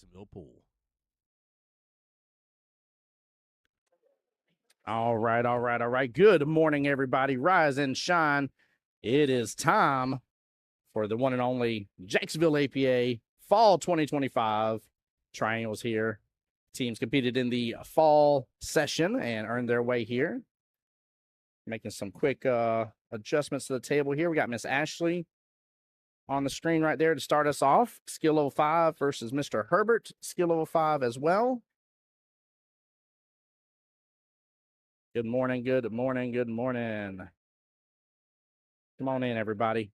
Jacksonville Pool. All right. Good morning, everybody. Rise and shine. It is time for the one and only Jacksonville APA Fall 2025 Triangles here. Teams competed in the fall session and earned their way here. Making some quick adjustments to the table here. We got Miss Ashley on the screen right there to start us off. Skill level 5 versus Mr. Herbert. Skill level 5 as well. Good morning. Come on in, everybody.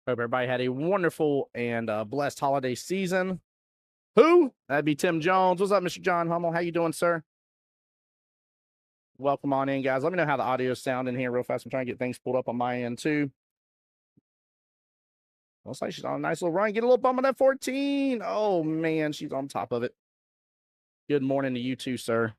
Hope everybody had a wonderful and blessed holiday season. Who? That'd be Tim Jones. What's up, Mr. John Hummel? How you doing, sir? Welcome on in, guys. Let me know how the audio is sounding here real fast. I'm trying to get things pulled up on my end, too. Looks like she's on a nice little run. Get a little bump on that 14. Oh, man, she's on top of it. Good morning to you, too, sir.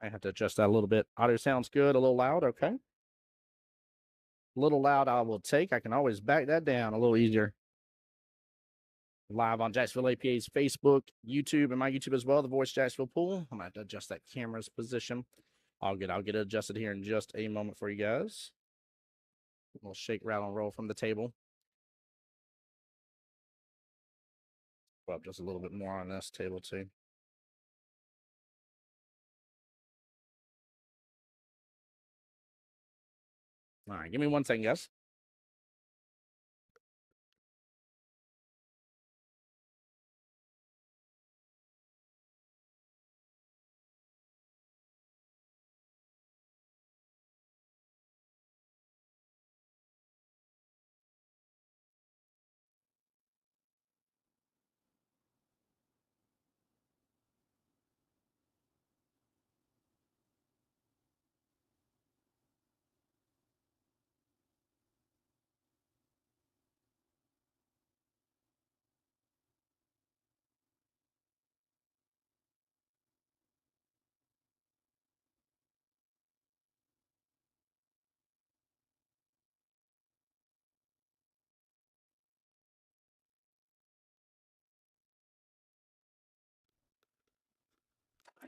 I have to adjust that a little bit. Audio sounds good. A little loud. Okay. A little loud I will take. I can always back that down a little easier. Live on Jacksonville APA's Facebook, YouTube, and my YouTube as well, the Voice of Jacksonville Pool. I'm going to have to adjust that camera's position. I'll get it adjusted here in just a moment for you guys. We'll shake, rattle, and roll from the table. Go up just a little bit more on this table, too. All right, give me 1 second, guys.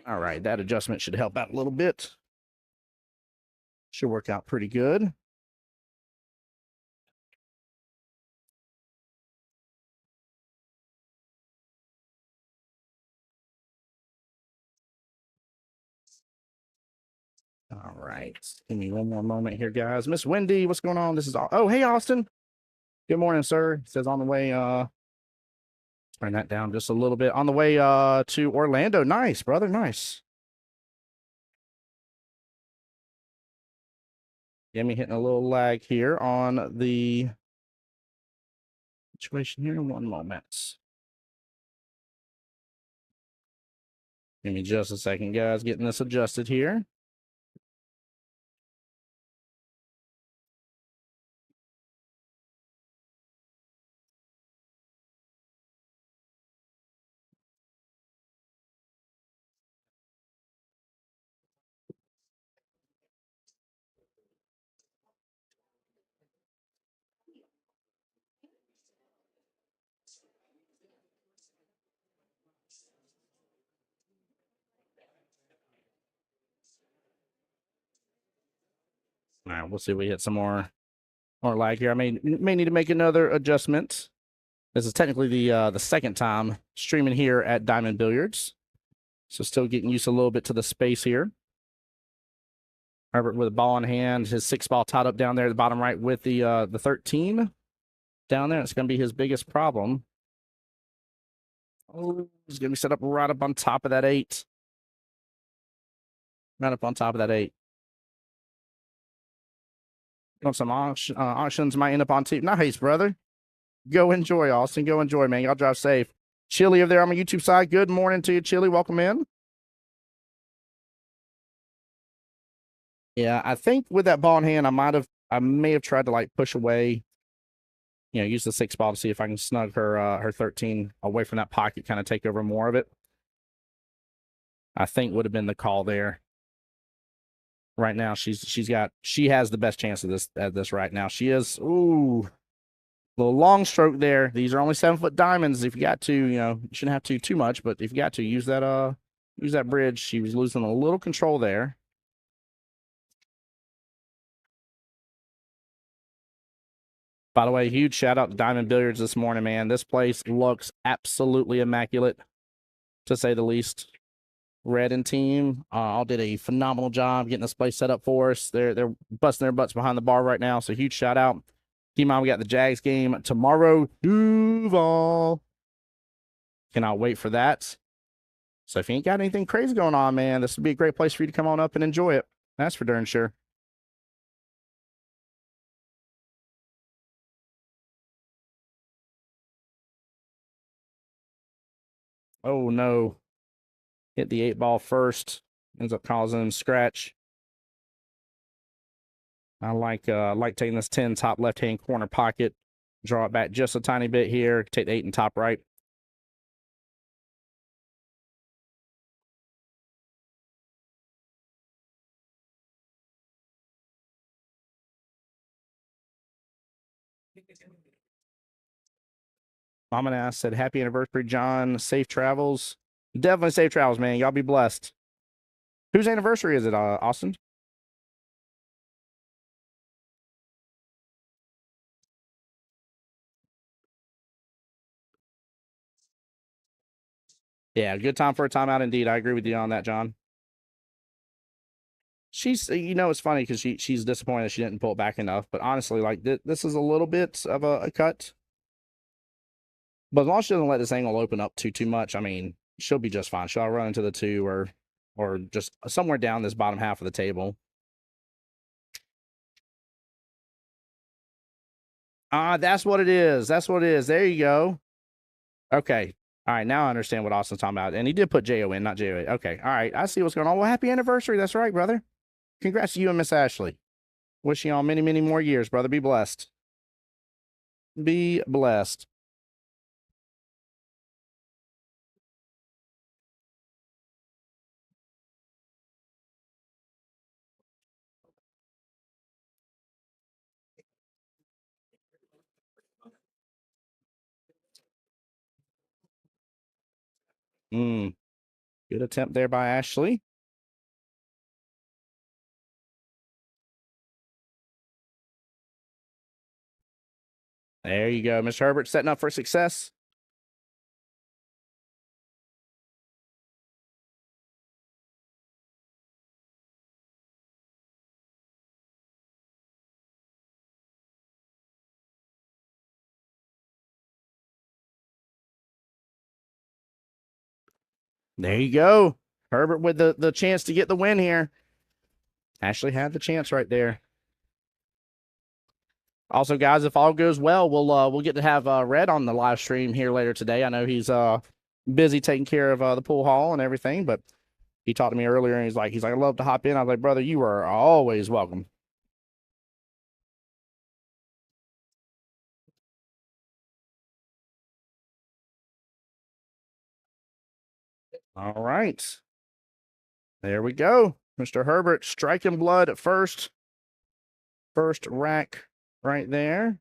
All right, that adjustment should help out a little bit. Should work out pretty good. All right, give me one more moment here, guys. Miss Wendy, what's going on? This is all. Oh, hey, Austin. Good morning, sir. It says on the way. Turn that down just a little bit. On the way to Orlando. Nice, brother. Nice. Yeah, me hitting a little lag here on the situation here. 1 moment. Give me just a second, guys. Getting this adjusted here. All right, we'll see if we hit some more lag here. I may need to make another adjustment. This is technically the second time streaming here at Diamond Billiards. So still getting used a little bit to the space here. Herbert with a ball in hand, his 6 ball tied up down there at the bottom right with the 13 down there. It's going to be his biggest problem. Oh, he's going to be set up right up on top of that 8. Right up on top of that 8. Some auctions might end up on team. Nice, brother. Go enjoy, Austin. Go enjoy, man. Y'all drive safe. Chili over there on my YouTube side. Good morning to you, Chili. Welcome in. Yeah, I think with that ball in hand, I may have tried to like push away, use the 6 ball to see if I can snug her 13 away from that pocket, kind of take over more of it. I think would have been the call there. Right now, she has the best chance of this right now. She is little long stroke there. These are only 7-foot diamonds. If you got to, you shouldn't have to too much, but if you got to use that bridge. She was losing a little control there. By the way, huge shout out to Diamond Billiards this morning, man. This place looks absolutely immaculate, to say the least. Red and team all did a phenomenal job getting this place set up for us. They're busting their butts behind the bar right now, so huge shout out. Team on, we got the Jags game tomorrow. Duval. Cannot wait for that. So if you ain't got anything crazy going on, man, this would be a great place for you to come on up and enjoy it. That's for darn sure. Oh no. Hit the 8 ball first. Ends up causing him scratch. I like taking this 10 top left-hand corner pocket, draw it back just a tiny bit here, take the 8 and top right. Mom and I said, happy anniversary, John. Safe travels. Definitely safe travels, man. Y'all be blessed. Whose anniversary is it, Austin? Yeah, good time for a timeout indeed. I agree with you on that, John. She's, it's funny because she's disappointed she didn't pull it back enough. But honestly, like this is a little bit of a cut. But as long as she doesn't let this angle open up too much, I mean, she'll be just fine. She'll run into the 2 or just somewhere down this bottom half of the table. That's what it is. That's what it is. There you go. Okay. All right. Now I understand what Austin's talking about. And he did put J-O in, not J-O-A. Okay. All right. I see what's going on. Well, happy anniversary. That's right, brother. Congrats to you and Miss Ashley. Wish you on many, many more years, brother. Be blessed. Be blessed. Good attempt there by Ashley. There you go. Mr. Herbert setting up for success. There you go. Herbert with the chance to get the win here. Ashley had the chance right there. Also, guys, if all goes well, we'll get to have Red on the live stream here later today. I know he's busy taking care of the pool hall and everything, but he talked to me earlier and he's like, I'd love to hop in. I was like, brother, you are always welcome. All right. There we go. Mr. Herbert striking blood at first. First rack right there.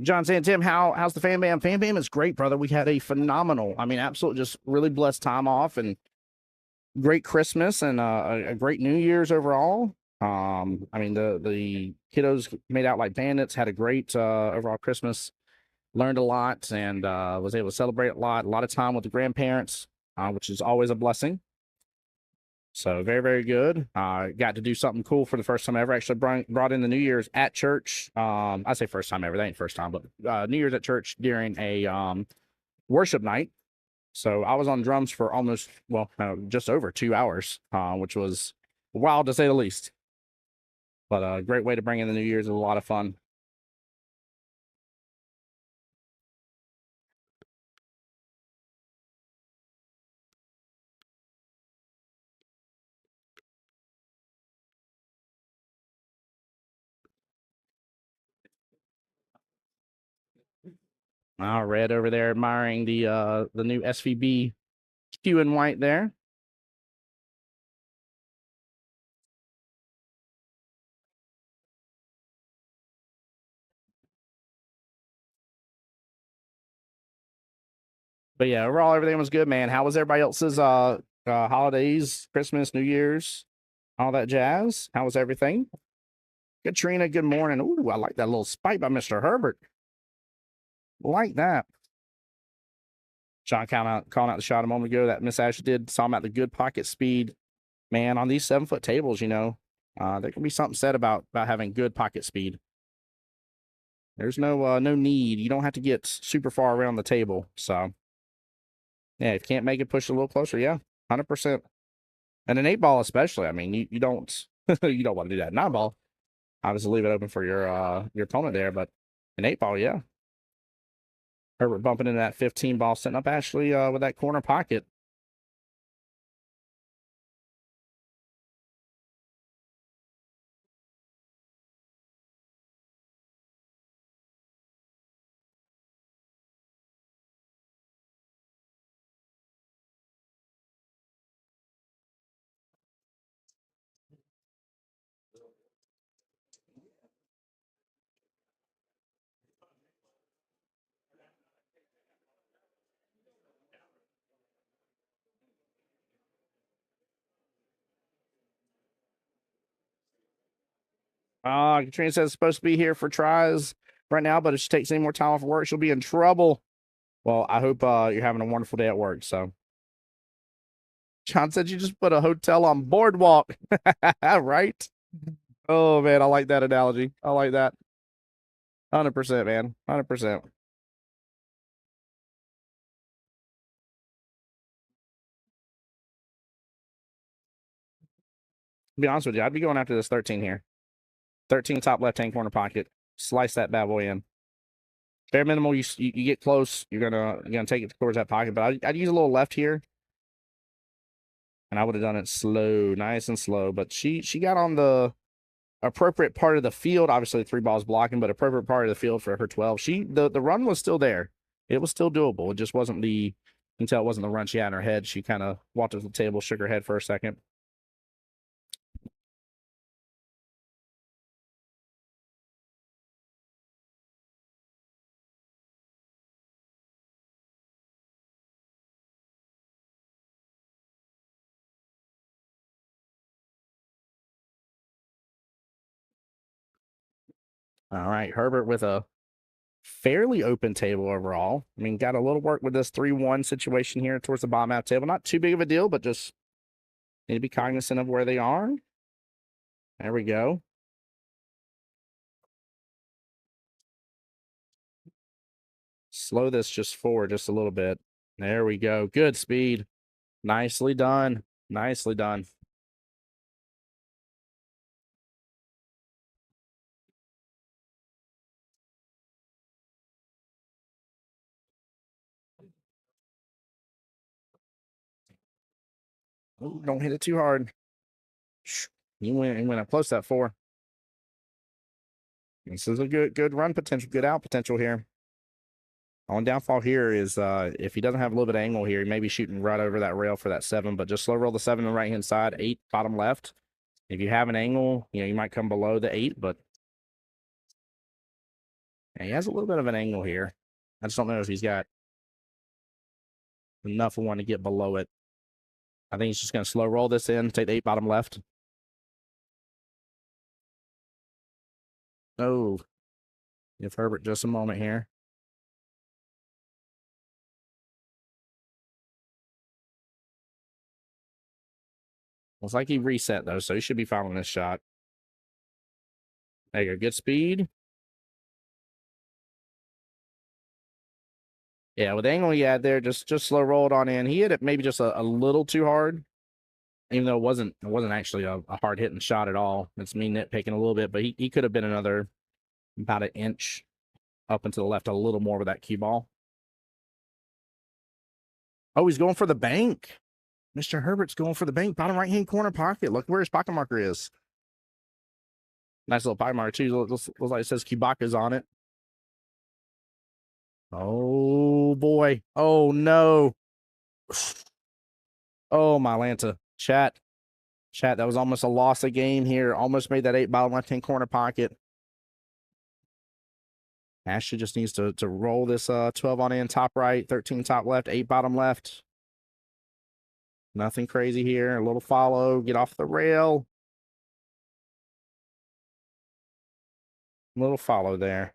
John saying, Tim, how's the fan bam? Fan bam is great, brother. We had a phenomenal, I mean, absolute, just really blessed time off and great Christmas and a great New Year's overall. I mean, the kiddos made out like bandits, had a great overall Christmas, learned a lot, and was able to celebrate a lot of time with the grandparents, which is always a blessing. So very, very good. Got to do something cool for the first time ever. Actually brought in the New Year's at church. I say first time ever. That ain't first time, but New Year's at church during a worship night. So I was on drums for almost, well, just over 2 hours, which was wild to say the least. But a great way to bring in the New Year's. It was a lot of fun. Red over there admiring the new SVB Q and white there. But yeah, overall everything was good, man. How was everybody else's holidays, Christmas, New Year's, all that jazz? How was everything? Katrina, good morning. Ooh, I like that little spike by Mr. Herbert. Like that. John calling out the shot a moment ago that Miss Ash did. Saw him at the good pocket speed. Man, on these 7-foot tables, you know, there can be something said about having good pocket speed. There's no need. You don't have to get super far around the table. So yeah, if you can't make it, push a little closer. Yeah, 100%. And an 8-ball especially. I mean, you don't you don't want to do that. 9-ball, obviously leave it open for your opponent there, but an 8-ball, yeah. Herbert bumping into that 15-ball, setting up Ashley with that corner pocket. Katrina says it's supposed to be here for tries right now, but if she takes any more time off of work, she'll be in trouble. Well, I hope you're having a wonderful day at work. So, John said you just put a hotel on boardwalk, right? Oh man, I like that analogy. I like that. 100%, man. 100%. To be honest with you, I'd be going after this 13 here. 13 top left-hand corner pocket. Slice that bad boy in. Bare minimal, you get close, you're gonna take it towards that pocket, but I'd use a little left here. And I would have done it slow, nice and slow. But she got on the appropriate part of the field. Obviously 3 balls blocking, but appropriate part of the field for her 12. The run was still there. It was still doable. It just wasn't you can tell it wasn't the run she had in her head. She kind of walked up to the table, shook her head for a second. All right, Herbert with a fairly open table overall. I mean, got a little work with this 3-1 situation here towards the bottom half table. Not too big of a deal, but just need to be cognizant of where they are. There we go. Slow this just forward just a little bit. There we go. Good speed. Nicely done. Nicely done. Ooh, don't hit it too hard. He went up close that 4. This is a good run potential, good out potential here. Only downfall here is if he doesn't have a little bit of angle here, he may be shooting right over that rail for that 7, but just slow roll the 7 on the right-hand side, 8 bottom left. If you have an angle, you know, you might come below the 8, but And he has a little bit of an angle here. I just don't know if he's got enough of one to get below it. I think he's just going to slow roll this in, take the 8 bottom left. Oh, give Herbert just a moment here. Looks like he reset, though, so he should be following this shot. There you go. Good speed. Yeah, with the angle he had there, just slow rolled on in. He hit it maybe just a little too hard, even though it wasn't actually a hard hitting shot at all. It's me nitpicking a little bit, but he could have been another about an inch up and to the left a little more with that cue ball. Oh, he's going for the bank. Mr. Herbert's going for the bank. Bottom right-hand corner pocket. Look where his pocket marker is. Nice little pocket marker, too. Looks like it says Kubaka's on it. Oh, boy. Oh, no. Oh, my Lanta. Chat, that was almost a loss of game here. Almost made that 8 bottom left-hand corner pocket. Ashley just needs to roll this 12 on in, top right, 13 top left, 8 bottom left. Nothing crazy here. A little follow, get off the rail. A little follow there.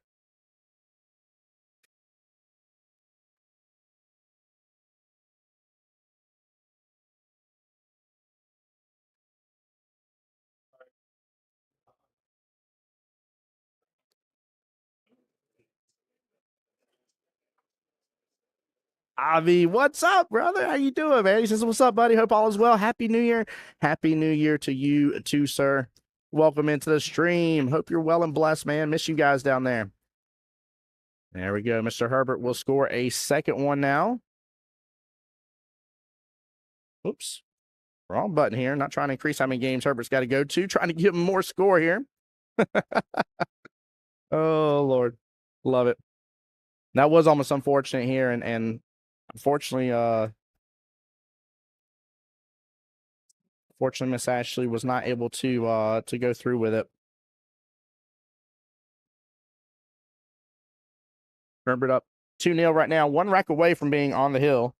Avi, what's up, brother? How you doing, man? He says, what's up, buddy? Hope all is well. Happy New Year. Happy New Year to you too, sir. Welcome into the stream. Hope you're well and blessed, man. Miss you guys down there. There we go. Mr. Herbert will score a second one now. Oops. Wrong button here. Not trying to increase how many games Herbert's got to go to. Trying to give him more score here. Oh, Lord. Love it. That was almost unfortunate here. And unfortunately, fortunately, Miss Ashley was not able to go through with it. Herbert up 2-0 right now. 1 rack away from being on the hill.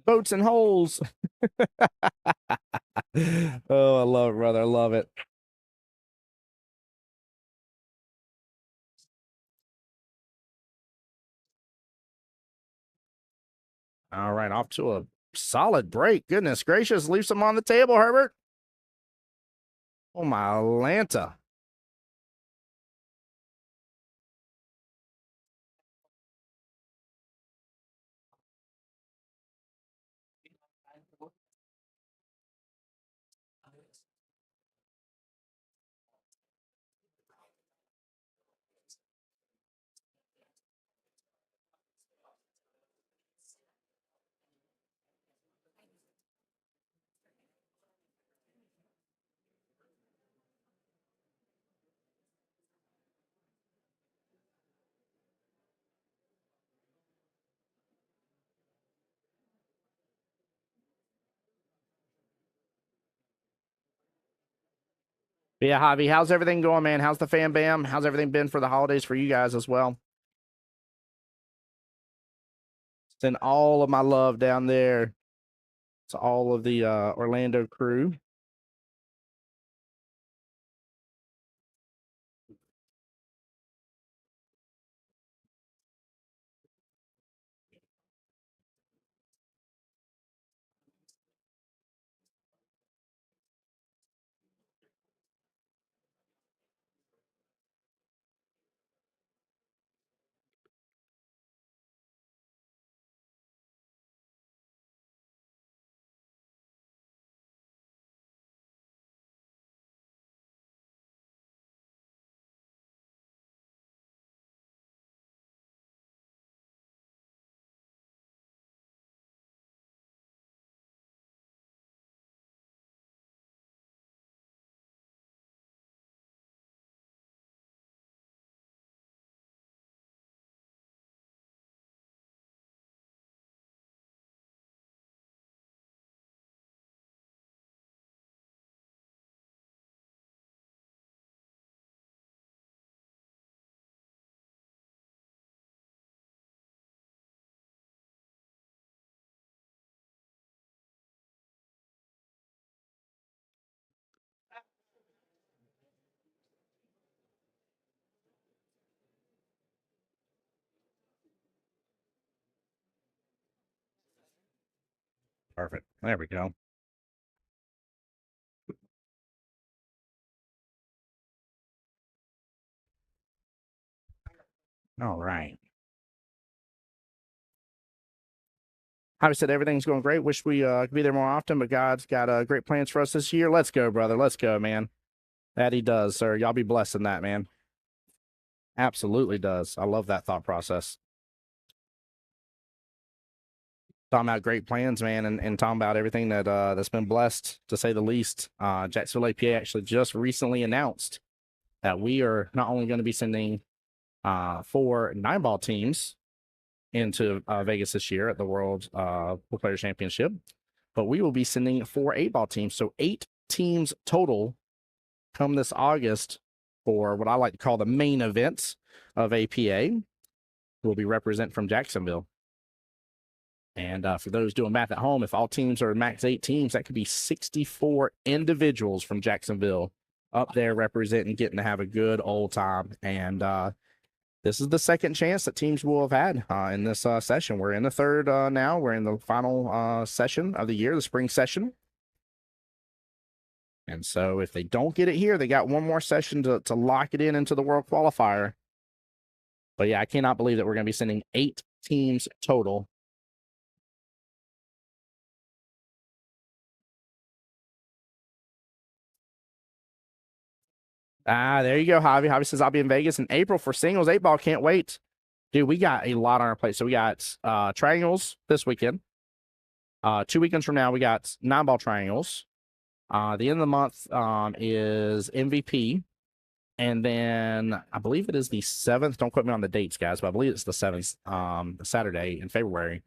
Boats and holes. Oh, I love it, brother. I love it. All right, off to a solid break. Goodness gracious. Leave some on the table, Herbert. Oh, my Atlanta. Yeah, Javi, how's everything going, man? How's the fam bam? How's everything been for the holidays for you guys as well? Send all of my love down there to all of the Orlando crew. Perfect. There we go. All right. Javi said everything's going great. Wish we could be there more often, but God's got great plans for us this year. Let's go, brother. Let's go, man. That he does, sir. Y'all be blessed in that, man. Absolutely does. I love that thought process. Talking about great plans, man, and talking about everything that that's been blessed, to say the least. Jacksonville APA actually just recently announced that we are not only going to be sending 4 9-ball teams into Vegas this year at the World Pool Players Championship, but we will be sending 4 8-ball teams. So 8 teams total come this August for what I like to call the main events of APA, who will be representing from Jacksonville. And for those doing math at home, if all teams are max 8 teams, that could be 64 individuals from Jacksonville up there representing, getting to have a good old time. And this is the second chance that teams will have had in this session. We're in the third now. We're in the final session of the year, the spring session. And so if they don't get it here, they got one more session to lock it in into the World Qualifier. But yeah, I cannot believe that we're going to be sending 8 teams total. There you go, Javi. Javi says, I'll be in Vegas in April for singles 8-ball. Can't wait. Dude, we got a lot on our plate. So we got triangles this weekend. 2 weekends from now, we got 9-ball triangles. The end of the month is MVP. And then I believe it is the 7th. Don't quote me on the dates, guys, but I believe it's the 7th, Saturday in February.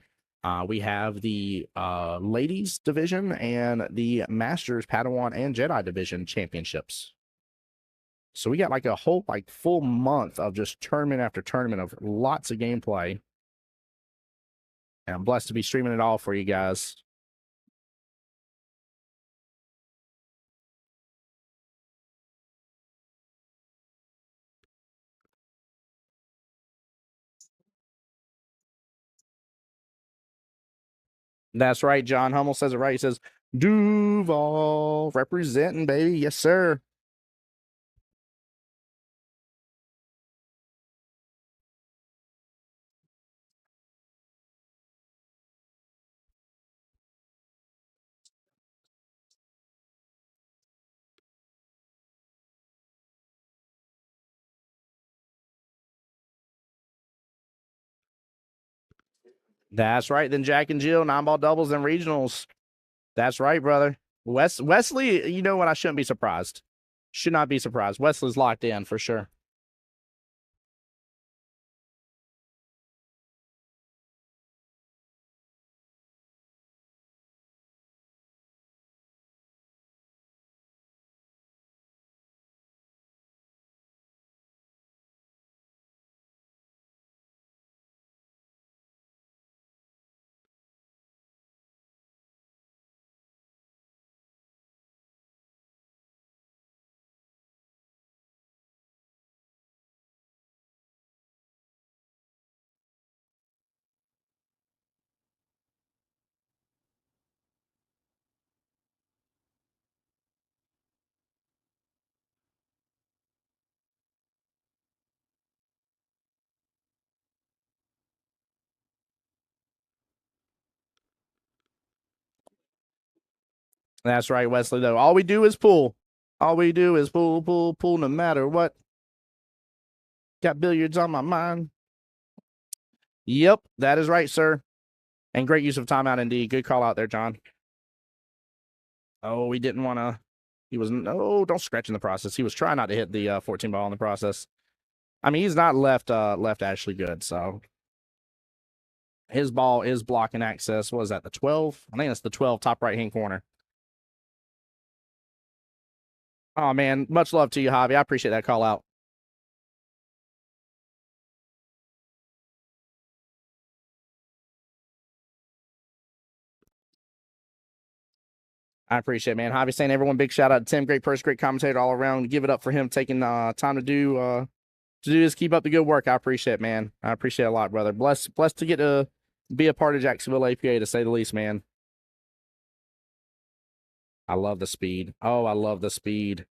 We have the ladies division and the Masters Padawan and Jedi division championships. So we got like a whole full month of just tournament after tournament of lots of gameplay. And I'm blessed to be streaming it all for you guys. That's right. John Hummel says it right. He says, Duval representing, baby. Yes, sir. That's right. Then Jack and Jill, 9-ball doubles and regionals. That's right, brother. Wesley, you know what? I shouldn't be surprised. Should not be surprised. Wesley's locked in for sure. That's right, Wesley, though. All we do is pull. All we do is pull, pull, pull, no matter what. Got billiards on my mind. Yep, that is right, sir. And great use of timeout indeed. Good call out there, John. Oh, he didn't want to. He was, no, don't scratch in the process. He was trying not to hit the 14 ball in the process. I mean, he's not left actually good, so his ball is blocking access. What is that, the 12? I think it's the 12 top right-hand corner. Oh, man, much love to you, Javi. I appreciate that call out. I appreciate it, man. Javi saying everyone, big shout out to Tim. Great person, great commentator all around. Give it up for him taking time to do this. Keep up the good work. I appreciate it, man. I appreciate it a lot, brother. Blessed to get to be a part of Jacksonville APA, to say the least, man. I love the speed. Oh, I love the speed.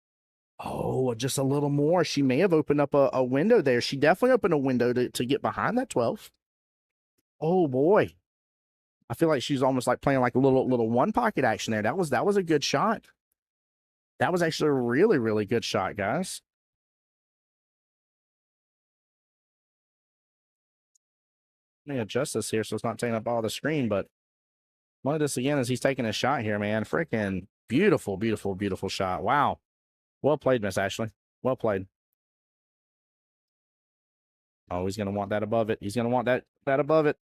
Oh, just a little more. She may have opened up a window there. She definitely opened a window to get behind that 12. Oh boy. I feel like she's almost like playing like a little one pocket action there. That was a good shot. That was actually a really, really good shot, guys. Let me adjust this here so it's not taking up all the screen, but look at this again as he's taking a shot here, man. Freaking beautiful, beautiful, beautiful shot. Wow. Well played, Miss Ashley. Well played. Oh, he's gonna want that above it. He's gonna want that above it.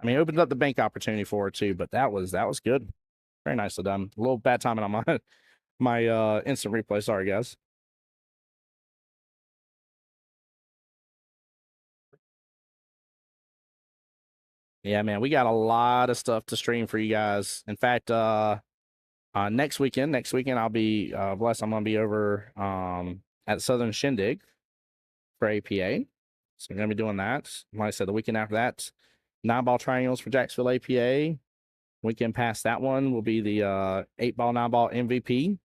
I mean, it opened up the bank opportunity for her too, but that was good. Very nicely done. A little bad timing on my instant replay. Sorry, guys. Yeah, man, we got a lot of stuff to stream for you guys. In fact, next weekend I'll be blessed. I'm gonna be over at Southern Shindig for APA. So we're gonna be doing that. Like I said, the weekend after that, 9-ball triangles for Jacksonville APA. Weekend past that one will be the 8-ball, 9-ball MVP,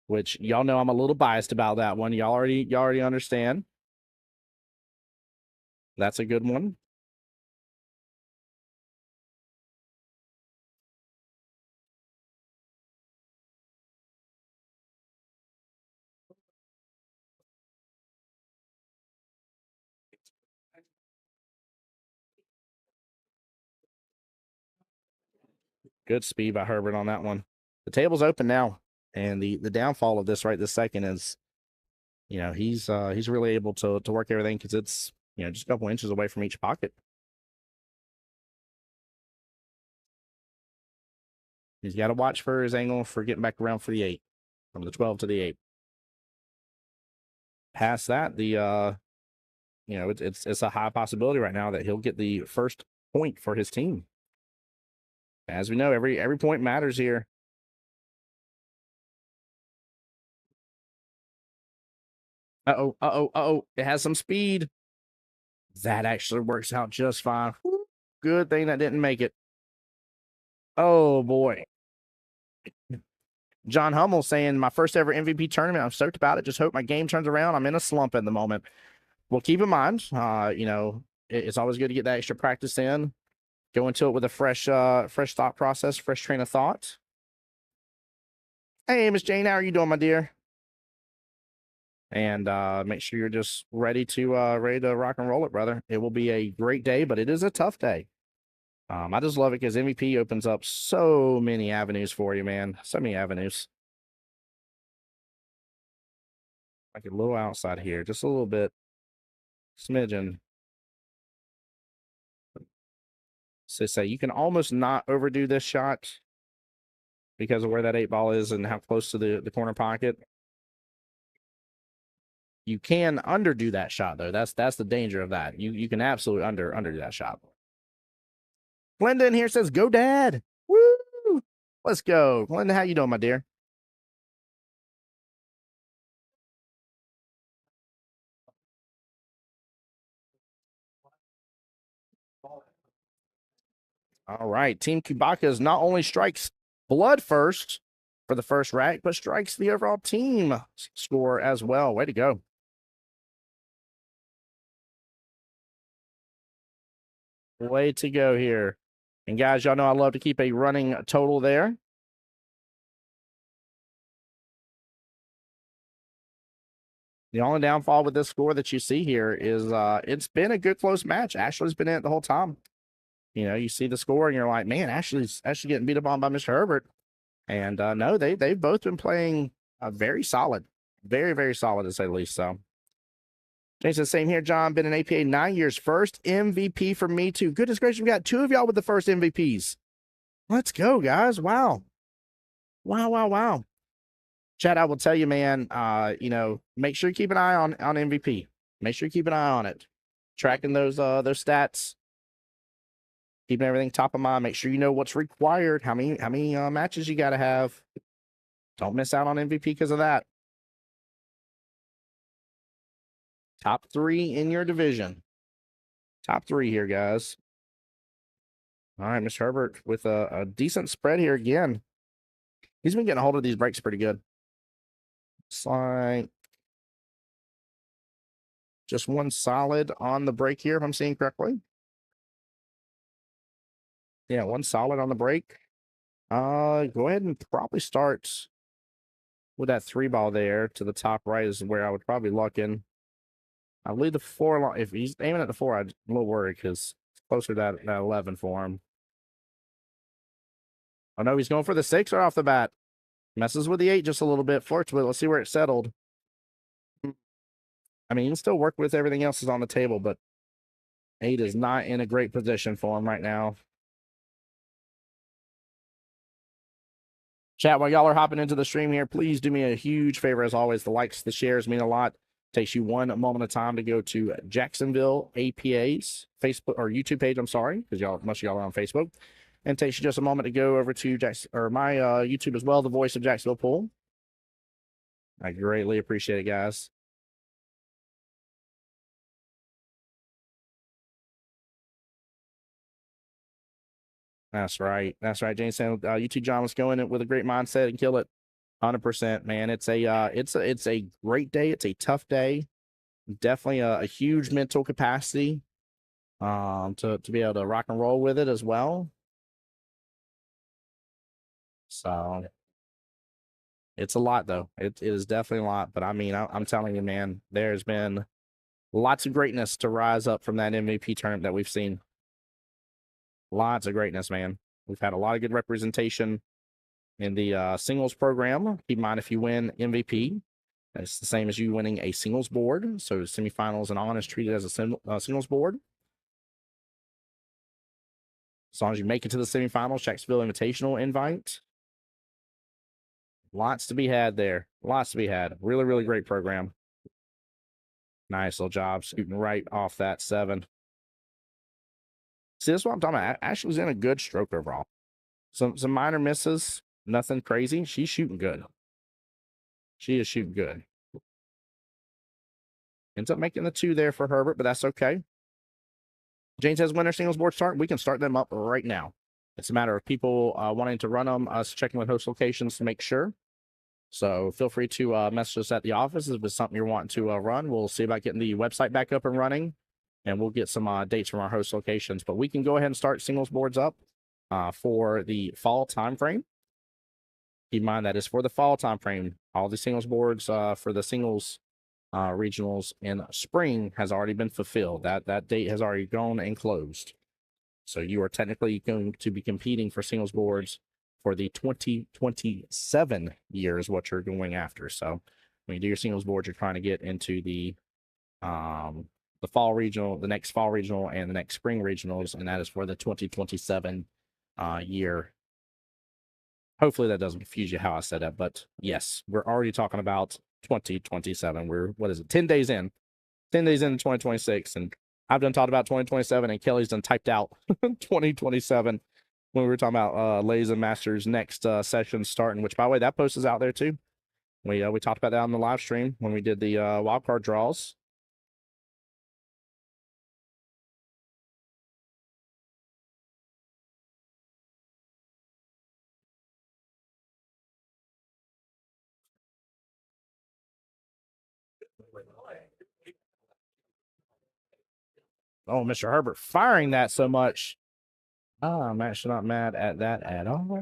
which y'all know I'm a little biased about that one. Y'all already understand. That's a good one. Good speed by Herbert on that one. The table's open now, and the downfall of this right this second is, you know, he's really able to work everything because it's, you know, just a couple inches away from each pocket. He's got to watch for his angle for getting back around for the 8, from the 12 to the 8. Past that, the you know, it's a high possibility right now that he'll get the first point for his team. As we know, every point matters here. Uh-oh. It has some speed. That actually works out just fine. Good thing that didn't make it. Oh, boy. John Hummel saying, my first ever MVP tournament. I'm stoked about it. Just hope my game turns around. I'm in a slump at the moment. Well, keep in mind, you know, it's always good to get that extra practice in. Go into it with a fresh thought process, fresh train of thought. Hey, Miss Jane, how are you doing, my dear? And make sure you're just ready to rock and roll it, brother. It will be a great day, but it is a tough day. I just love it because MVP opens up so many avenues for you, man. So many avenues. Like a little outside here, just a little bit, smidgen. So say you can almost not overdo this shot because of where that 8-ball is and how close to the corner pocket. You can underdo that shot though. That's the danger of that. You can absolutely underdo that shot. Glenda in here says, "Go, Dad!" Woo! Let's go, Glenda. How you doing, my dear? All right, Team Kubaka's not only strikes blood first for the first rack, but strikes the overall team score as well. Way to go! Way to go here. And guys, y'all know I love to keep a running total there. The only downfall with this score that you see here is it's been a good close match. Ashley's been in it the whole time. You know, you see the score and you're like, man, Ashley's getting beat up on by Mr. Herbert. And no, they've both been playing very solid. Very, very solid to say the least. So James says, same here, John. Been in APA 9 years. First MVP for me too. Goodness gracious, we got 2 of y'all with the first MVPs. Let's go, guys. Wow. Wow. Chad, I will tell you, man, you know, make sure you keep an eye on MVP. Make sure you keep an eye on it. Tracking those stats. Keeping everything top of mind. Make sure you know what's required. How many matches you got to have. Don't miss out on MVP because of that. Top 3 in your division. Top 3 here, guys. All right, Mr. Herbert with a decent spread here again. He's been getting a hold of these breaks pretty good. It's like just one solid on the break here, if I'm seeing correctly. Yeah, one solid on the break. Go ahead and probably start with that 3-ball there to the top right is where I would probably lock in. I believe the 4, if he's aiming at the 4, I'm a little worried because it's closer to that 11 for him. Oh, no, he's going for the 6 right off the bat. Messes with the 8 just a little bit, flirts with it. Let's see where it settled. I mean, he can still work with everything else is on the table, but 8 is not in a great position for him right now. Chat, while y'all are hopping into the stream here, please do me a huge favor. As always, the likes, the shares mean a lot. Takes you one moment of time to go to Jacksonville APA's Facebook or YouTube page. I'm sorry, because most of y'all are on Facebook. And it takes you just a moment to go over to my YouTube as well, the Voice of Jacksonville Pool. I greatly appreciate it, guys. That's right. That's right. James said YouTube John was going in with a great mindset and kill it. 100%, man. It's a great day. It's a tough day. Definitely a huge mental capacity to be able to rock and roll with it as well. So it's a lot though. It is definitely a lot. But I mean, I'm telling you, man, there's been lots of greatness to rise up from that MVP tournament that we've seen. Lots of greatness, man. We've had a lot of good representation in the singles program. Keep in mind, if you win MVP, it's the same as you winning a singles board. So semifinals and on is treated as a singles board. As long as you make it to the semifinals, Jacksonville Invitational invite. Lots to be had there. Lots to be had. Really, really great program. Nice little job scooting right off that 7. See, this is what I'm talking about. Ashley's in a good stroke overall. Some minor misses, nothing crazy. She's shooting good. She is shooting good. Ends up making the 2 there for Herbert, but that's okay. James has winner singles board start. We can start them up right now. It's a matter of people wanting to run them, us checking with host locations to make sure. So feel free to message us at the office if it's something you're wanting to run. We'll see about getting the website back up and running, and we'll get some dates from our host locations. But we can go ahead and start singles boards up for the fall timeframe. Keep in mind that is for the fall timeframe. All the singles boards for the singles regionals in spring has already been fulfilled. That date has already gone and closed. So you are technically going to be competing for singles boards for the 2027 year is what you're going after. So when you do your singles board, you're trying to get into the fall regional, the next fall regional, and the next spring regionals, and that is for the 2027 year. Hopefully that doesn't confuse you how I said that, but yes, we're already talking about 2027. We're, 10 days in? 10 days into 2026, and I've done talked about 2027, and Kelly's done typed out 2027 when we were talking about Ladies and Masters next session starting, which, by the way, that post is out there too. We talked about that on the live stream when we did the wild card draws. Oh, Mr. Herbert firing that so much. I'm actually not mad at that at all.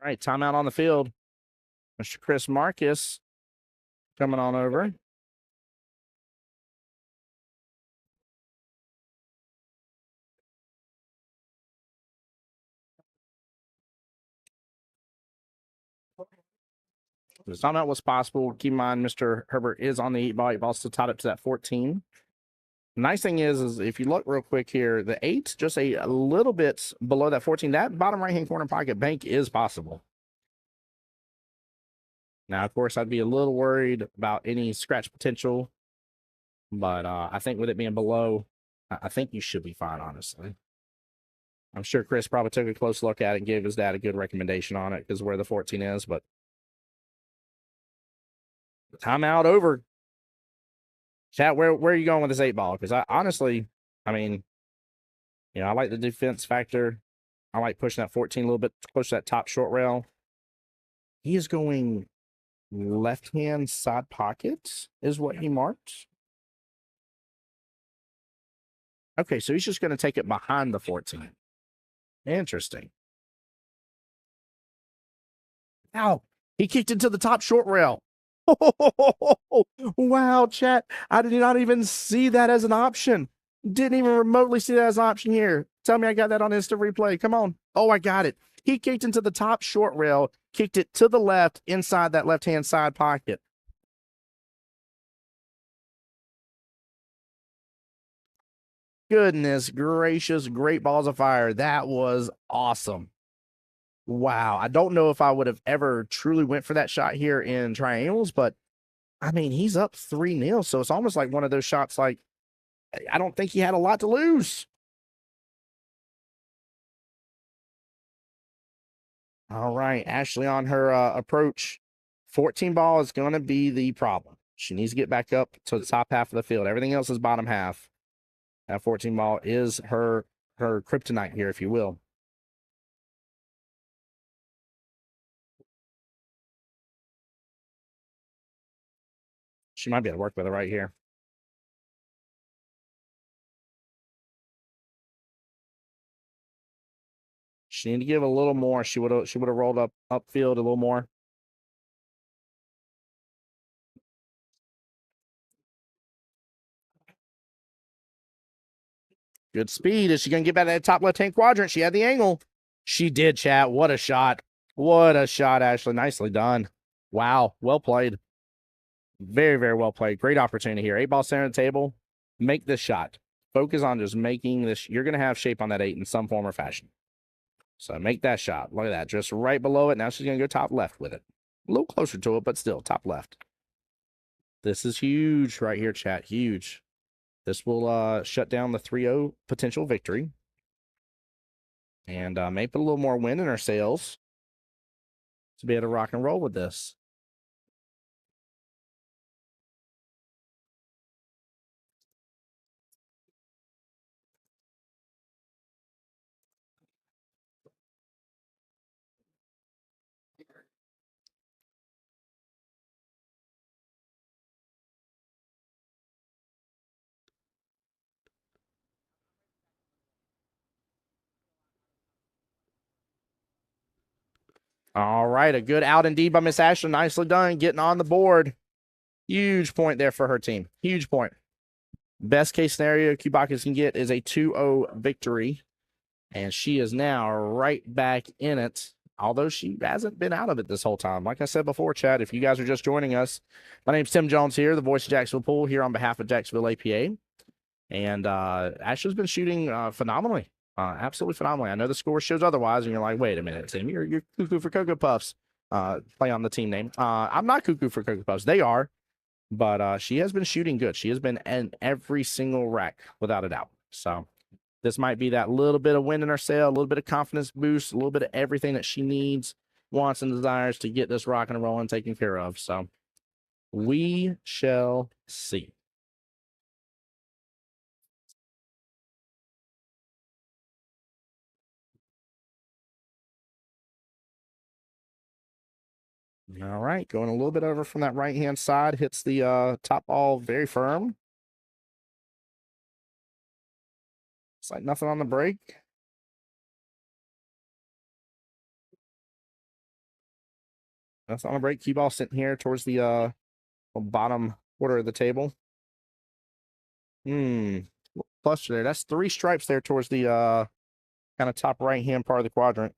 All right, timeout on the field. Mr. Chris Marcus coming on over. The timeout was possible. Keep in mind, Mr. Herbert is on the 8-ball. You've also tied up to that 14. The nice thing is if you look real quick here, the 8's just a little bit below that 14. That bottom right-hand corner pocket bank is possible. Now, of course, I'd be a little worried about any scratch potential, but I think with it being below, I think you should be fine, honestly. I'm sure Chris probably took a close look at it and gave his dad a good recommendation on it because where the 14 is, but timeout over. Chat, where are you going with this 8-ball? Because I honestly, I mean, you know, I like the defense factor. I like pushing that 14 a little bit close to that top short rail. He is going left-hand side pocket is what he marked. Okay, so he's just going to take it behind the 14. Interesting. Ow, he kicked into the top short rail. Wow, chat. I did not even see that as an option. Didn't even remotely see that as an option here. Tell me I got that on instant replay. Come on. Oh, I got it. He kicked into the top short rail, kicked it to the left inside that left-hand side pocket. Goodness gracious, great balls of fire. That was awesome. Wow. I don't know if I would have ever truly went for that shot here in triangles, but I mean, he's up 3-0, so it's almost like one of those shots like, I don't think he had a lot to lose. All right, Ashley on her approach. 14 ball is going to be the problem. She needs to get back up to the top half of the field. Everything else is bottom half. That 14 ball is her kryptonite here, if you will. She might be able to work with it right here. She needed to give a little more. She would have rolled up upfield a little more. Good speed. Is she going to get back to that top left-hand quadrant? She had the angle. She did, chat. What a shot. What a shot, Ashley. Nicely done. Wow. Well played. Very, very well played. Great opportunity here. 8-ball center of the table. Make this shot. Focus on just making this. You're going to have shape on that 8 in some form or fashion. So make that shot. Look at that. Just right below it. Now she's going to go top left with it. A little closer to it, but still top left. This is huge right here, chat. Huge. This will shut down the 3-0 potential victory. And may put a little more wind in our sails to be able to rock and roll with this. All right, a good out indeed by Miss Ashley. Nicely done, getting on the board. Huge point there for her team. Huge point. Best case scenario Kubakis can get is a 2-0 victory. And she is now right back in it, although she hasn't been out of it this whole time. Like I said before, Chad, if you guys are just joining us, my name's Tim Jones here, the voice of Jacksonville Pool, here on behalf of Jacksonville APA. And Ashley's been shooting phenomenally. Absolutely phenomenally. I know the score shows otherwise, and you're like, wait a minute, Tim, you're cuckoo for Cocoa Puffs. Play on the team name. I'm not cuckoo for Cocoa Puffs. They are, but she has been shooting good. She has been in every single rack, without a doubt. So this might be that little bit of wind in her sail, a little bit of confidence boost, a little bit of everything that she needs, wants, and desires to get this rocking and rolling taken care of. So we shall see. All right, going a little bit over from that right-hand side, hits the top ball very firm. It's like nothing on the break. That's on a break. Cue ball sitting here towards the bottom quarter of the table. Cluster there. That's 3 stripes there towards the kind of top right hand part of the quadrant.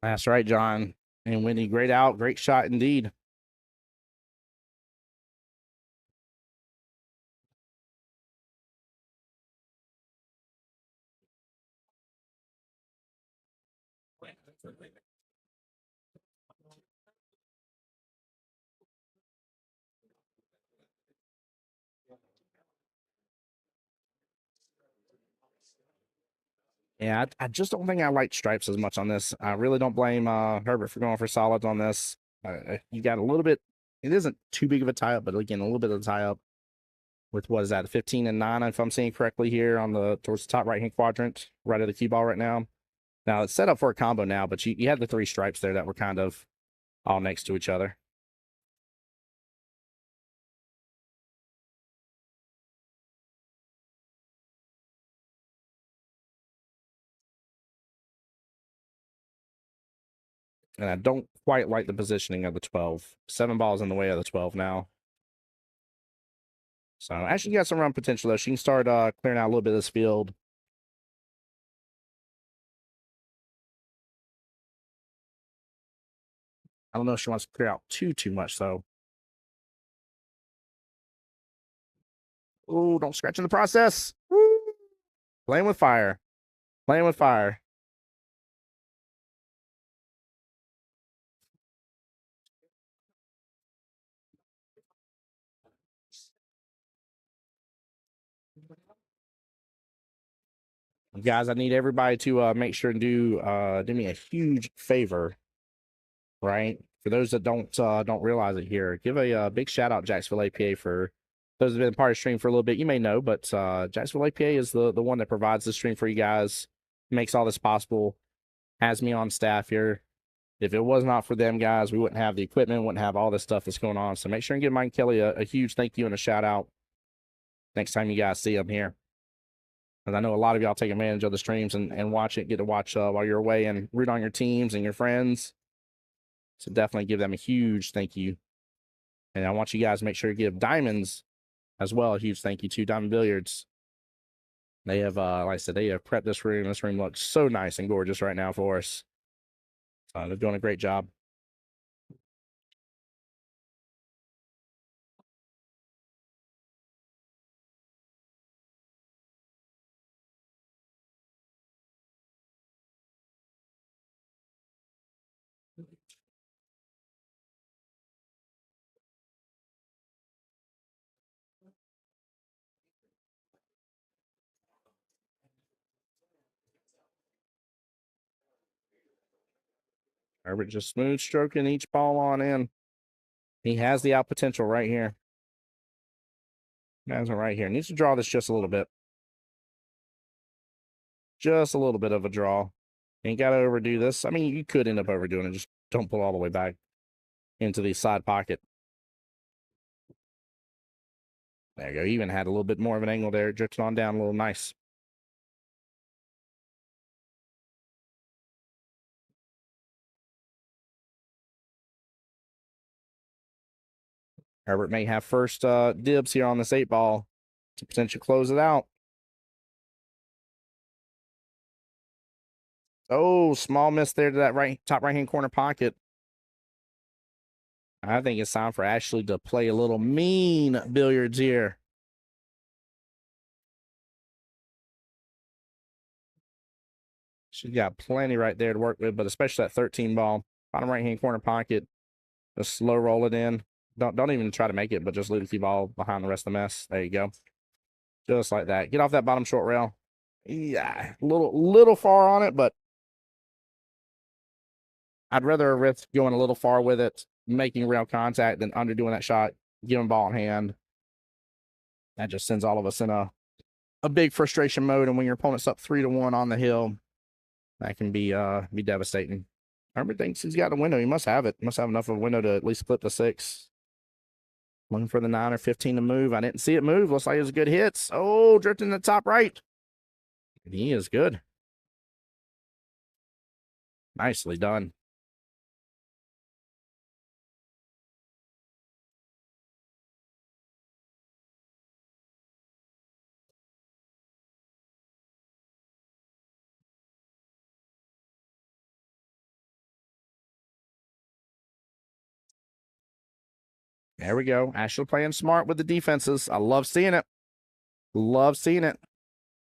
That's right, John and Whitney. Great out, great shot indeed. Yeah, I just don't think I like stripes as much on this. I really don't blame Herbert for going for solids on this. You got a little bit. It isn't too big of a tie up, but again, a little bit of a tie up with what is that, 15 and 9, if I'm seeing correctly here on the towards the top right hand quadrant, right of the cue ball right now. Now it's set up for a combo now, but you had the 3 stripes there that were kind of all next to each other. And I don't quite like the positioning of the 12. 7 balls in the way of the 12 now. So actually got some run potential though. She can start clearing out a little bit of this field. I don't know if she wants to clear out too much though. Oh, don't scratch in the process. Woo! Playing with fire. Playing with fire. Guys, I need everybody to make sure and do me a huge favor, right? For those that don't realize it here, give a big shout out Jacksonville APA for those that have been part of the stream for a little bit. You may know, but Jacksonville APA is the one that provides the stream for you guys, makes all this possible, has me on staff here. If it was not for them guys, we wouldn't have the equipment, wouldn't have all this stuff that's going on. So make sure and give Mike Kelly a huge thank you and a shout out next time you guys see him here. Because I know a lot of y'all take advantage of the streams and watch it, get to watch while you're away and root on your teams and your friends. So definitely give them a huge thank you. And I want you guys to make sure to give Diamonds as well a huge thank you to Diamond Billiards. They have, like I said, they have prepped this room. This room looks so nice and gorgeous right now for us. They're doing a great job. Herbert just smooth stroking each ball on in. He has the out potential right here. Has it right here. Needs to draw this just a little bit. Just a little bit of a draw. Ain't got to overdo this. I mean, you could end up overdoing it. Just don't pull all the way back into the side pocket. There you go. Even had a little bit more of an angle there. Drifted on down a little nice. Herbert may have first dibs here on this 8 ball to potentially close it out. Oh, small miss there to that top right hand corner pocket. I think it's time for Ashley to play a little mean billiards here. She's got plenty right there to work with, but especially that 13 ball. Bottom right-hand corner pocket. Just slow roll it in. Don't even try to make it, but just leave the ball behind the rest of the mess. There you go. Just like that. Get off that bottom short rail. Yeah, little far on it, but I'd rather risk going a little far with it, making real contact, than underdoing that shot, giving ball in hand. That just sends all of us in a big frustration mode, and when your opponent's up 3-1 on the hill, that can be devastating. Herbert thinks he's got a window. He must have it. Must have enough of a window to at least clip the 6. Looking for the 9 or 15 to move. I didn't see it move. Looks like it was good hits. Oh, drifting to the top right. And he is good. Nicely done. There we go. Ashley playing smart with the defenses. I love seeing it. Love seeing it.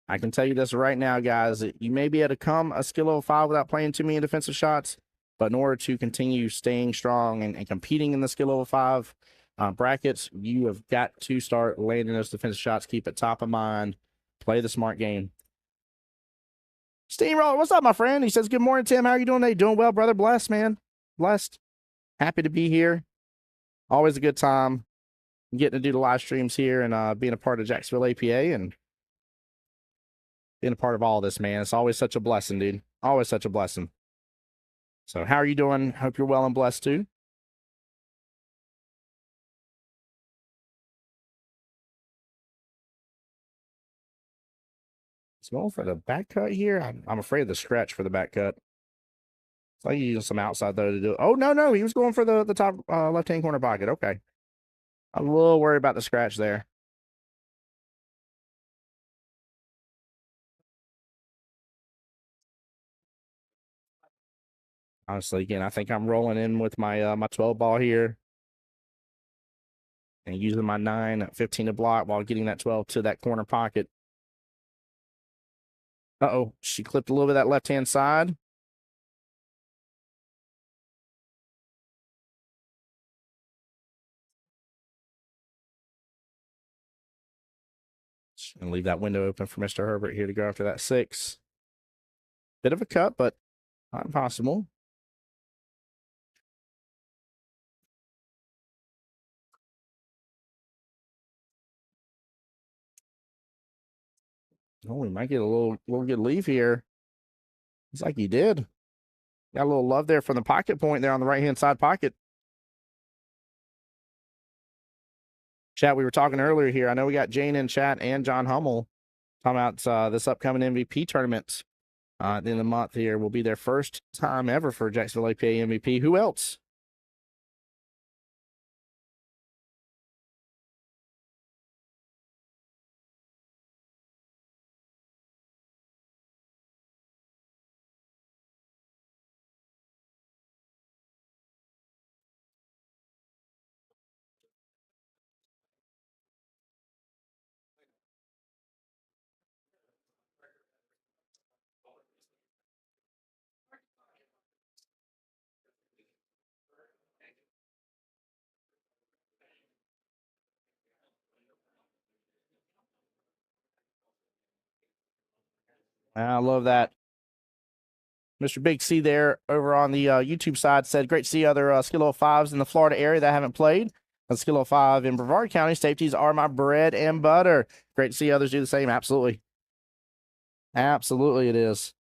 I can tell you this right now, guys. You may be able to come a skill level 5 without playing too many defensive shots, but in order to continue staying strong and competing in the skill level 5 brackets, you have got to start landing those defensive shots. Keep it top of mind. Play the smart game. Steamroller, what's up, my friend? He says, good morning, Tim. How are you doing today? Doing well, brother. Blessed, man. Blessed. Happy to be here. Always a good time getting to do the live streams here and being a part of Jacksonville APA and being a part of all this, man. It's always such a blessing, dude. Always such a blessing. So how are you doing? Hope you're well and blessed too. It's going for the back cut here. I'm afraid of the scratch for the back cut. It's like using some outside though to do it. Oh, no. He was going for the top left-hand corner pocket. Okay. I'm a little worried about the scratch there. Honestly, again, I think I'm rolling in with my my 12 ball here and using my 9 at 15 to block while getting that 12 to that corner pocket. Uh-oh, she clipped a little bit of that left-hand side. And leave that window open for Mr. Herbert here to go after that 6. Bit of a cut, but not impossible. Oh, we might get a little good leave here. It's like he did. Got a little love there from the pocket point there on the right-hand side pocket. Chat, we were talking earlier here. I know we got Jane in chat and John Hummel talking about this upcoming MVP tournament at the end of the month here. Will be their first time ever for Jacksonville APA MVP. Who else? I love that. Mr. Big C there over on the YouTube side said, great to see other skill level 5s in the Florida area that haven't played. On skill level 5 in Brevard County, safeties are my bread and butter. Great to see others do the same. Absolutely. Absolutely it is.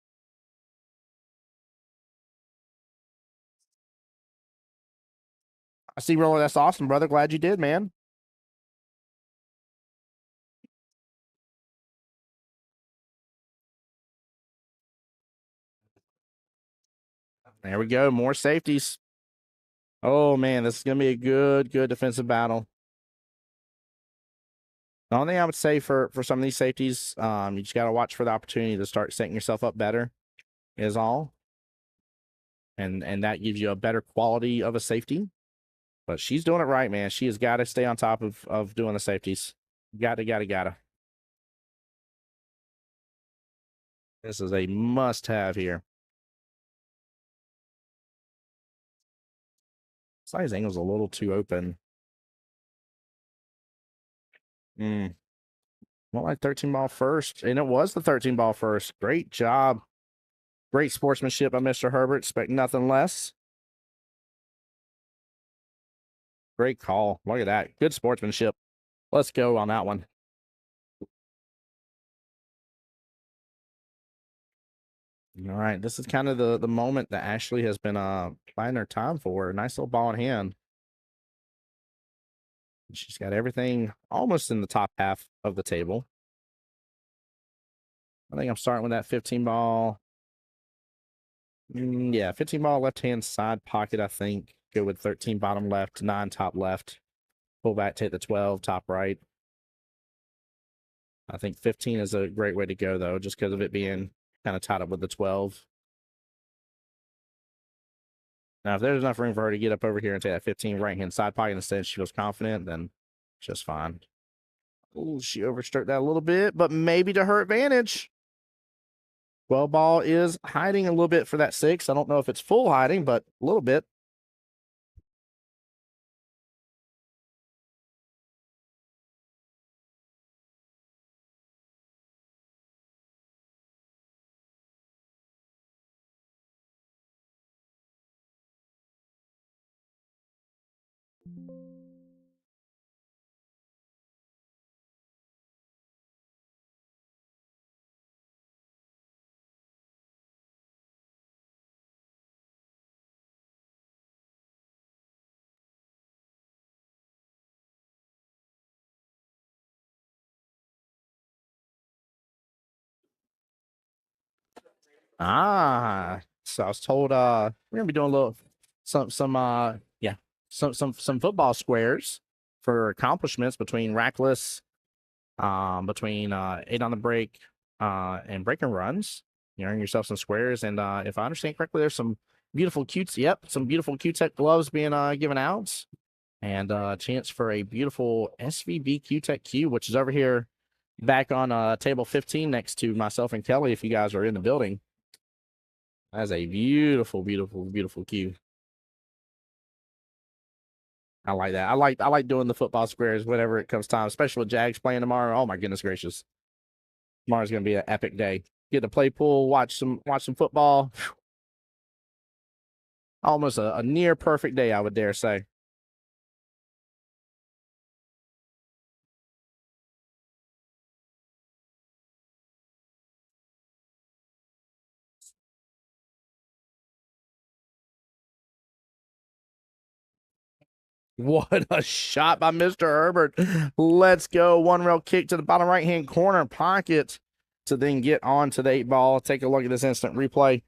I see, Roller. That's awesome, brother. Glad you did, man. There we go. More safeties. Oh, man, this is going to be a good defensive battle. The only thing I would say for some of these safeties, you just got to watch for the opportunity to start setting yourself up better is all. And that gives you a better quality of a safety. But she's doing it right, man. She has got to stay on top of doing the safeties. Gotta. This is a must-have here. Size angle's a little too open. Well, like 13 ball first, and it was the 13 ball first. Great job. Great sportsmanship by Mr. Herbert. Expect nothing less. Great call. Look at that. Good sportsmanship. Let's go on that one. All right. This is kind of the moment that Ashley has been buying her time for. Nice little ball in hand. She's got everything almost in the top half of the table. I think I'm starting with that 15 ball. Yeah, 15 ball left-hand side pocket, I think. Go with 13 bottom left, 9 top left. Pull back, take the 12 top right. I think 15 is a great way to go, though, just because of it being kind of tied up with the 12. Now, if there's enough room for her to get up over here and take that 15 right-hand side pocket instead, she feels confident, then just fine. Oh, she overstroked that a little bit, but maybe to her advantage. 12 ball is hiding a little bit for that 6. I don't know if it's full hiding, but a little bit. So I was told we're gonna be doing a little some football squares for accomplishments between rackless, between 8 on the break, and break and runs. You earn yourself some squares, and if I understand correctly, there's some beautiful some beautiful Q-Tech gloves being given out, and a chance for a beautiful SVB Q-Tech Q, which is over here back on table 15 next to myself and Kelly. If you guys are in the building. That's a beautiful, beautiful, beautiful cue. I like that. I like doing the football squares whenever it comes time, especially with Jags playing tomorrow. Oh my goodness gracious. Tomorrow's gonna be an epic day. Get to play pool, watch some football. Almost a near perfect day, I would dare say. What a shot by Mr. Herbert. Let's go. One rail kick to the bottom right-hand corner pocket to then get on to the 8 ball. Take a look at this instant replay.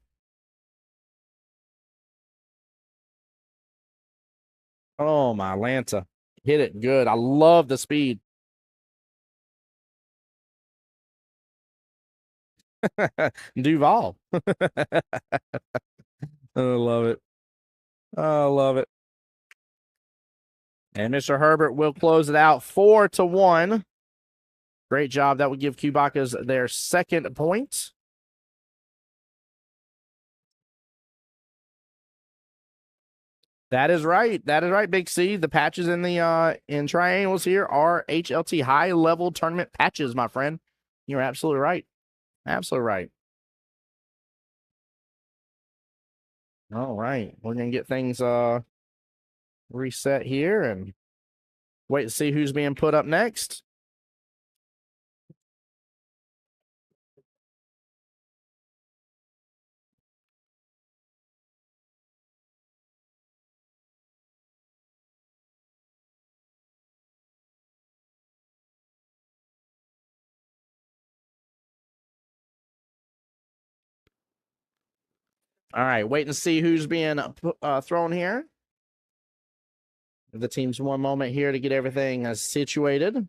Oh, my Atlanta. Hit it good. I love the speed. Duval. I love it. I love it. And Mr. Herbert will close it out 4-1. Great job. That would give Cubacas their second point. That is right. That is right, Big C. The patches in the in triangles here are HLT high level tournament patches, my friend. You're absolutely right. Absolutely right. All right. We're gonna get things reset here and wait to see who's being put up next. All right, wait and see who's being thrown here. The team's one moment here to get everything situated.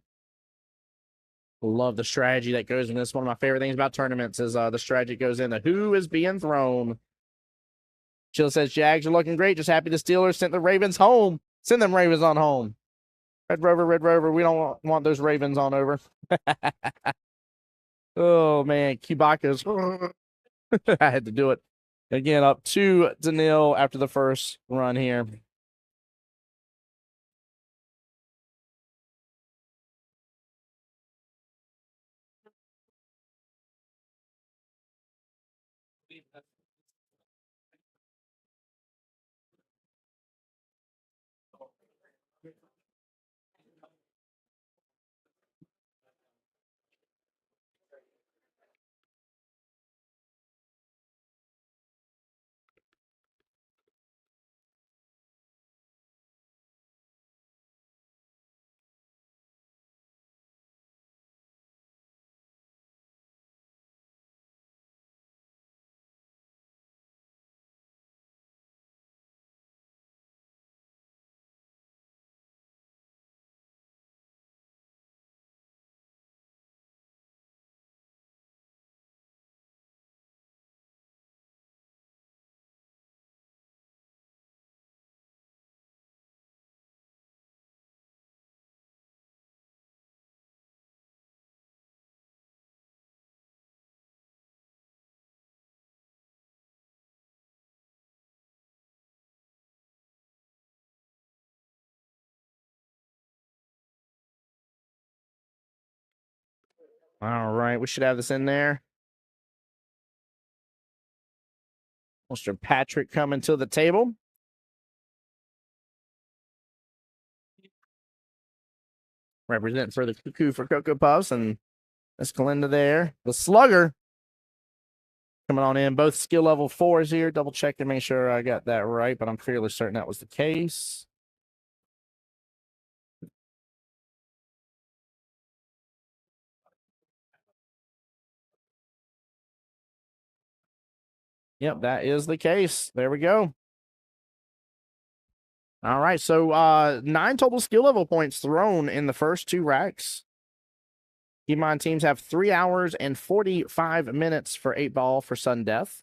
Love the strategy that goes in this. One of my favorite things about tournaments is the strategy goes into who is being thrown. Chill says, Jags are looking great. Just happy the Steelers sent the Ravens home. Send them Ravens on home. Red Rover, we don't want those Ravens on over. Oh man, Kubaka's. I had to do it again. Up 2-0 after the first run here. All right, we should have this in there. Mr. Patrick coming to the table. Representing for the Cuckoo for Cocoa Puffs, and Miss Glinda there. The Slugger coming on in. Both skill level 4s here. Double check to make sure I got that right, but I'm fairly certain that was the case. Yep, that is the case. There we go. All right, so 9 total skill level points thrown in the first 2 racks. Keep in mind, teams have 3 hours and 45 minutes for 8 ball for sudden death.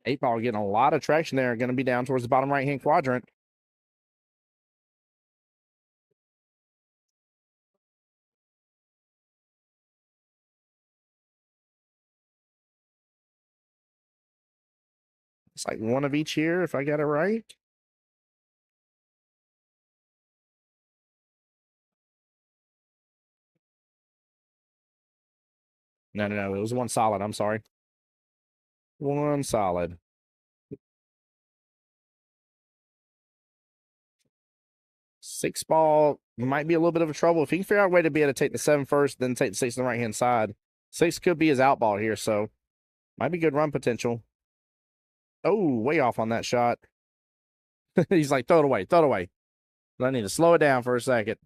Eight ball getting a lot of traction there. Going to be down towards the bottom right-hand quadrant. It's like one of each here, if I got it right. No, it was one solid. I'm sorry. One solid. Six ball might be a little bit of a trouble. If he can figure out a way to be able to take the 7 first, then take the 6 on the right-hand side. 6 could be his out ball here, so might be good run potential. Oh, way off on that shot. He's like, throw it away, throw it away. But I need to slow it down for a second.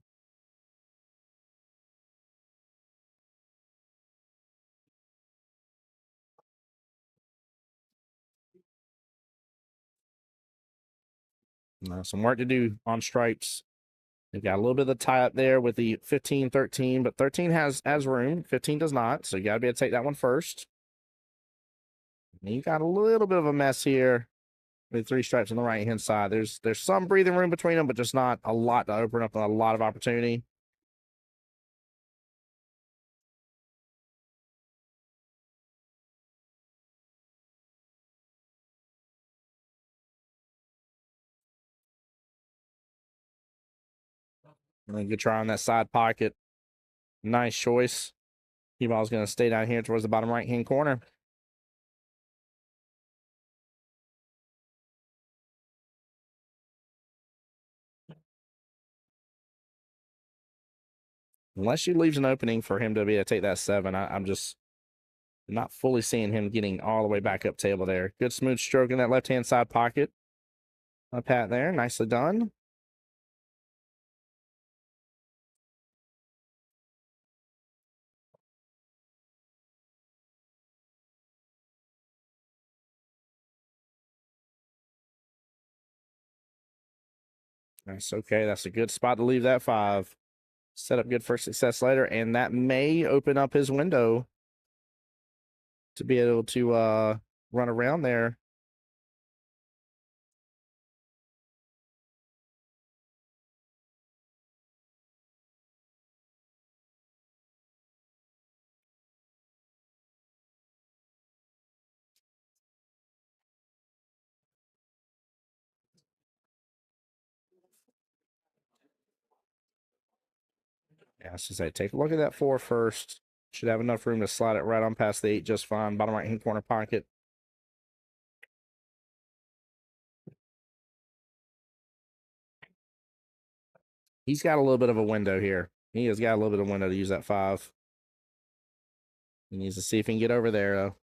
Some work to do on stripes. They've got a little bit of the tie up there with the 15-13, but 13 has room. 15 does not, so you got to be able to take that one first. And you got a little bit of a mess here with 3 stripes on the right-hand side. There's some breathing room between them, but just not a lot to open up a lot of opportunity. Good try on that side pocket. Nice choice. T-ball's going to stay down here towards the bottom right-hand corner. Unless she leaves an opening for him to be able to take that 7, I'm just not fully seeing him getting all the way back up table there. Good smooth stroke in that left-hand side pocket. A pat there. Nicely done. That's okay. That's a good spot to leave that 5. Set up good for success later, and that may open up his window to be able to run around there. Yeah, I should say, take a look at that 4 first. Should have enough room to slide it right on past the 8 just fine. Bottom right-hand corner pocket. He's got a little bit of a window here. He has got a little bit of window to use that 5. He needs to see if he can get over there, though.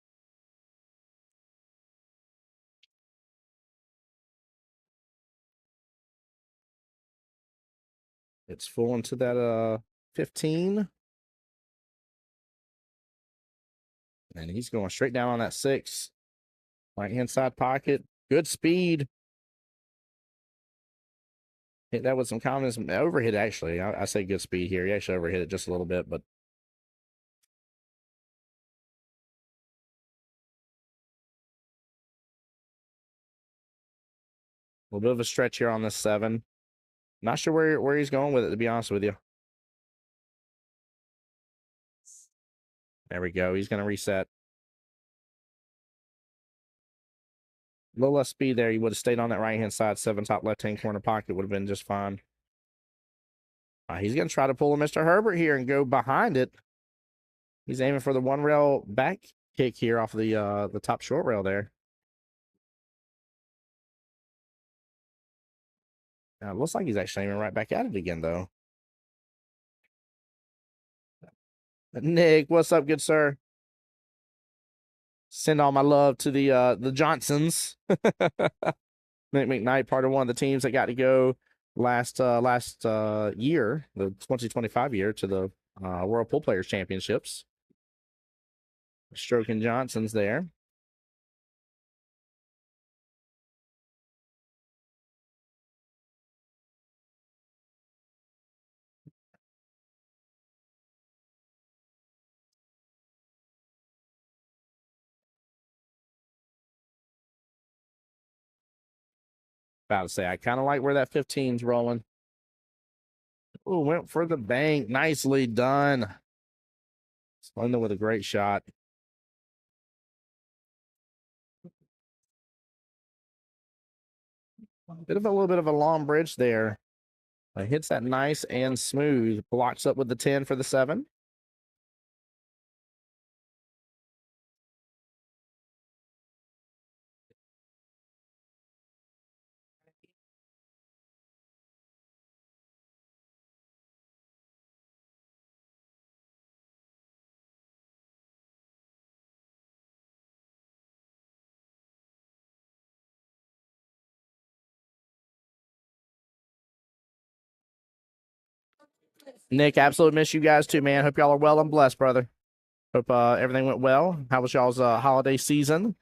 It's full into that 15. And he's going straight down on that 6. Right-hand side pocket. Good speed. Hit that with some confidence. Overhit, actually. I say good speed here. He actually overhit it just a little bit, but a little bit of a stretch here on this 7. Not sure where he's going with it, to be honest with you. There we go. He's going to reset. A little less speed there. He would have stayed on that right-hand side. 7 top left-hand corner pocket would have been just fine. He's going to try to pull a Mr. Herbert here and go behind it. He's aiming for the 1 rail back kick here off the top short rail there. Now, it looks like he's actually aiming right back at it again, though. Nick, what's up, good sir? Send all my love to the Johnsons. Nick McKnight, part of one of the teams that got to go last year, the 2025 year, to the World Pool Players Championships. Stroking Johnson's there. About to say, I kind of like where that 15's rolling. Oh, went for the bank. Nicely done. Splendid with a great shot. A little bit of a long bridge there. Hits that nice and smooth. Blocks up with the 10 for the 7. Nick, absolutely miss you guys too, man. Hope y'all are well and blessed, brother. Hope everything went well. How was y'all's holiday season?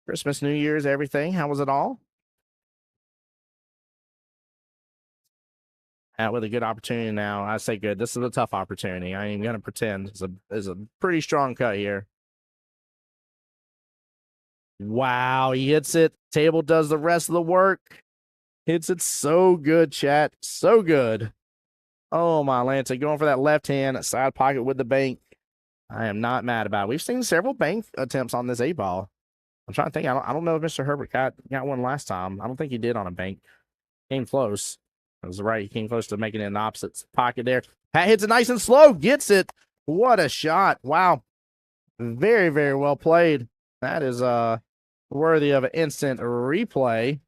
Christmas, New Year's, everything. How was it all? With a good opportunity now. I say good. This is a tough opportunity. I ain't even gonna pretend. It's a pretty strong cut here. Wow, he hits it. Table does the rest of the work. Hits it so good, chat. So good. Oh, my Lanta, going for that left hand side pocket with the bank. I am not mad about it. We've seen several bank attempts on this 8-ball. I'm trying to think. I don't know if Mr. Herbert got one last time. I don't think he did on a bank. Came close. That was right. He came close to making it in the opposite pocket there. Pat hits it nice and slow. Gets it. What a shot. Wow. Very, very well played. That is worthy of an instant replay.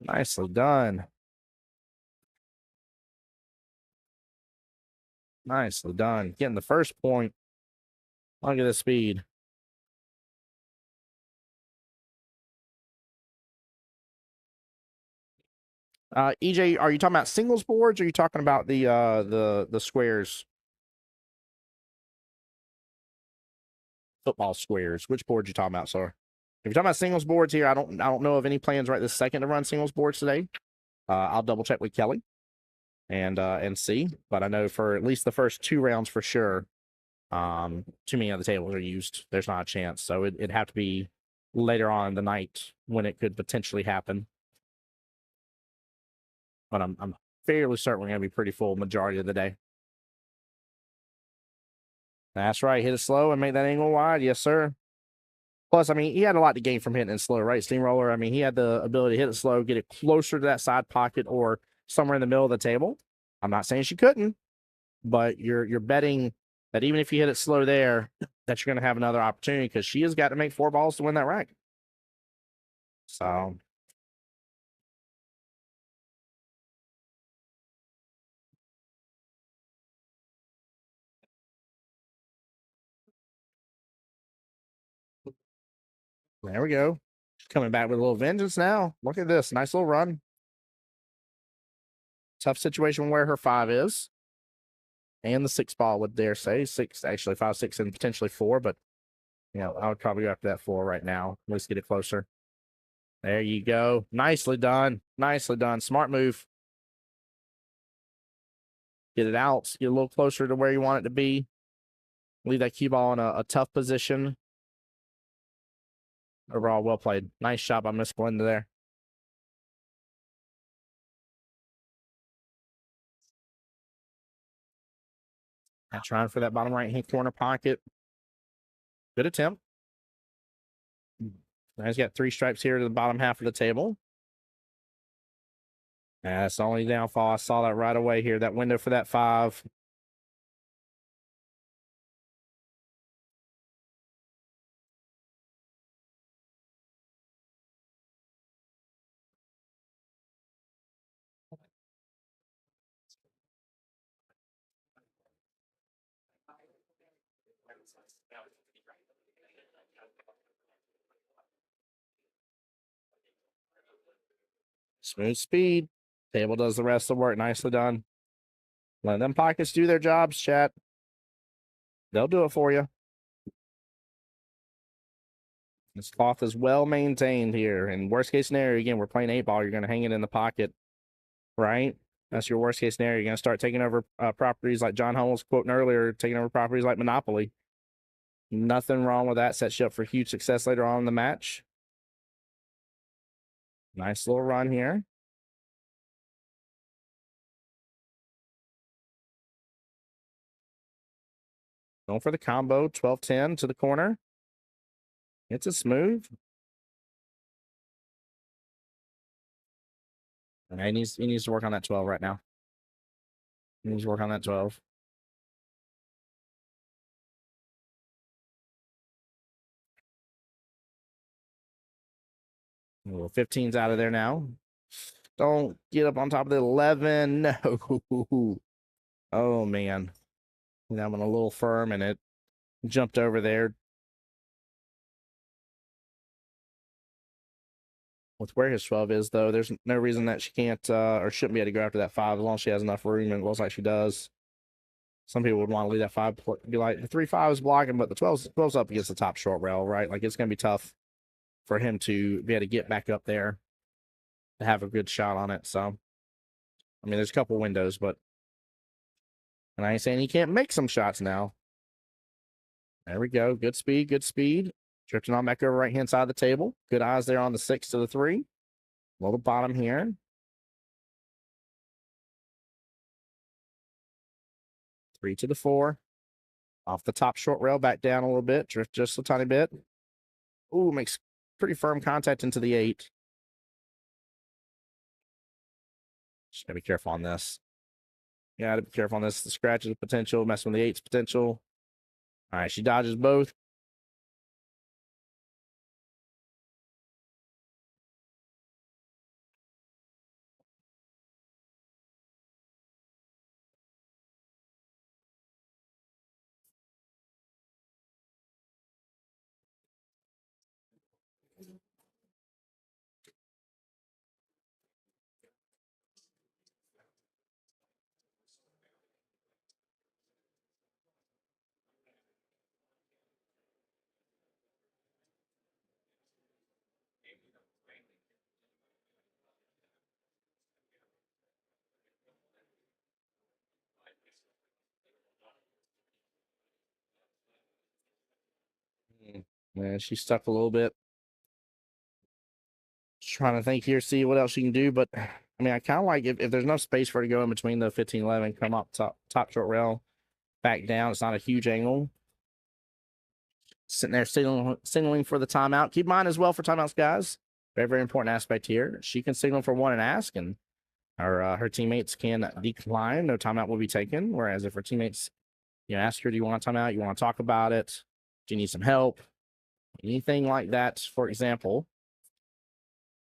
Nicely done. Nicely done. Getting the first point. Look at the speed. EJ, are you talking about singles boards or are you talking about the squares? Football squares. Which board you talking about, sir? If you're talking about singles boards here, I don't know of any plans right this second to run singles boards today. I'll double check with Kelly and see. But I know for at least the first 2 rounds for sure, too many of the tables are used. There's not a chance. So it'd have to be later on in the night when it could potentially happen. But I'm fairly certain we're going to be pretty full majority of the day. That's right. Hit it slow and make that angle wide. Yes, sir. Plus, I mean, he had a lot to gain from hitting it slow, right? Steamroller, I mean, he had the ability to hit it slow, get it closer to that side pocket or somewhere in the middle of the table. I'm not saying she couldn't, but you're betting that even if you hit it slow there, that you're going to have another opportunity because she has got to make 4 balls to win that rack. So there we go. Coming back with a little vengeance now. Look at this. Nice little run. Tough situation where her 5 is. And the 6 ball would dare say. 6, actually 5, 6, and potentially 4, but you know, I would probably go after that 4 right now. At least get it closer. There you go. Nicely done. Nicely done. Smart move. Get it out. Get a little closer to where you want it to be. Leave that cue ball in a tough position. Overall, well played. Nice shot by Miss Glenda there. Now trying for that bottom right-hand corner pocket. Good attempt. Now he's got 3 stripes here to the bottom half of the table. That's the only downfall. I saw that right away here. That window for that 5. Smooth speed. Table does the rest of the work. Nicely done. Let them pockets do their jobs, chat. They'll do it for you. This cloth is well maintained here. And worst case scenario, again, we're playing 8 ball. You're going to hang it in the pocket, right? That's your worst case scenario. You're going to start taking over properties like John Hummel was quoting earlier, taking over properties like Monopoly. Nothing wrong with that. Sets you up for huge success later on in the match. Nice little run here. Going for the combo, 12-10 to the corner. It's a smooth. And he needs to work on that 12 right now. He needs to work on that 12. Well, 15's out of there now. Don't get up on top of the 11. No. Oh, man. That one a little firm, and it jumped over there. With where his 12 is, though, there's no reason that she can't or shouldn't be able to go after that 5 as long as she has enough room, and it looks like she does. Some people would want to leave that 5, be like, the 3-5 is blocking, but the 12's up against the top short rail, right? Like, it's going to be tough for him to be able to get back up there to have a good shot on it. So, I mean, there's a couple windows, but, and I ain't saying he can't make some shots now. There we go. Good speed, good speed. Drifting on back over right-hand side of the table. Good eyes there on the 6 to the 3. Little bottom here. 3 to the 4. Off the top short rail, back down a little bit. Drift just a tiny bit. Ooh, makes pretty firm contact into the 8. Just gotta be careful on this. Gotta be careful on this. The scratches potential, messing with the 8's potential. All right, she dodges both. And she's stuck a little bit. Just trying to think here, see what else she can do. But I mean, I kind of like if there's enough space for her to go in between the 15 11, come up top short rail, back down. It's not a huge angle. Sitting there signaling for the timeout. Keep in mind as well for timeouts, guys. Very, very important aspect here. She can signal for one and ask, and her teammates can decline. No timeout will be taken. Whereas if her teammates, ask her, do you want a timeout? You want to talk about it? Do you need some help? Anything like that, for example,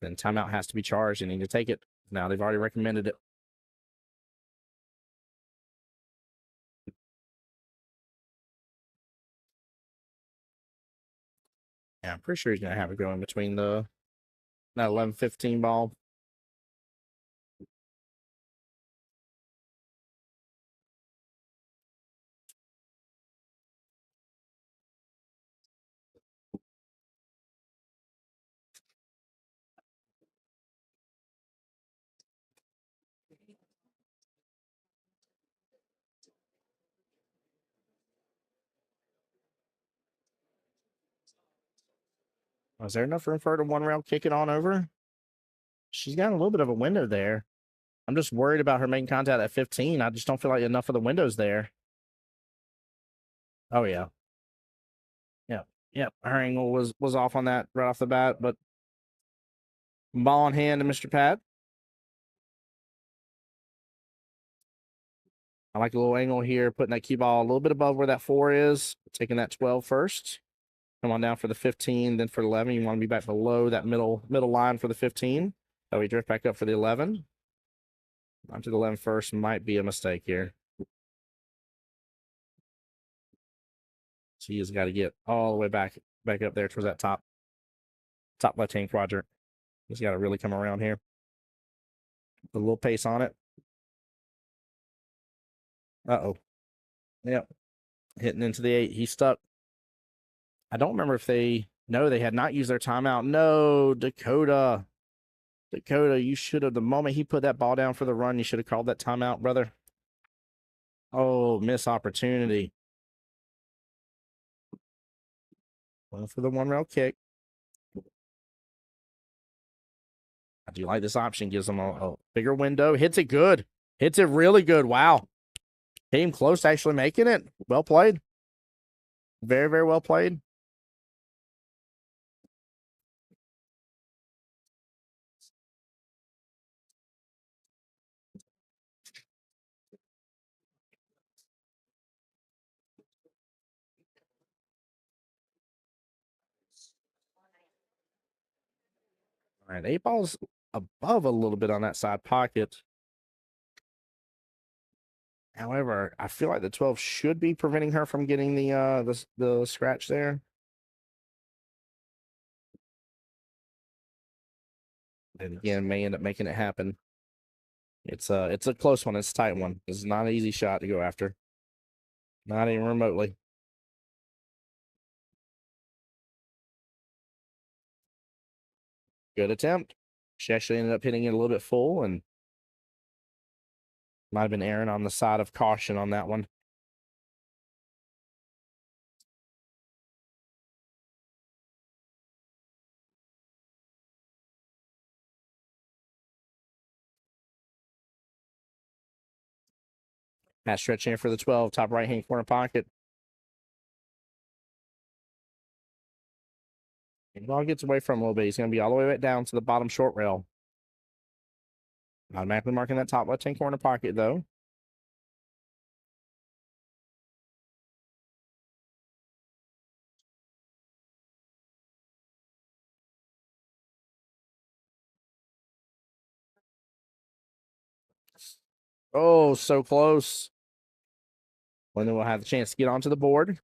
then timeout has to be charged. You need to take it. Now they've already recommended it. Yeah, I'm pretty sure he's going to have it go in between that 11-15 ball. Is there enough room for her to one round kick it on over? She's got a little bit of a window there. I'm just worried about her making contact at 15. I just don't feel like enough of the windows there. Oh, yeah. Yep. Her angle was off on that right off the bat, but ball on hand to Mr. Pat. I like a little angle here, putting that cue ball a little bit above where that 4 is, taking that 12 first. Come on down for the 15, then for the 11. You want to be back below that middle line for the 15. So we drift back up for the 11. Onto the 11 first might be a mistake here. She has got to get all the way back up there towards that top left-hand quadrant. He's got to really come around here. Put a little pace on it. Uh-oh. Yep. Hitting into the 8. He's stuck. I don't remember if they had not used their timeout. No, Dakota, you should have, the moment he put that ball down for the run, you should have called that timeout, brother. Oh, miss opportunity. Going for the one rail kick. I do like this option. Gives them a bigger window. Hits it good. Hits it really good. Wow. Came close to actually making it. Well played. Very, very well played. All right, 8 ball's above a little bit on that side pocket. However, I feel like the 12 should be preventing her from getting the scratch there. And again, may end up making it happen. It's a close one. It's a tight one. It's not an easy shot to go after. Not even remotely. Good attempt. She actually ended up hitting it a little bit full and might have been erring on the side of caution on that one. Pass stretch here for the 12, top right-hand corner pocket. And ball gets away from him a little bit. He's going to be all the way back down to the bottom short rail. Automatically marking that top left-hand corner pocket, though. Oh, so close. Linda will have the chance to get onto the board.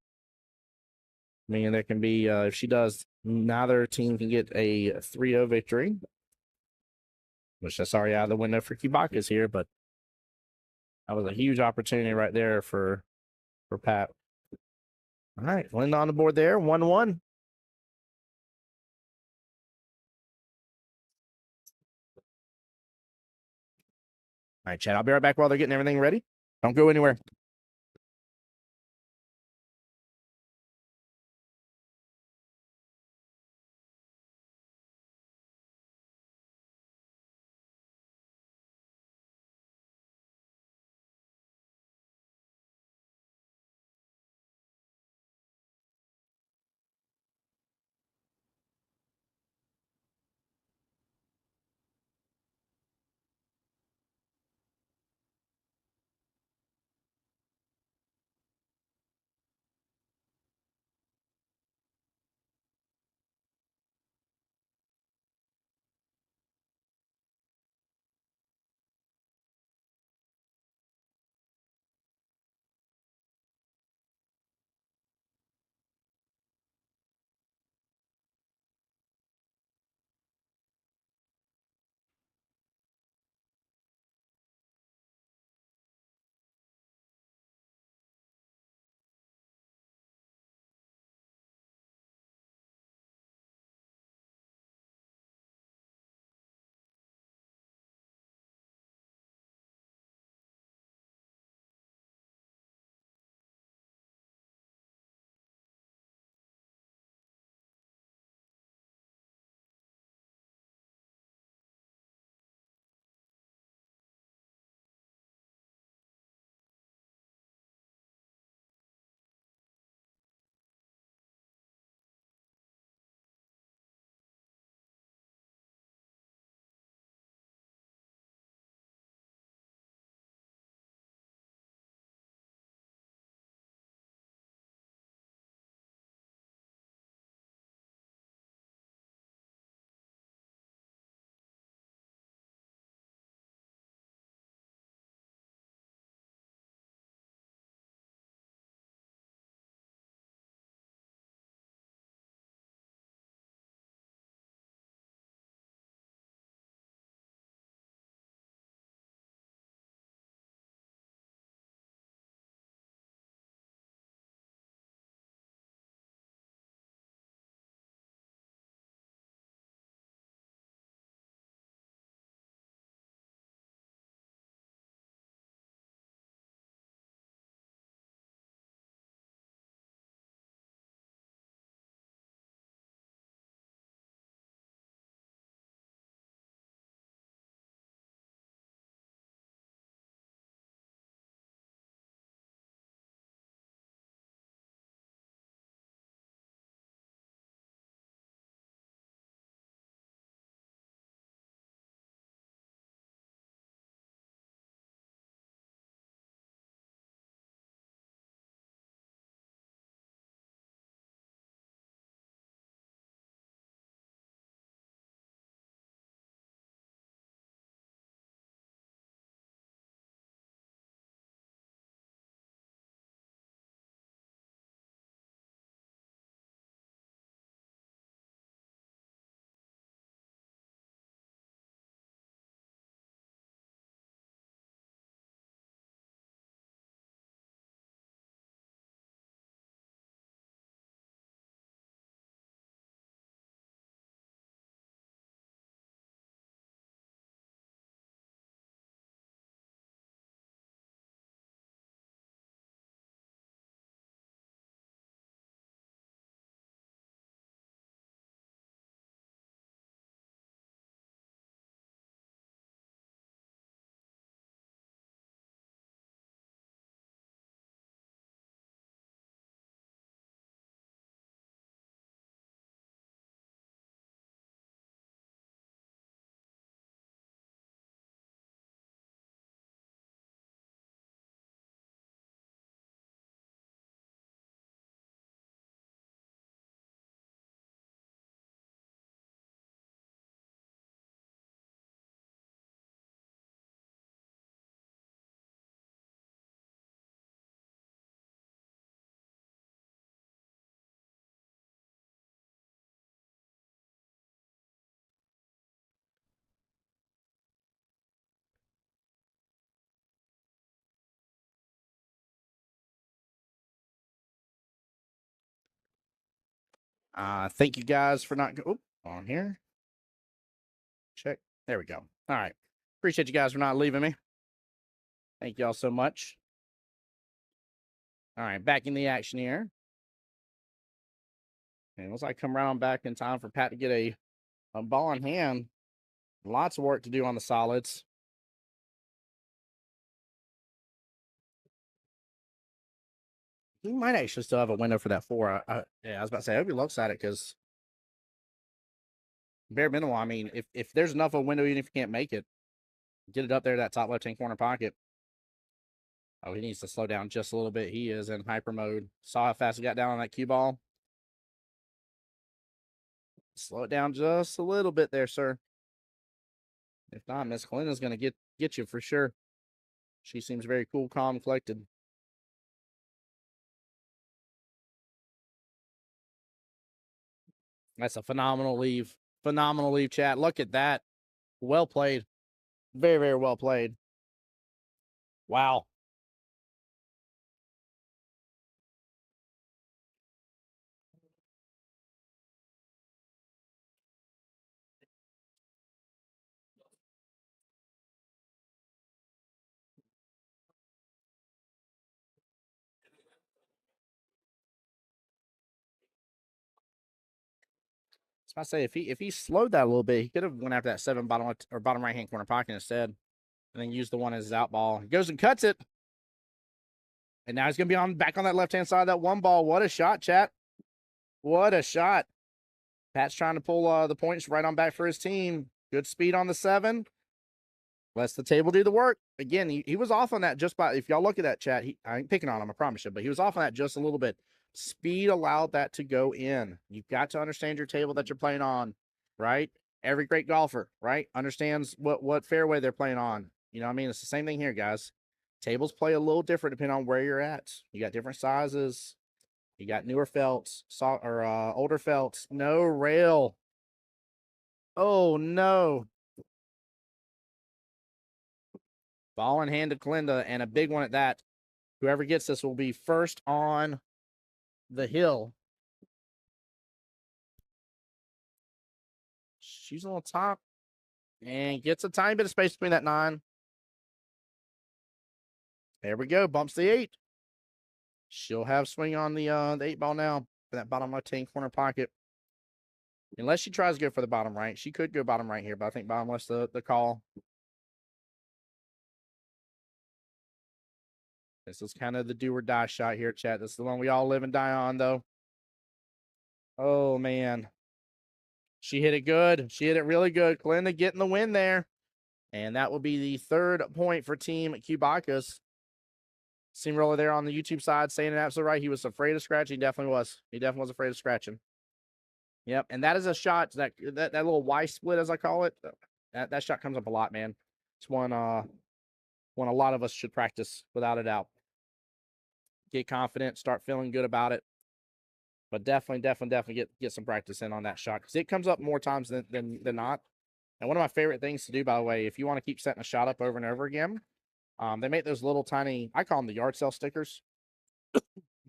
I mean, there can be, if she does, neither team can get a 3-0 victory. Which that's already out of the window for Kubakas here, but that was a huge opportunity right there for Pat. All right, Linda on the board there, 1-1. All right, Chad, I'll be right back while they're getting everything ready. Don't go anywhere. Thank you guys for not on here. Check. There we go. All right. Appreciate you guys for not leaving me. Thank y'all so much. All right, back in the action here. And looks like I come around back in time for Pat to get a ball in hand. Lots of work to do on the solids. He might actually still have a window for that 4. Yeah, I was about to say, I hope he looks at it because bare minimum, I mean, if there's enough of a window, even if you can't make it, get it up there, that top left-hand corner pocket. Oh, he needs to slow down just a little bit. He is in hyper mode. Saw how fast he got down on that cue ball. Slow it down just a little bit there, sir. If not, Miss Clinton's going to get you for sure. She seems very cool, calm, collected. That's a phenomenal leave. Phenomenal leave, chat. Look at that. Well played. Very, very well played. Wow. I say if he slowed that a little bit, he could have went after that 7 bottom left or bottom right hand corner pocket instead, and then used the one as his out ball. He goes and cuts it, and now he's gonna be back on that left hand side of that 1 ball. What a shot, chat! What a shot! Pat's trying to pull the points right on back for his team. Good speed on the 7. Lets the table do the work. Again, he was off on that just by, if y'all look at that, chat, I ain't picking on him, I promise you, but he was off on that just a little bit. Speed allowed that to go in. You've got to understand your table that you're playing on, right? Every great golfer, right, understands what fairway they're playing on. You know what I mean? It's the same thing here, guys. Tables play a little different depending on where you're at. You got different sizes. You got newer felts, older felts. No rail. Oh, no. Ball in hand to Kalinda, and a big one at that. Whoever gets this will be first on the hill. She's on top and gets a tiny bit of space between that 9. There we go. Bumps the 8. She'll have swing on the 8 ball now for that bottom left-hand corner pocket. Unless she tries to go for the bottom right. She could go bottom right here, but I think bottom left's the call. This is kind of the do or die shot here, chat. This is the one we all live and die on, though. Oh, man. She hit it good. She hit it really good. Kalinda getting the win there. And that will be the 3rd point for Team Cubacas. Steamroller there on the YouTube side saying it absolutely right. He was afraid of scratching. He definitely was. He definitely was afraid of scratching. Yep. And that is a shot, that little Y split, as I call it. That shot comes up a lot, man. It's one a lot of us should practice, without a doubt. Get confident, start feeling good about it. But definitely get some practice in on that shot, because it comes up more times than not. And one of my favorite things to do, by the way, if you want to keep setting a shot up over and over again, they make those little tiny, I call them the yard sale stickers,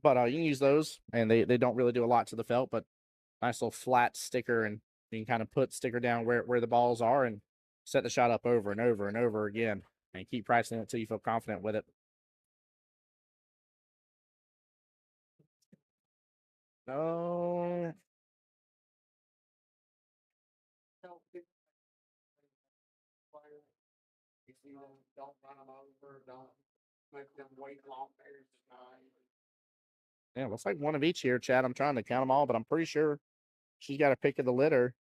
but you can use those, and they don't really do a lot to the felt, but nice little flat sticker, and you can kind of put sticker down where the balls are and set the shot up over and over and over again, and keep practicing it until you feel confident with it. No. Don't run them over. Don't make them wait long. Yeah, looks like one of each here, Chad. I'm trying to count them all, but I'm pretty sure she's got a pick of the litter.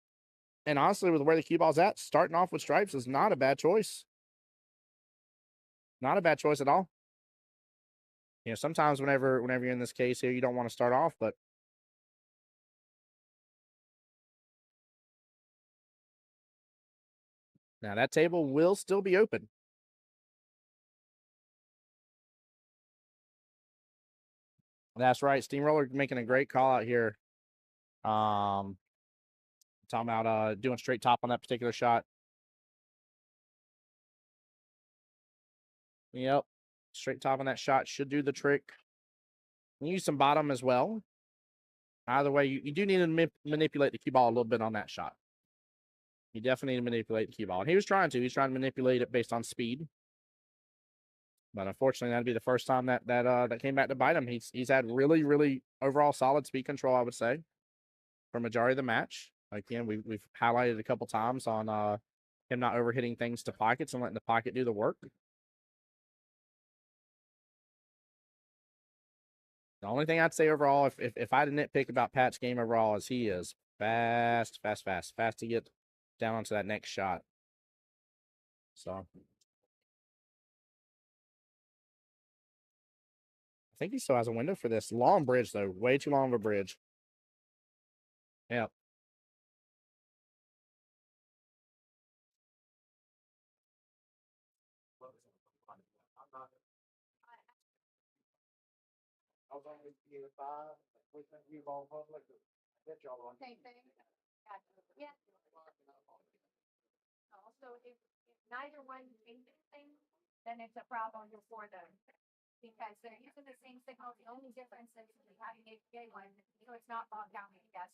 And honestly, with where the cue ball's at, starting off with stripes is not a bad choice. Not a bad choice at all. You know, sometimes whenever you're in this case here, you don't want to start off, but now that table will still be open. That's right. Steamroller making a great call out here. Talking about doing straight top on that particular shot. Yep. Straight top on that shot should do the trick. You use some bottom as well. Either way, you do need to manipulate the cue ball a little bit on that shot. You definitely need to manipulate the cue ball. And he was trying to. He's trying to manipulate it based on speed. But unfortunately, that'd be the first time that came back to bite him. He's had really, really overall solid speed control, I would say, for majority of the match. Again, we've highlighted a couple times on him not overhitting things to pockets and letting the pocket do the work. The only thing I'd say overall, if I had to nitpick about Pat's game overall, is he is fast to get down onto that next shot. So I think he still has a window for this. Long bridge, though. Way too long of a bridge. Yep. Same thing. Yeah. Also, if neither one changes anything, then it's a problem for them. Because they're using the same signal. The only difference is having a gay one, so it's not bogged down, I guess.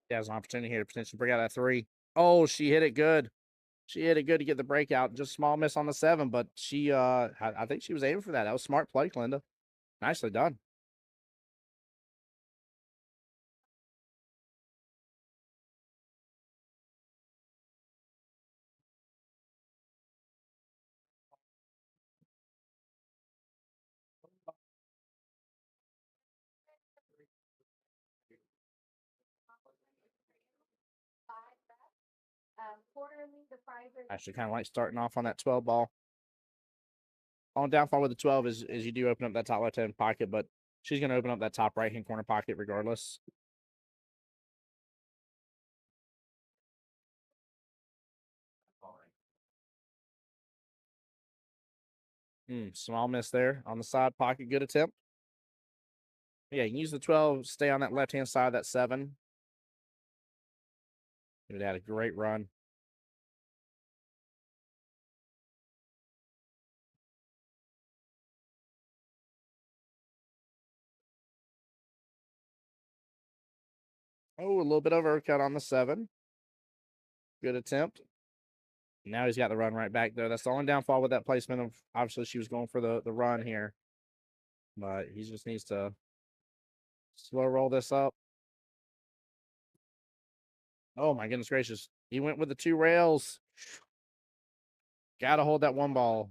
He has an opportunity here to potentially bring out that 3. Oh, she hit it good. She hit it good to get the breakout. Just small miss on the 7, but she I think she was aiming for that. That was smart play, Linda. Nicely done. Actually, kind of like starting off on that 12 ball. On downfall with the 12 is you do open up that top left hand pocket, but she's going to open up that top right hand corner pocket regardless. Small miss there on the side pocket. Good attempt. Yeah, you can use the 12, stay on that left hand side of that 7. It had a great run. Oh, a little bit of overcut on the 7. Good attempt. Now he's got the run right back, though. That's the only downfall with that placement of, obviously, she was going for the run here. But he just needs to slow roll this up. Oh, my goodness gracious. He went with the 2 rails. Got to hold that 1 ball.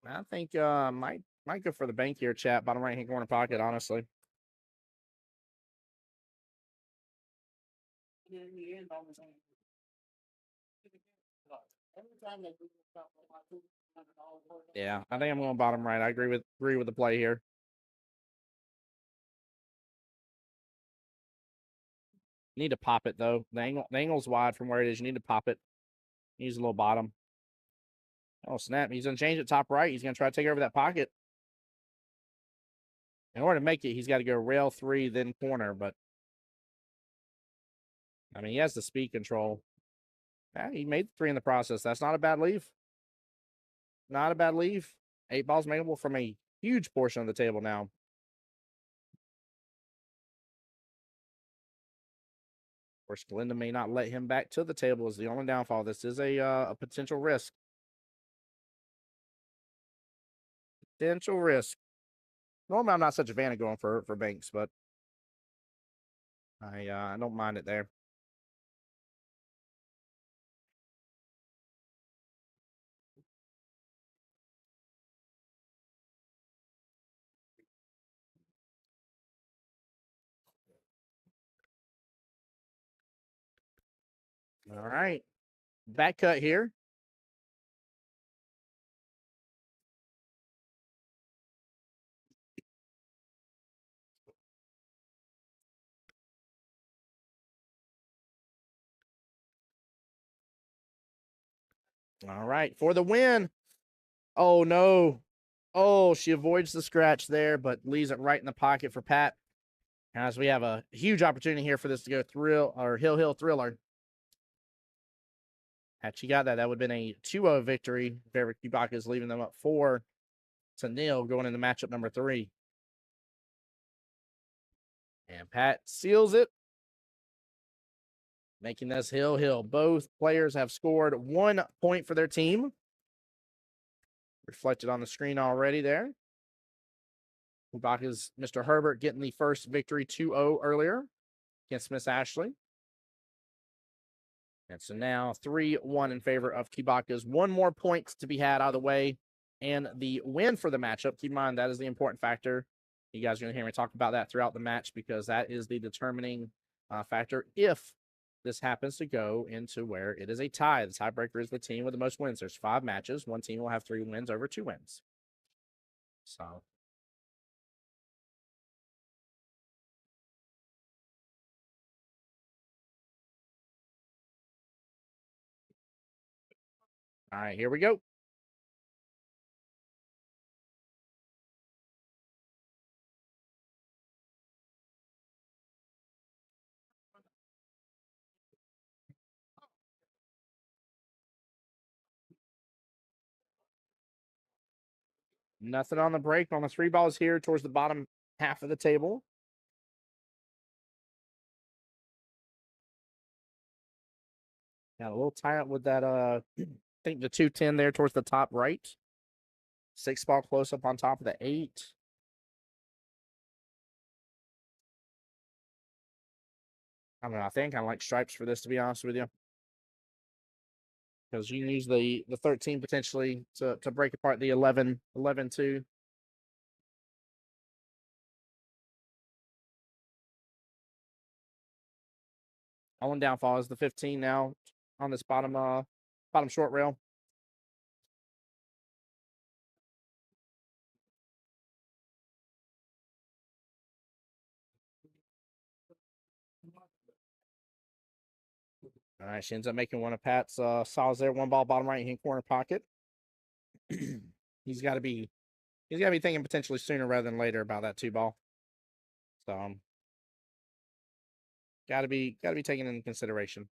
I think might go for the bank here, chat. Bottom right hand corner pocket, honestly. Yeah, I think I'm going bottom right. I agree with the play here. You need to pop it though. The angle's wide from where it is. You need to pop it. Use a little bottom. Oh snap! He's gonna change it top right. He's gonna try to take over that pocket. In order to make it, he's got to go rail 3, then corner. But I mean, he has the speed control. Yeah, he made 3 in the process. That's not a bad leave. Not a bad leave. 8 balls makeable from a huge portion of the table now. Of course, Glinda may not let him back to the table is the only downfall. This is a potential risk. Potential risk. Normally, I'm not such a fan of going for banks, but I don't mind it there. All right. Back cut here. All right, for the win. Oh, no. Oh, she avoids the scratch there, but leaves it right in the pocket for Pat. As we have a huge opportunity here for this to go Hill Thriller. Had she got that, that would have been a 2-0 victory. Favorite Kubaka is leaving them up 4-0 going into matchup number 3. And Pat seals it, making this Hill. Both players have scored 1 point for their team. Reflected on the screen already there. Kubaka's Mr. Herbert getting the first victory 2-0 earlier against Miss Ashley. And so now 3-1 in favor of Kubaka's. 1 more point to be had out of the way. And the win for the matchup, keep in mind, that is the important factor. You guys are going to hear me talk about that throughout the match because that is the determining factor if this happens to go into where it is a tie. The tiebreaker is the team with the most wins. There's 5 matches. One team will have 3 wins over 2 wins. So all right, here we go. Nothing on the break on the 3 balls here towards the bottom half of the table. Got a little tie up with that, I think the 210 there towards the top right. 6 ball close up on top of the 8. I don't know. I think I like stripes for this, to be honest with you. Because you can use the 13 potentially to break apart the 11 too. Only downfall is the 15 now on this bottom short rail. All right, she ends up making one of Pat's saws there. 1 ball bottom right hand corner pocket. He's got to be thinking potentially sooner rather than later about that 2 ball. So got to be taken into consideration.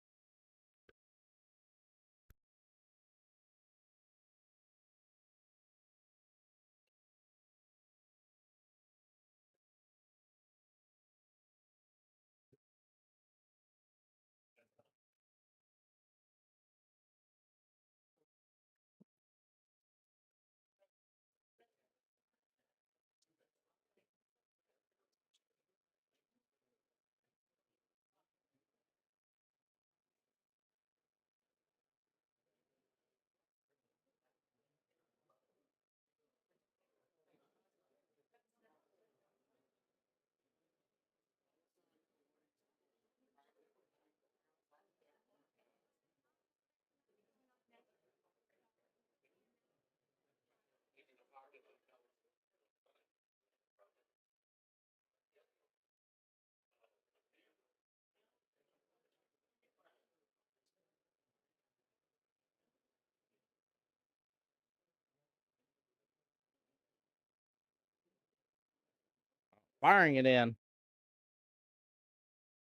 Firing it in.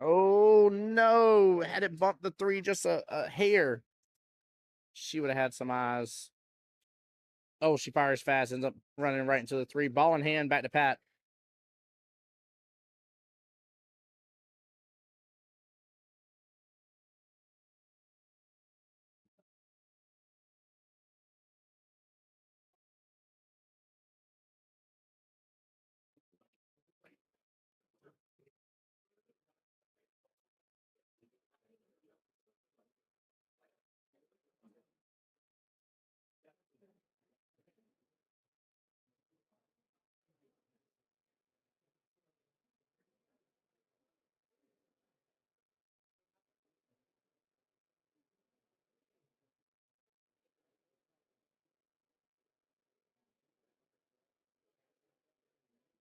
Oh no! Had it bumped the 3 just a hair, she would have had some eyes. Oh, she fires fast, ends up running right into the 3. Ball in hand, back to Pat.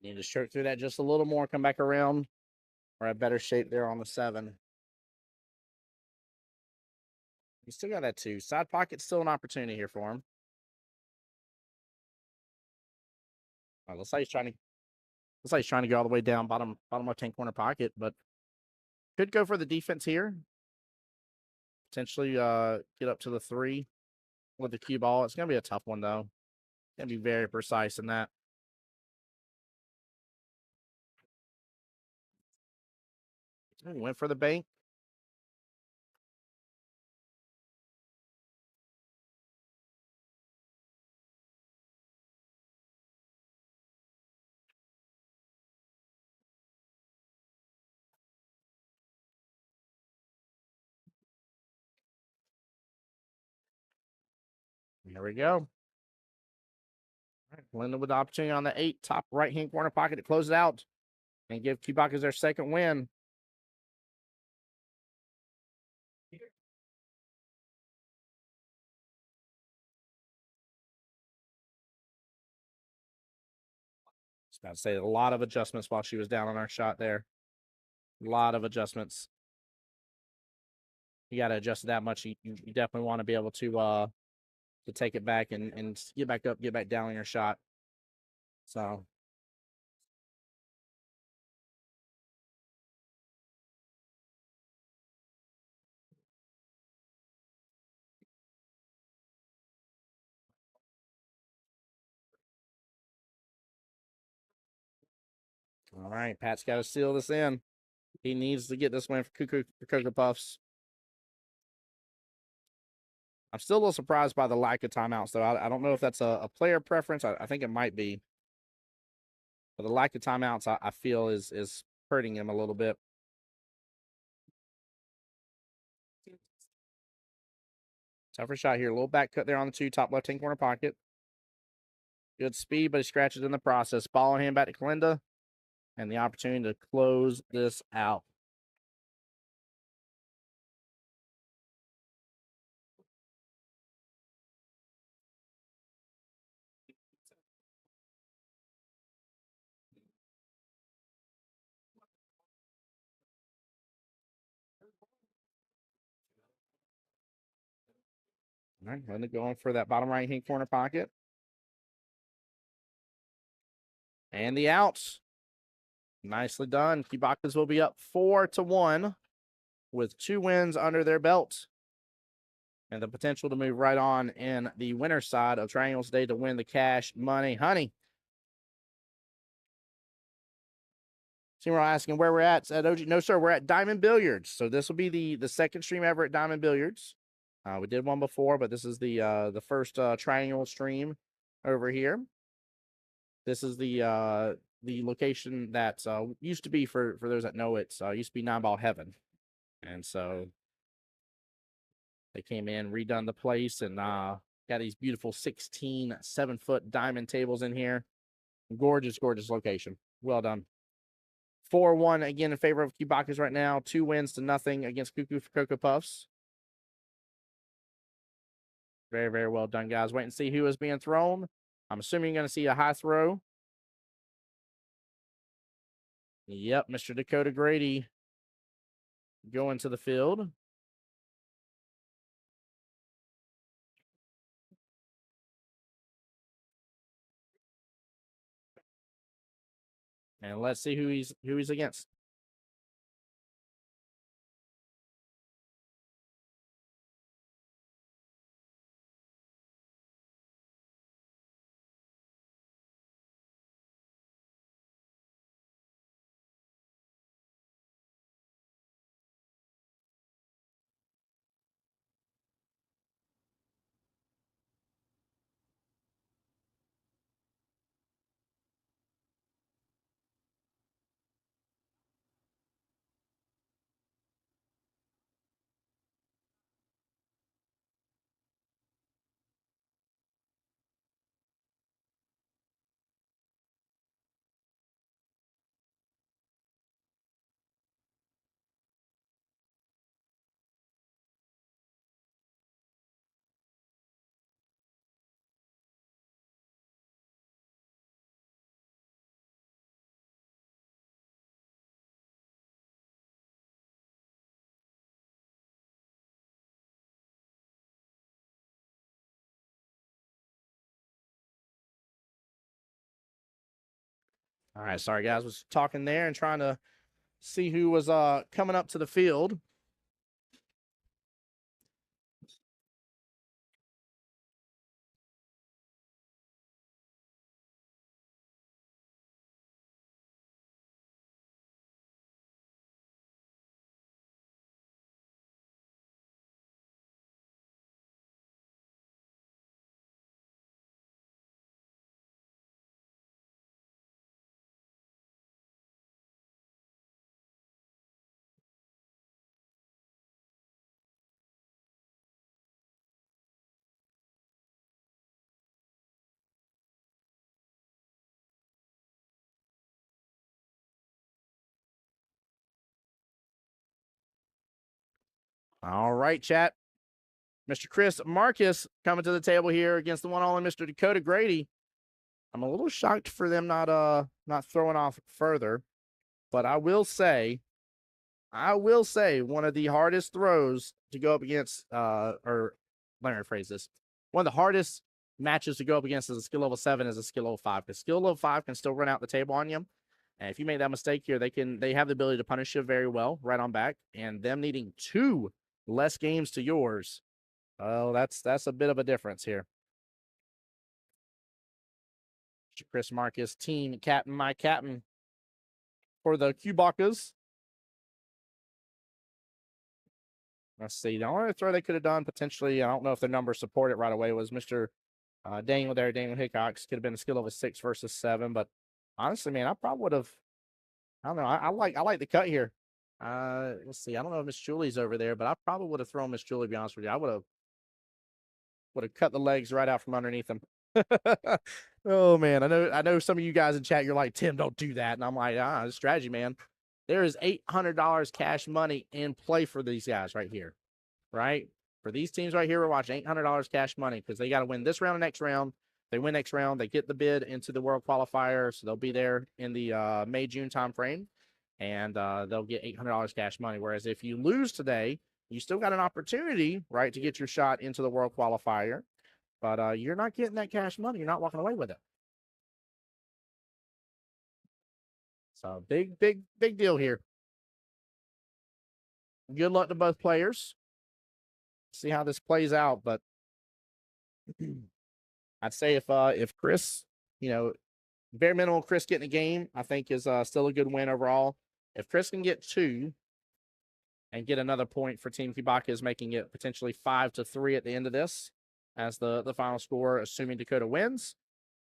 Need to stroke through that just a little more, come back around. We're at better shape there on the 7. He's still got that 2. Side pocket's still an opportunity here for him. Looks like he's trying to go all the way down bottom left hand corner pocket, but could go for the defense here. Potentially get up to the 3 with the cue ball. It's gonna be a tough one though. Gonna be very precise in that. He went for the bank. There we go. All right, Linda with the opportunity on the 8, top right-hand corner pocket to close it out and give Cubacas their second win. Just about to say a lot of adjustments while she was down on our shot there. A lot of adjustments. You got to adjust it that much. You definitely want to be able to take it back and get back up, get back down on your shot. So all right, Pat's got to seal this in. He needs to get this win for Cocoa Puffs. I'm still a little surprised by the lack of timeouts, though. I don't know if that's a player preference. I think it might be. But the lack of timeouts, I feel, is hurting him a little bit. Tougher shot here. A little back cut there on the 2, top left-hand corner pocket. Good speed, but he scratches in the process. Ball in hand back to Kalinda. And the opportunity to close this out. All right, Linda going for that bottom right-hand corner pocket. And the outs. Nicely done. Cubacas will be up 4-1 with 2 wins under their belt. And the potential to move right on in the winner's side of Triangles Day to win the cash money. Honey. We're asking where we're at. At OG. No, sir, we're at Diamond Billiards. So this will be the second stream ever at Diamond Billiards. We did one before, but this is the first triangle stream over here. This is the location that used to be, for those that know it, used to be 9-Ball Heaven. And so they came in, redone the place, and got these beautiful 16 7-foot diamond tables in here. Gorgeous, gorgeous location. Well done. 4-1 again in favor of Cubacas right now. 2 wins to nothing against Cuckoo for Cocoa Puffs. Very, very well done, guys. Wait and see who is being thrown. I'm assuming you're going to see a high throw. Yep, Mr. Dakota Grady going to the field. And let's see who he's against. All right, sorry guys, was talking there and trying to see who was coming up to the field. All right, chat. Mr. Chris Marcus coming to the table here against the one and only Mr. Dakota Grady. I'm a little shocked for them not throwing off further, but I will say one of the hardest throws to go up against, or let me rephrase this. One of the hardest matches to go up against as a skill level 7 is a skill level 5, because skill level 5 can still run out the table on you. And if you make that mistake here, they have the ability to punish you very well right on back. And them needing 2 less games to yours, oh, that's a bit of a difference here. Chris Marcus, team captain, my captain for the Cubacas. Let's see. The only throw they could have done potentially, I don't know if the numbers support it right away, was Mr. Daniel there, Daniel Hickox. Could have been a skill of a 6 versus 7, but honestly, man, I probably would have. I don't know. I like the cut here. Let's see. I don't know if Miss Julie's over there, but I probably would have thrown Miss Julie. To be honest with you, I would have cut the legs right out from underneath them. Oh man, I know some of you guys in chat, you're like, Tim, don't do that, and I'm like, it's strategy, man. There is $800 cash money in play for these guys right here, right? For these teams right here, we're watching $800 cash money because they got to win this round and next round. They win next round, they get the bid into the World Qualifier, so they'll be there in the May-June time frame, and they'll get $800 cash money. Whereas if you lose today, you still got an opportunity, right, to get your shot into the World Qualifier, but you're not getting that cash money. You're not walking away with it. So big deal here. Good luck to both players. See how this plays out, but I'd say if Chris, bare minimum Chris getting a game, I think is still a good win overall. If Chris can get 2 and get another point for Team Cubacas, making it potentially 5-3 at the end of this as the final score, assuming Dakota wins,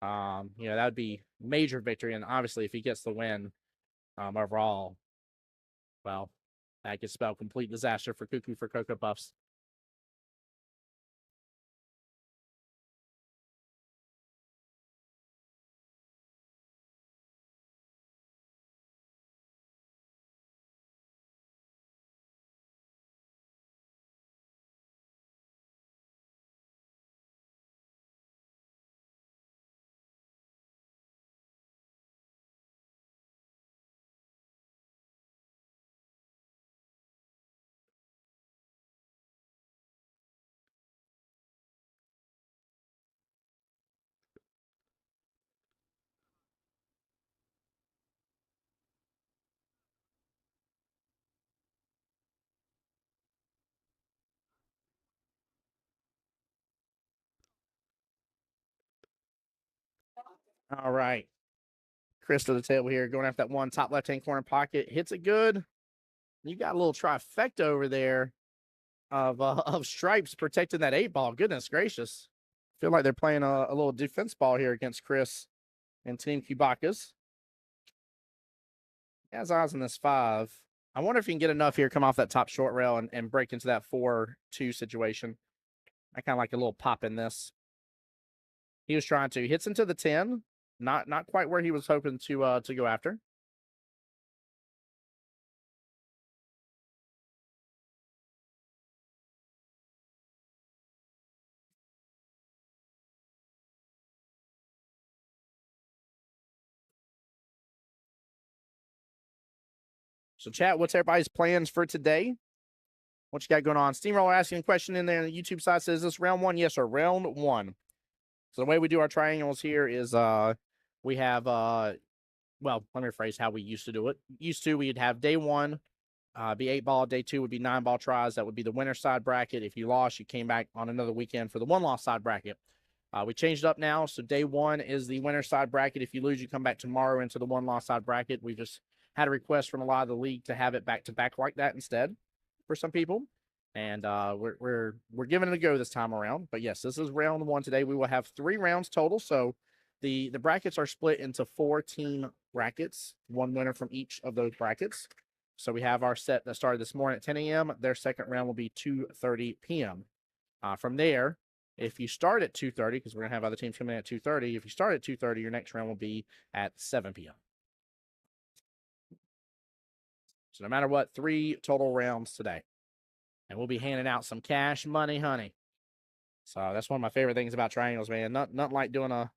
that would be major victory. And obviously, if he gets the win, overall, well, that could spell complete disaster for Cuckoo for Cocoa Puffs. All right. Chris to the table here, going after that one top left-hand corner pocket. Hits it good. You got a little trifecta over there of stripes protecting that 8-ball. Goodness gracious. Feel like they're playing a little defense ball here against Chris and Team Cubacas. He has eyes on this 5. I wonder if he can get enough here, come off that top short rail and break into that 4-2 situation. I kind of like a little pop in this. He was trying to. Hits into the 10. Not quite where he was hoping to go after. So, chat, what's everybody's plans for today? What you got going on? Steamroller asking a question in there on the YouTube side. Says, is this round 1? Yes, sir. Round 1. So the way we do our triangles here is we have well, let me rephrase how we used to do it. Used to, we'd have day one be 8-ball. Day two would be 9-ball tries. That would be the winner side bracket. If you lost, you came back on another weekend for the 1-loss side bracket. We changed it up now. So day one is the winner side bracket. If you lose, you come back tomorrow into the 1-loss side bracket. We just had a request from a lot of the league to have it back to back like that instead for some people. And we're giving it a go this time around. But yes, this is round one today. We will have 3 rounds total. So the brackets are split into 4 team brackets, one winner from each of those brackets. So we have our set that started this morning at 10 a.m. Their second round will be 2:30 p.m. From there, if you start at 2:30, because we're going to have other teams coming in at 2:30, if you start at 2:30, your next round will be at 7 p.m. So no matter what, 3 total rounds today. And we'll be handing out some cash money, honey. So that's one of my favorite things about triangles, man. Nothing like doing a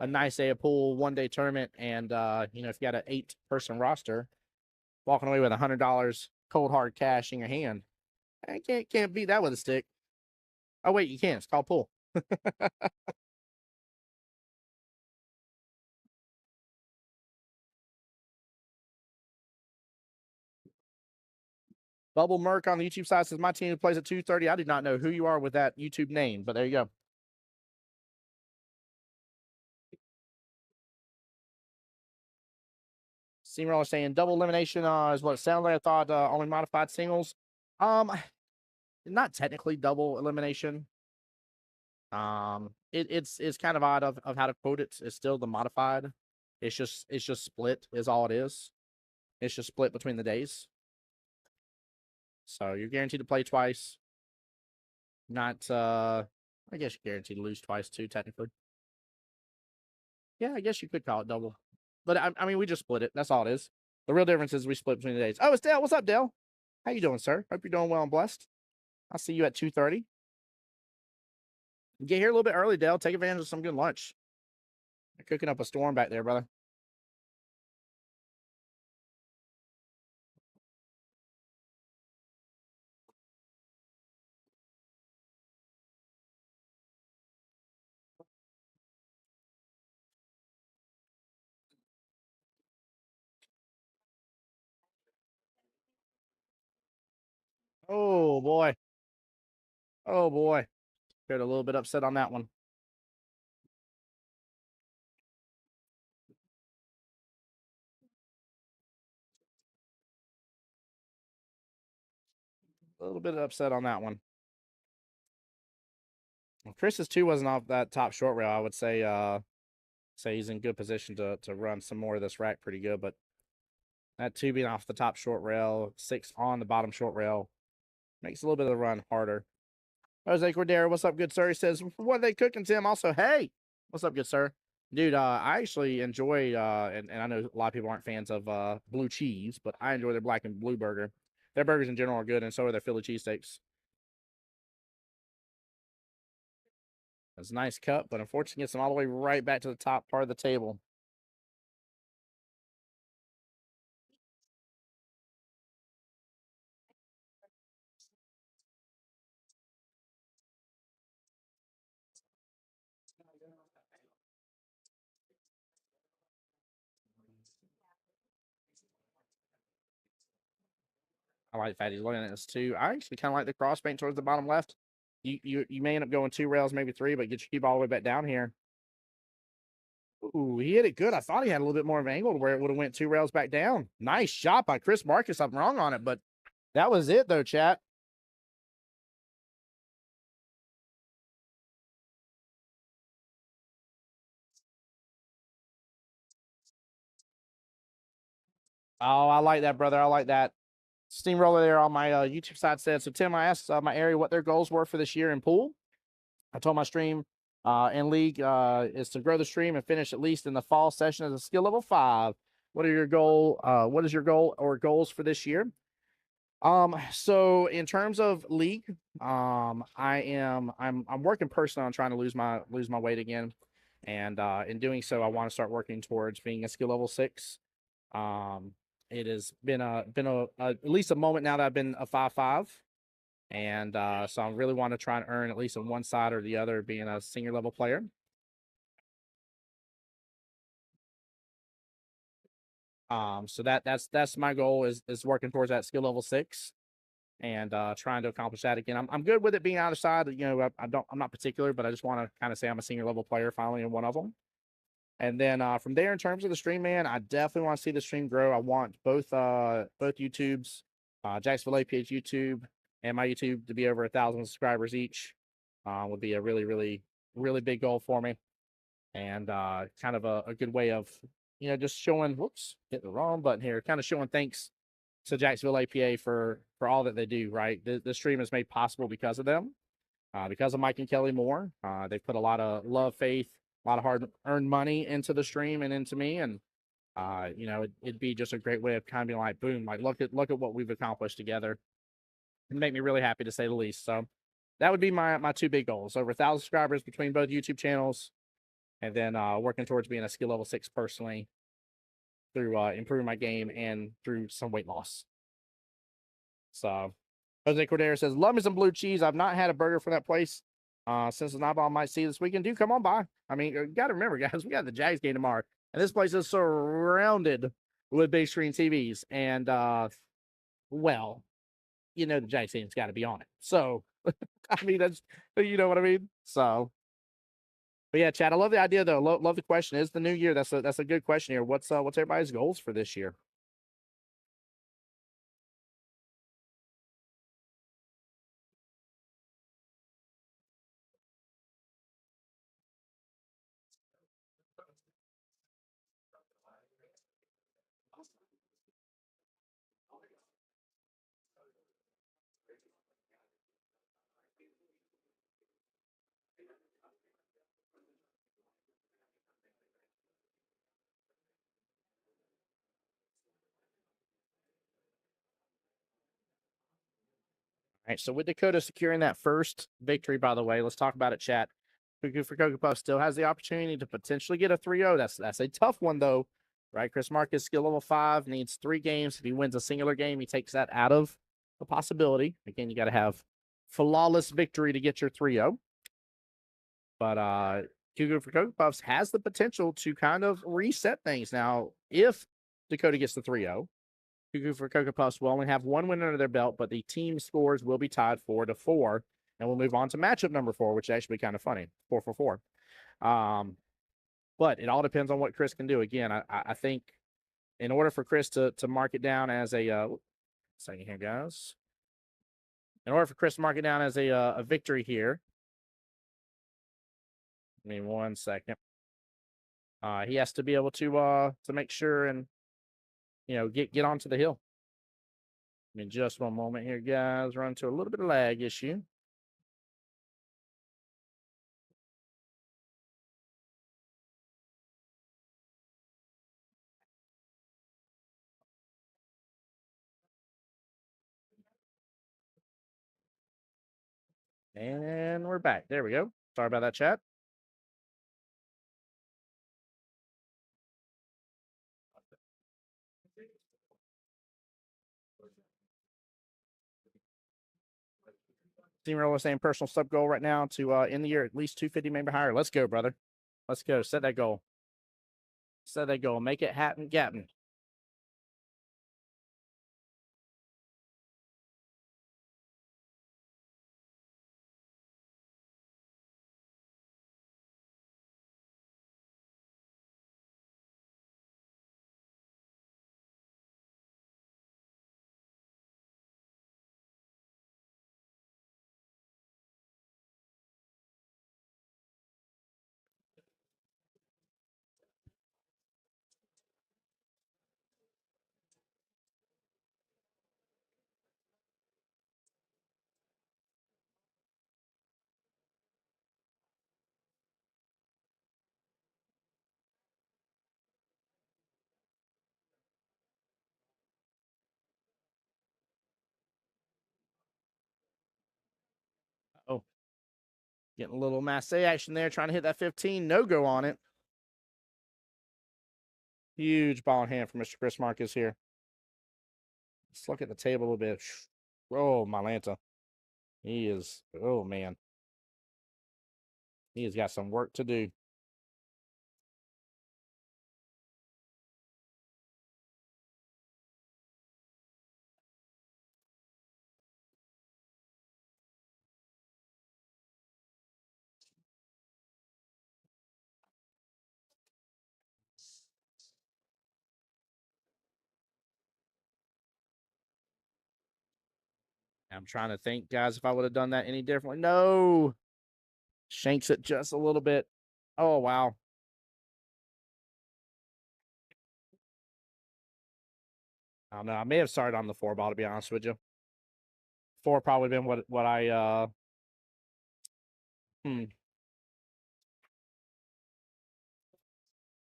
nice day of pool, one-day tournament, and, if you got an 8-person roster, walking away with $100 cold hard cash in your hand. I can't beat that with a stick. Oh wait, you can. It's called pool. Bubble Merc on the YouTube side says my team plays at 2:30. I did not know who you are with that YouTube name, but there you go. Steamroller saying double elimination is what it sounds like. I thought only modified singles. Not technically double elimination. It's kind of odd of how to quote it. It's still the modified. It's just split is all it is. It's just split between the days. So you're guaranteed to play twice. Not I guess you're guaranteed to lose twice too, technically. Yeah, I guess you could call it double. But I mean we just split it. That's all it is. The real difference is we split between the days. Oh, it's Dale. What's up, Dale? How you doing, sir? Hope you're doing well and blessed. I'll see you at 2:30. Get here a little bit early, Dale. Take advantage of some good lunch. They're cooking up a storm back there, brother. Oh boy. Oh boy. Got a little bit upset on that one. A little bit upset on that one. Well, Chris's 2 wasn't off that top short rail. I would say he's in good position to run some more of this rack pretty good, but that 2 being off the top short rail, 6 on the bottom short rail makes a little bit of the run harder. Jose Cordero, what's up, good sir? He says, what are they cooking, Tim? Also, hey, what's up, good sir? Dude, I actually enjoy, and I know a lot of people aren't fans of blue cheese, but I enjoy their black and blue burger. Their burgers in general are good, and so are their Philly cheesesteaks. It's a nice cut, but unfortunately gets them all the way right back to the top part of the table. I like Fatty's looking at this too. I actually kind of like the cross paint towards the bottom left. You may end up going 2 rails, maybe 3, but get your cube all the way back down here. Ooh, he hit it good. I thought he had a little bit more of an angle to where it would have went 2 rails back down. Nice shot by Chris Marcus. I'm wrong on it, but that was it though, chat. Oh, I like that, brother. I like that. Steamroller there on my YouTube side said, so Tim, I asked my area what their goals were for this year in pool. I told my stream and league is to grow the stream and finish at least in the fall session as a skill level 5. What is your goal or goals for this year? So in terms of league, I'm working personally on trying to lose my weight again. And in doing so, I want to start working towards being a skill level 6. It has been at least a moment now that I've been a 5-5. And so I really want to try and earn at least on one side or the other being a senior level player. So that's my goal is working towards that skill level 6 and trying to accomplish that again. I'm good with it being either side. You know, I'm not particular, but I just want to kind of say I'm a senior level player finally in one of them. And then from there, in terms of the stream, man, I definitely want to see the stream grow. I want both YouTubes, Jacksonville APA's YouTube and my YouTube to be over 1,000 subscribers each. Would be a really big goal for me, and kind of a good way of, you know, just showing. Whoops, hit the wrong button here. Kind of showing thanks to Jacksonville APA for all that they do. Right, the stream is made possible because of them, because of Mike and Kelly Moore. They put a lot of love, faith, a lot of hard-earned money into the stream and into me, and you know, it'd be just a great way of kind of being like, boom, like look at what we've accomplished together. It'd make me really happy to say the least. So that would be my two big goals: over 1,000 subscribers between both YouTube channels, and then working towards being a skill level 6 personally through improving my game and through some weight loss. So Jose Cordero says, love me some blue cheese. I've not had a burger from that place since the Nightball might see this weekend. Do come on by. I mean, you got to remember, guys, we got the Jags game tomorrow, and this place is surrounded with big screen TVs. And, well, you know, the Jags game's got to be on it. So, I mean, that's, you know what I mean? So, but yeah, Chad, I love the idea, though. Love the question. Is the new year? That's a good question here. What's everybody's goals for this year? All right, so with Dakota securing that first victory, by the way, let's talk about it, chat. Cuckoo for Cocoa Puff still has the opportunity to potentially get a 3-0. That's a tough one, though, right? Chris Marcus, skill level 5, needs 3 games. If he wins a singular game, he takes that out of the possibility. Again, you got to have flawless victory to get your 3-0. But Cuckoo for Cocoa Puffs has the potential to kind of reset things. Now, if Dakota gets the 3-0, Cuckoo for Cocoa Puffs will only have 1 win under their belt, but the team scores will be tied 4-4, and we'll move on to matchup number 4, which is actually kind of funny, 4-4. But it all depends on what Chris can do. Again, I think in order for Chris to mark it down as a second here, guys. In order for Chris to mark it down as a victory here, give me 1 second. He has to be able to make sure and, you know, get onto the hill. I mean, just 1 moment here, guys. Run into a little bit of lag issue. And we're back. There we go. Sorry about that, chat. Steamroller saying personal sub goal right now to end the year at least 250, maybe higher. Let's go, brother. Let's go. Set that goal. Set that goal. Make it happen, Gappen. Oh, getting a little masse action there, trying to hit that 15. No go on it. Huge ball in hand for Mr. Chris Marcus here. Let's look at the table a little bit. Oh, Malanta. He is, oh, man. He has got some work to do. I'm trying to think, guys, if I would have done that any differently. No. Shanks it just a little bit. Oh, wow. I don't know. I may have started on the 4 ball, to be honest with you. 4 probably been what I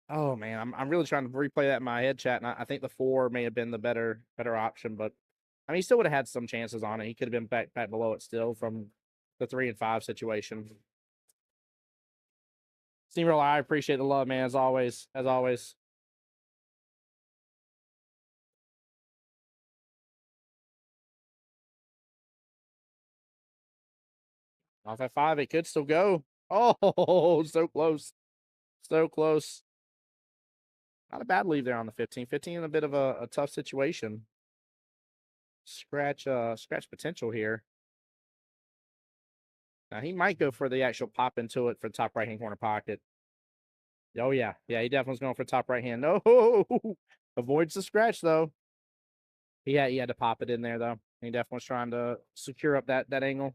Oh man, I'm really trying to replay that in my head, chat, and I think the 4 may have been the better option, but I mean, he still would have had some chances on it. He could have been back below it still from the 3 and 5 situation. Steamroller, I appreciate the love, man, as always. As always. Off at 5, it could still go. Oh, so close. So close. Not a bad leave there on the 15. 15 in a bit of a tough situation. Scratch potential here. Now he might go for the actual pop into it for the top right hand corner pocket. Oh yeah. Yeah, he definitely was going for top right hand. No, avoids the scratch though. He had to pop it in there though. He definitely was trying to secure up that angle.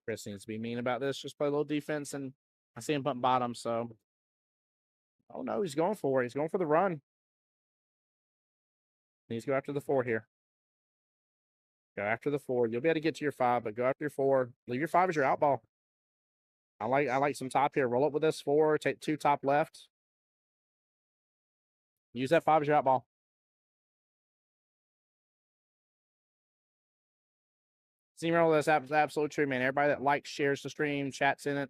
Chris needs to be mean about this. Just play a little defense, and I see him putting bottom. So, oh no, he's going for it. He's going for the run. He needs to go after the 4 here. Go after the 4. You'll be able to get to your 5, but go after your 4. Leave your 5 as your out ball. I like some top here. Roll up with this 4. Take 2 top left. Use that 5 as your out ball. Zero, that's absolutely true, man. Everybody that likes, shares the stream, chats in it,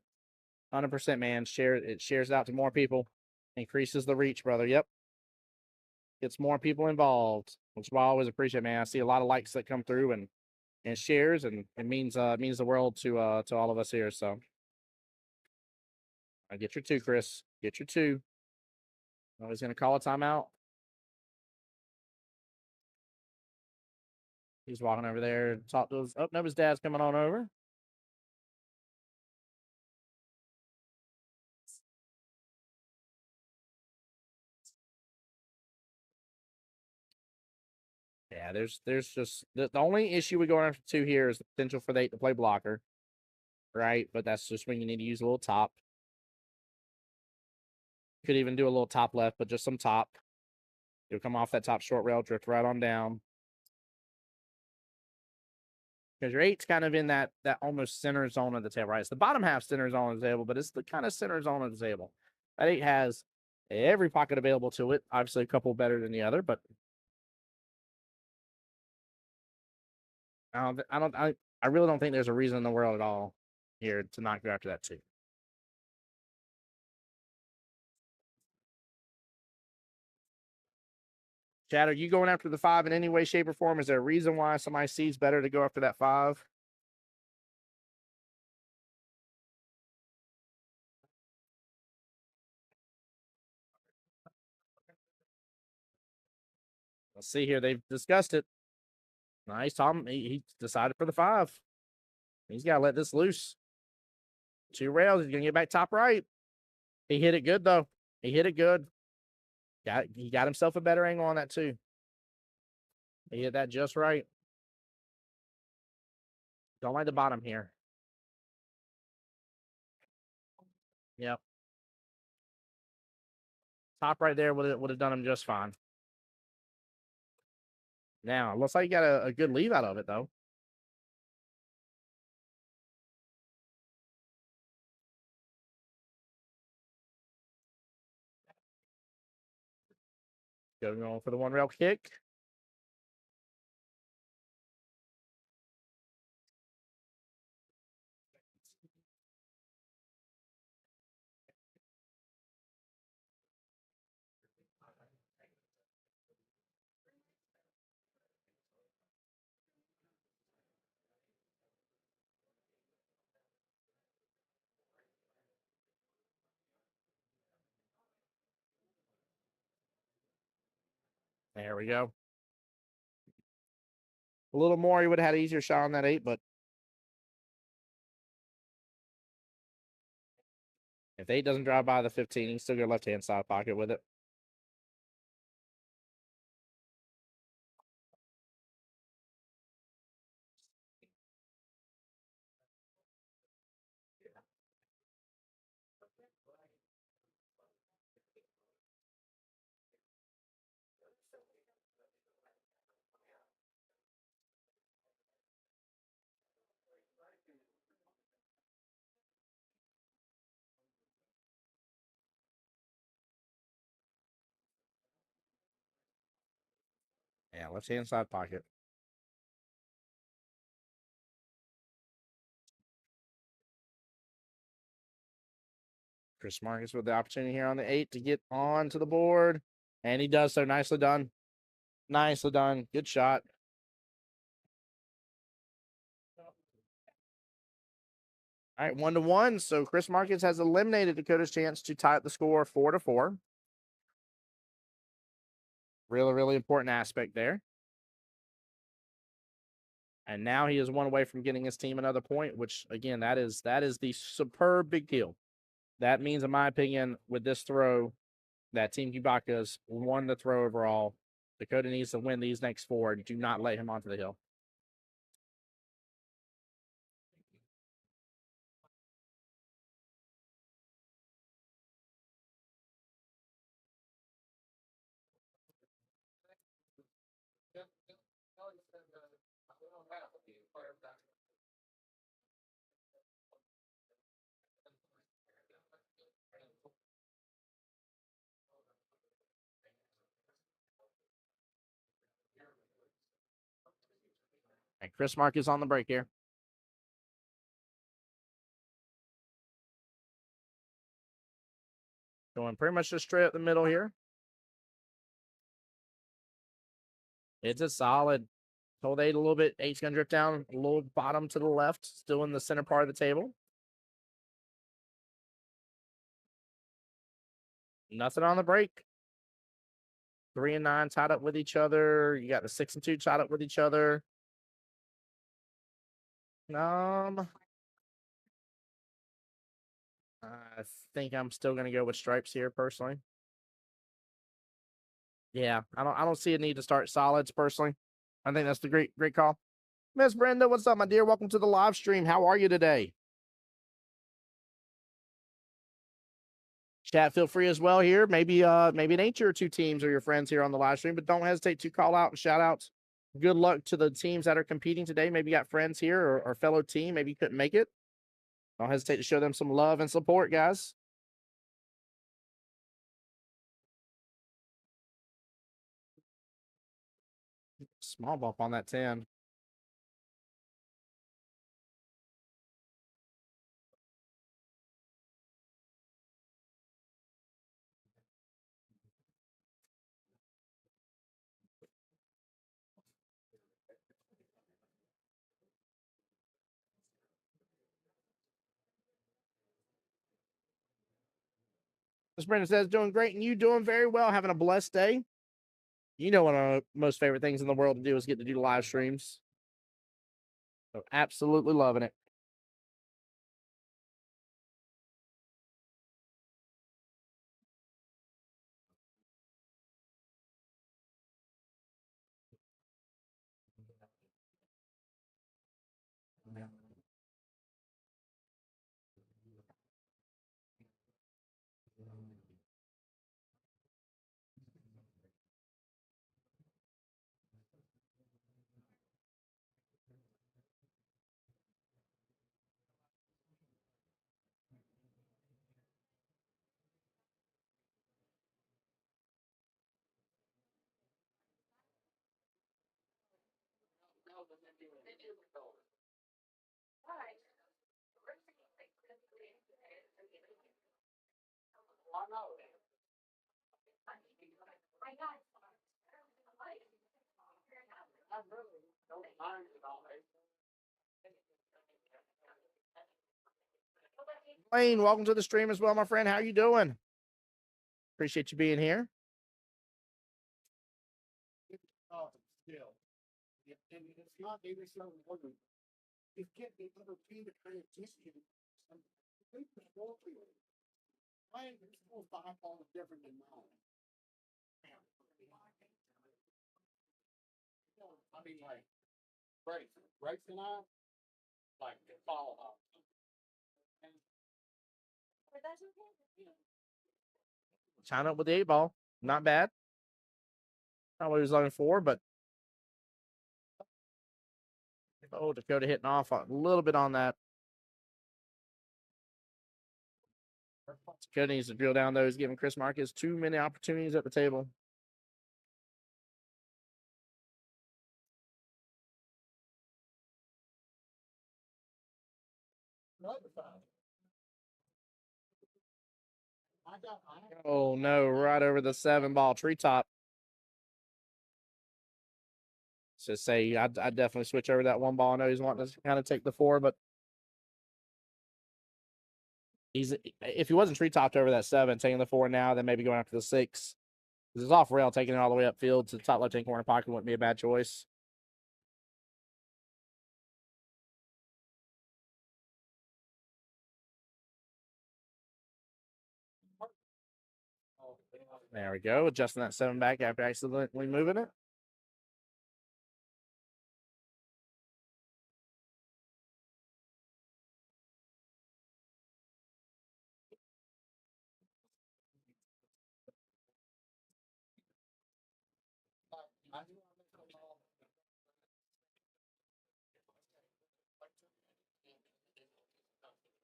100%, man. It shares out to more people, increases the reach, brother. Yep, gets more people involved, which is why I always appreciate, man. I see a lot of likes that come through and shares, and it means the world to all of us here. So, I get your 2, Chris. Get your 2. Oh, he's gonna call a timeout. He's walking over there to talk to his. Oh no, his dad's coming on over. Yeah, there's just the only issue with going after 2 here is the potential for the 8 to play blocker, right? But that's just when you need to use a little top. Could even do a little top left, but just some top. You'll come off that top short rail, drift right on down. Because your 8's kind of in that almost center zone of the table, right? It's the bottom half center zone of the table, but it's the kind of center zone of the table. That 8 has every pocket available to it. Obviously, a couple better than the other, but I really don't think there's a reason in the world at all here to not go after that 2. Chad, are you going after the 5 in any way, shape, or form? Is there a reason why somebody sees better to go after that 5? Let's see here. They've discussed it. Nice, Tom. He decided for the 5. He's got to let this loose. 2 rails. He's going to get back top right. He hit it good, though. He hit it good. He got himself a better angle on that, too. He hit that just right. Don't like the bottom here. Yep. Top right there would have done him just fine. Now, looks like you got a good leave out of it, though. Going for the 1 rail kick. There we go. A little more, he would have had an easier shot on that 8, but if the 8 doesn't drive by the 15, he can still go left-hand side pocket with it. Yeah, left-hand side pocket. Chris Marcus with the opportunity here on the 8 to get on to the board. And he does so. Nicely done. Nicely done. Good shot. All right, 1-1. So Chris Marcus has eliminated Dakota's chance to tie up the score 4-4. Really, really important aspect there. And now he is one away from getting his team another point, which again, that is the superb big deal. That means, in my opinion, with this throw, that Team Kubaka's won the throw overall. Dakota needs to win these next 4. Do not let him onto the hill. And Chris Marcus on the break here. Going pretty much just straight up the middle here. It's a solid. Hold 8 a little bit. 8's going to drift down a little bottom to the left, still in the center part of the table. Nothing on the break. 3 and 9 tied up with each other. You got the 6 and 2 tied up with each other. I think I'm still going to go with stripes here personally. Yeah, I don't see a need to start solids personally. I think that's the great call. Miss Brenda, what's up, my dear? Welcome to the live stream. How are you today? Chat, feel free as well here. Maybe name your 2 teams or your friends here on the live stream, but don't hesitate to call out and shout out. Good luck to the teams that are competing today. Maybe you got friends here or fellow team. Maybe you couldn't make it. Don't hesitate to show them some love and support, guys. Small bump on that 10. Miss Brenda says, doing great, and you doing very well, having a blessed day. You know, one of my most favorite things in the world to do is get to do live streams. So absolutely loving it. Lane, welcome to the stream as well, my friend. How you doing? Appreciate you being here. And it's not maybe some order. It can't be other team to kind of just you. I think the whole field. Why is this whole 5 ball different than mine? I mean, like, Bryce and I, like, follow up. But that's okay. China up with the 8 ball. Not bad. Not what he was looking for, but oh, Dakota hitting off a little bit on that. Dakota needs to drill down those, giving Chris Marcus too many opportunities at the table. Oh no, right over the 7-ball treetop. So say I'd definitely switch over that 1 ball. I know he's wanting to kind of take the 4, but if he wasn't treetopped over that 7, taking the 4 now, then maybe going after the 6. Because it's off rail, taking it all the way upfield to the top left-hand corner pocket wouldn't be a bad choice. There we go, adjusting that 7 back after accidentally moving it.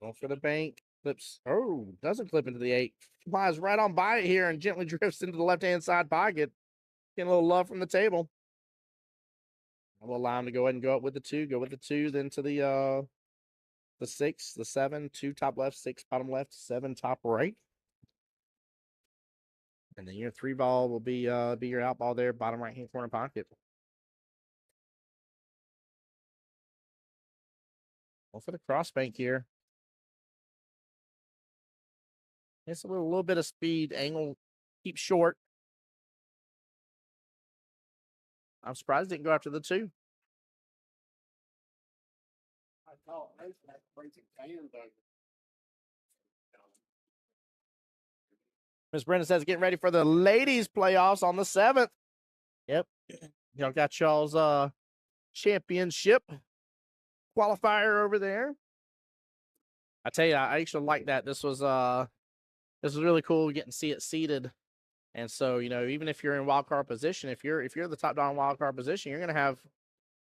Going for the bank. Clips. Oh, doesn't clip into the 8. Flies right on by it here and gently drifts into the left-hand side pocket. Getting a little love from the table. I will allow him to go ahead and go up with the 2. Go with the 2, then to the 6, the 7, 2 top left, 6 bottom left, 7 top right. And then your 3 ball will be your out ball there, bottom right-hand corner pocket. Well, for the cross bank here. It's a little bit of speed. Angle keep short. I'm surprised it didn't go after the 2. I thought that crazy fan though. Miss Brenda says getting ready for the ladies playoffs on the 7th. Yep. Y'all got y'all's championship qualifier over there. I tell you, I actually like that. This was really cool getting to see it seated. And so, you know, even if you're in wild card position, if you're the top dog in wild card position, you're gonna have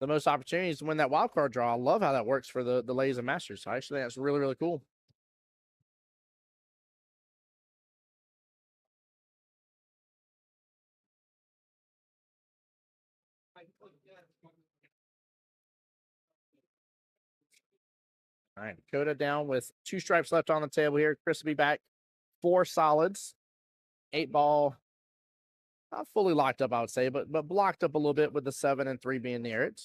the most opportunities to win that wild card draw. I love how that works for the ladies and masters. So I actually think that's really, really cool. All right, Dakota down with 2 stripes left on the table here. Chris will be back. 4 solids. 8 ball. Not fully locked up, I would say, but blocked up a little bit with the 7 and 3 being near it.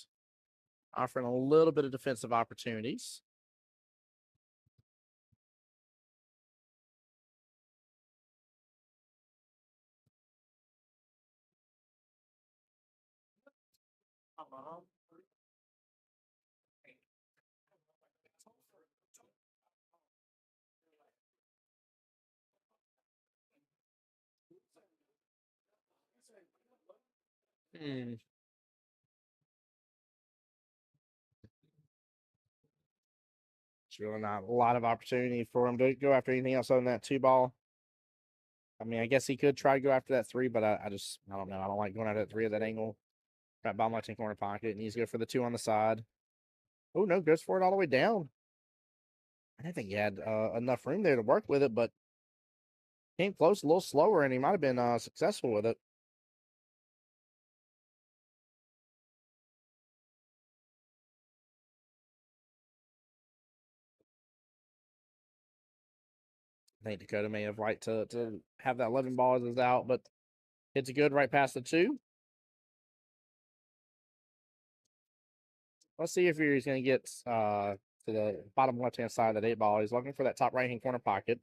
Offering a little bit of defensive opportunities. It's really not a lot of opportunity for him to go after anything else other than that 2 ball. I mean, I guess he could try to go after that 3, but I don't know. I don't like going after that 3 at that angle. Right bottom left-hand corner pocket. Needs to go for the 2 on the side. Oh, no, goes for it all the way down. I didn't think he had enough room there to work with it, but came close a little slower, and he might have been successful with it. I think Dakota may have liked to have that 11 ball as his out, but hits it good right past the 2. Let's see if he's going to get to the bottom left-hand side of that 8 ball. He's looking for that top right-hand corner pocket.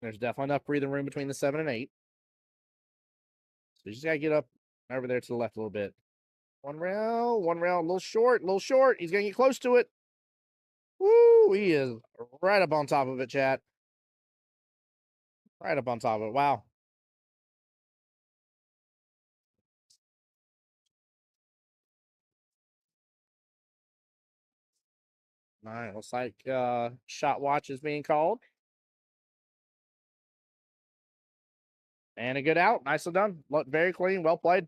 There's definitely enough breathing room between the 7 and 8. So you just got to get up over there to the left a little bit. One rail, a little short, a little short. He's going to get close to it. Woo, he is right up on top of it, chat. Right up on top of it. Wow. All right, looks like shot watch is being called. And a good out. Nicely done. Look very clean. Well played.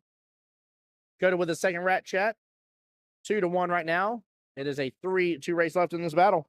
Go to with the second rat, chat. 2-1 right now. It is a 3-2 race left in this battle.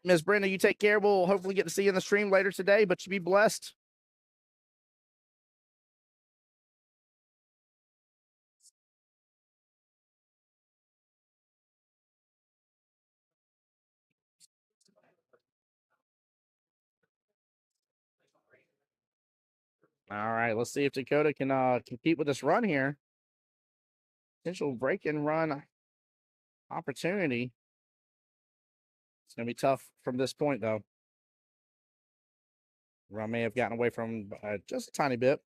Miss Brenda, you take care. We'll hopefully get to see you in the stream later today, but you be blessed. All right, let's see if Dakota can compete with this run here. Potential break and run opportunity. It's going to be tough from this point, though. Run may have gotten away from just a tiny bit.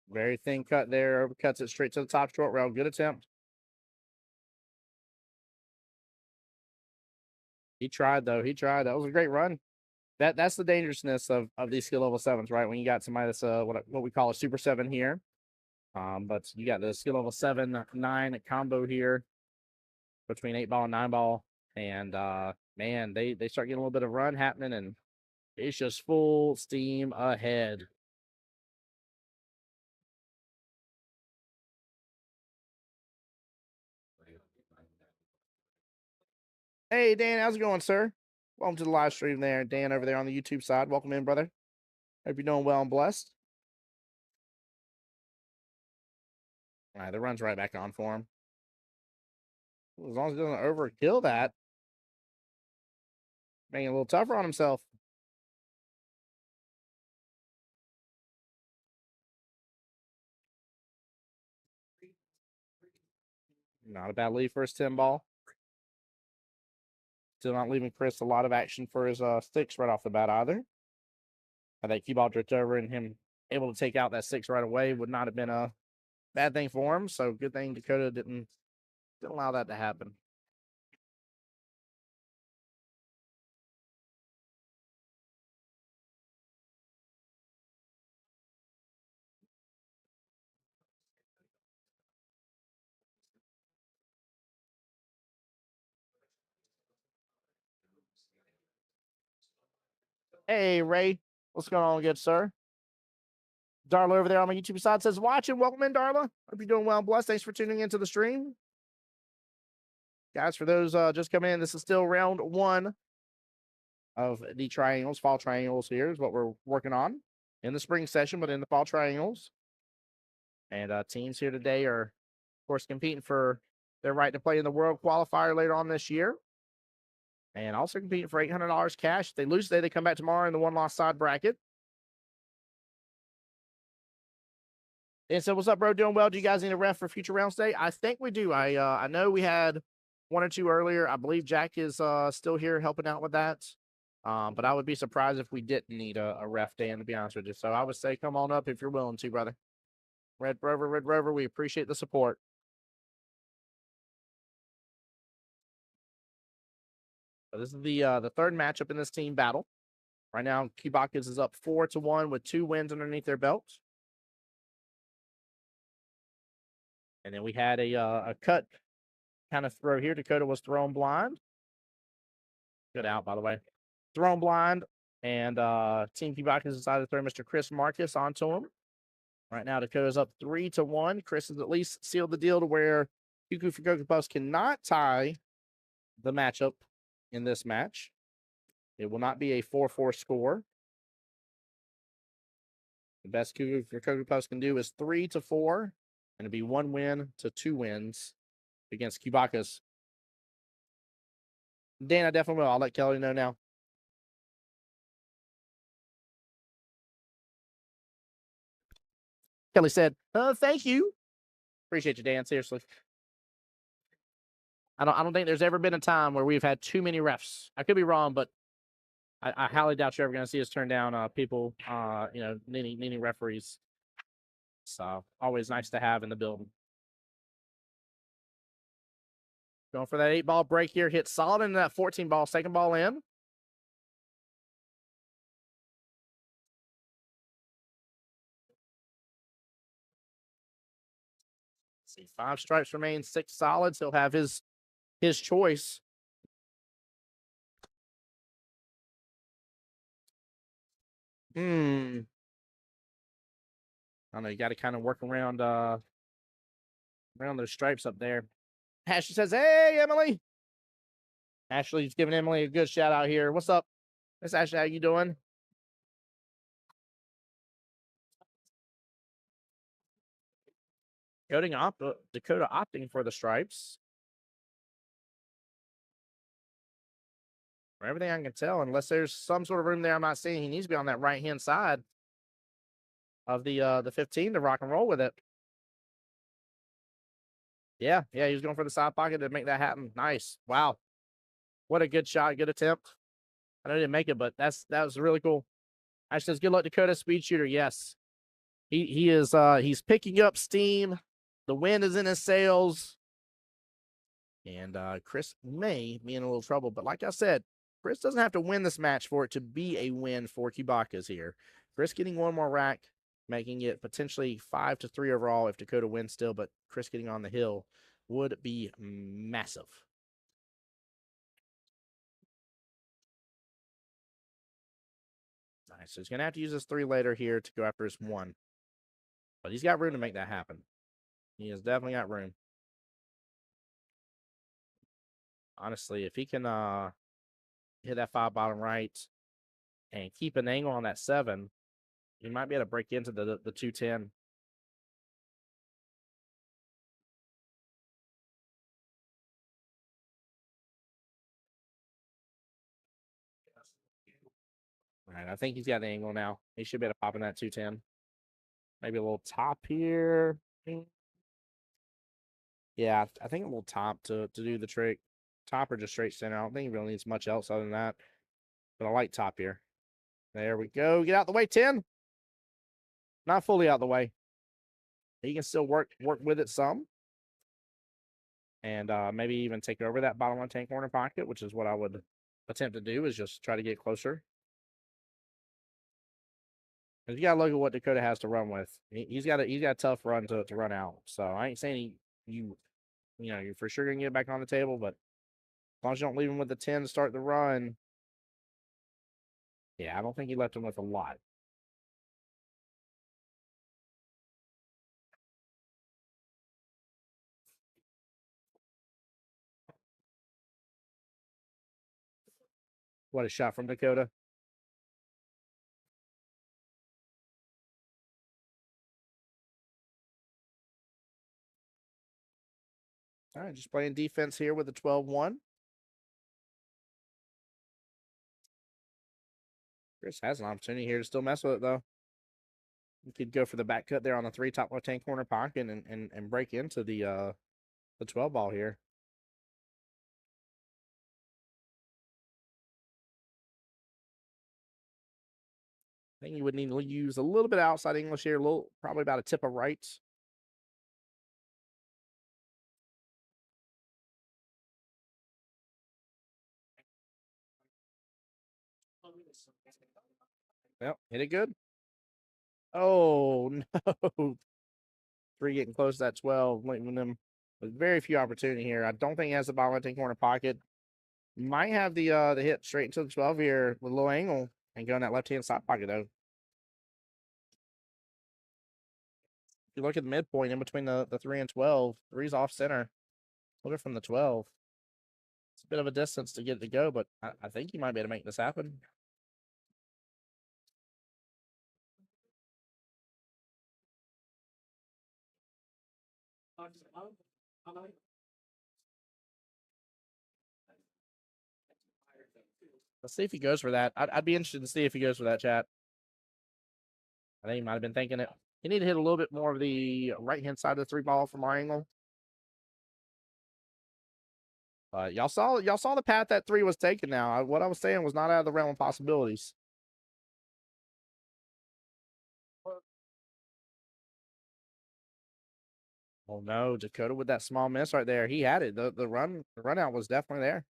Very thin cut there. Overcuts it straight to the top short rail. Good attempt. He tried, though. He tried. That was a great run. That's the dangerousness of these skill level 7s, right? When you got somebody that's what we call a super 7 here. But you got the skill level 7-9 combo here between 8 ball and 9 ball. And man, they start getting a little bit of run happening, and it's just full steam ahead. Hey, Dan, how's it going, sir? Welcome to the live stream there. Dan over there on the YouTube side. Welcome in, brother. Hope you're doing well and blessed. All right, the run's right back on for him. As long as he doesn't overkill that. Making it a little tougher on himself. Not a bad lead for his 10 ball. Still not leaving Chris a lot of action for his sticks right off the bat either. I think cue ball drift over and him able to take out that 6 right away would not have been a bad thing for him. So good thing Dakota didn't allow that to happen. Hey, Ray. What's going on, good sir? Darla over there on my YouTube side says, watching. Welcome in, Darla. Hope you're doing well and blessed. Thanks for tuning into the stream. Guys, for those just coming in, this is still round 1 of the triangles, fall triangles here is what we're working on in the spring session, but in the fall triangles. And teams here today are, of course, competing for their right to play in the World Qualifier later on this year. And also competing for $800 cash. If they lose today, they come back tomorrow in the one-loss side bracket. And so, what's up, bro? Doing well? Do you guys need a ref for future rounds today? I think we do. I know we had one or two earlier. I believe Jack is still here helping out with that. But I would be surprised if we didn't need a ref, Dan, to be honest with you. So I would say come on up if you're willing to, brother. Red Rover, we appreciate the support. So this is the third matchup in this team battle. Right now, Kibakis is up 4-1 with 2 wins underneath their belts. And then we had a cut kind of throw here. Dakota was thrown blind. Good out, by the way. Thrown blind. And Team Kibakis decided to throw Mr. Chris Marcus onto him. Right now, Dakota's up 3-1. Chris has at least sealed the deal to where Cuckoo for Cocoa Puffs cannot tie the matchup in this match. It will not be a 4-4 score. The best Cuckoo for Cocoa Puffs can do is 3-4, and it'll be 1 win to 2 wins against Kibakis. Dan, I definitely will. I'll let Kelly know now. Kelly said, thank you. Appreciate you, Dan. Seriously. I don't think there's ever been a time where we've had too many refs. I could be wrong, but I highly doubt you're ever going to see us turn down people, needing referees. So always nice to have in the building. Going for that 8-ball break here. Hit solid into that 14-ball, second ball in. See, 5 stripes remain, 6 solids. He'll have his choice. I don't know. You got to kind of work around those stripes up there. Ashley says, "Hey, Emily." Ashley's giving Emily a good shout out here. What's up, Miss Ashley? How you doing? Dakota opting for the stripes. For everything I can tell, unless there's some sort of room there I'm not seeing, he needs to be on that right-hand side of the 15 to rock and roll with it. Yeah, he was going for the side pocket to make that happen. Nice. Wow. What a good shot, good attempt. I know he didn't make it, but that was really cool. Ash says, good luck, Dakota, speed shooter. Yes. He is he's picking up steam. The wind is in his sails. And Chris may be in a little trouble. But like I said, Chris doesn't have to win this match for it to be a win for Kibakis here. Chris getting 1 more rack, making it potentially 5-3 overall if Dakota wins still. But Chris getting on the hill would be massive. Nice. So he's going to have to use his 3 later here to go after his 1. But he's got room to make that happen. He has definitely got room. Honestly, if he can hit that 5 bottom right and keep an angle on that 7, he might be able to break into the 210. All right, I think he's got the angle now. He should be able to pop in that 210. Maybe a little top here. Yeah, I think a little top to do the trick. Top or just straight center. I don't think he really needs much else other than that. But I like top here. There we go. Get out the way, 10. Not fully out the way. He can still work with it some. And maybe even take over that bottom right-hand corner pocket, which is what I would attempt to do, is just try to get closer. Because you got to look at what Dakota has to run with. He's got a tough run to run out. So I ain't saying you're for sure going to get back on the table, but as long as you don't leave him with the 10 to start the run. Yeah, I don't think he left him with a lot. What a shot from Dakota. All right, just playing defense here with a 12-1. Chris has an opportunity here to still mess with it, though. You could go for the back cut there on the 3 top left-hand corner pocket and break into the 12 ball here. think you would need to use a little bit of outside English here, probably about a tip of right. Yep, hit it good. Oh, no. 3 getting close to that 12, leaving them with very few opportunity here. I don't think he has the ball in corner pocket. Might have the hit straight into the 12 here with a low angle and go in that left-hand side pocket, though. If you look at the midpoint in between the 3 and 12, 3's off center. Look at from the 12. It's a bit of a distance to get it to go, but I think you might be able to make this happen. Let's see if he goes for that. I'd be interested to see if he goes for that, chat. I think he might have been thinking it. He need to hit a little bit more of the right-hand side of the 3 ball from our angle. But y'all saw the path that 3 was taking now. What I was saying was not out of the realm of possibilities. Oh no, Dakota with that small miss right there. He had it. The run out was definitely there.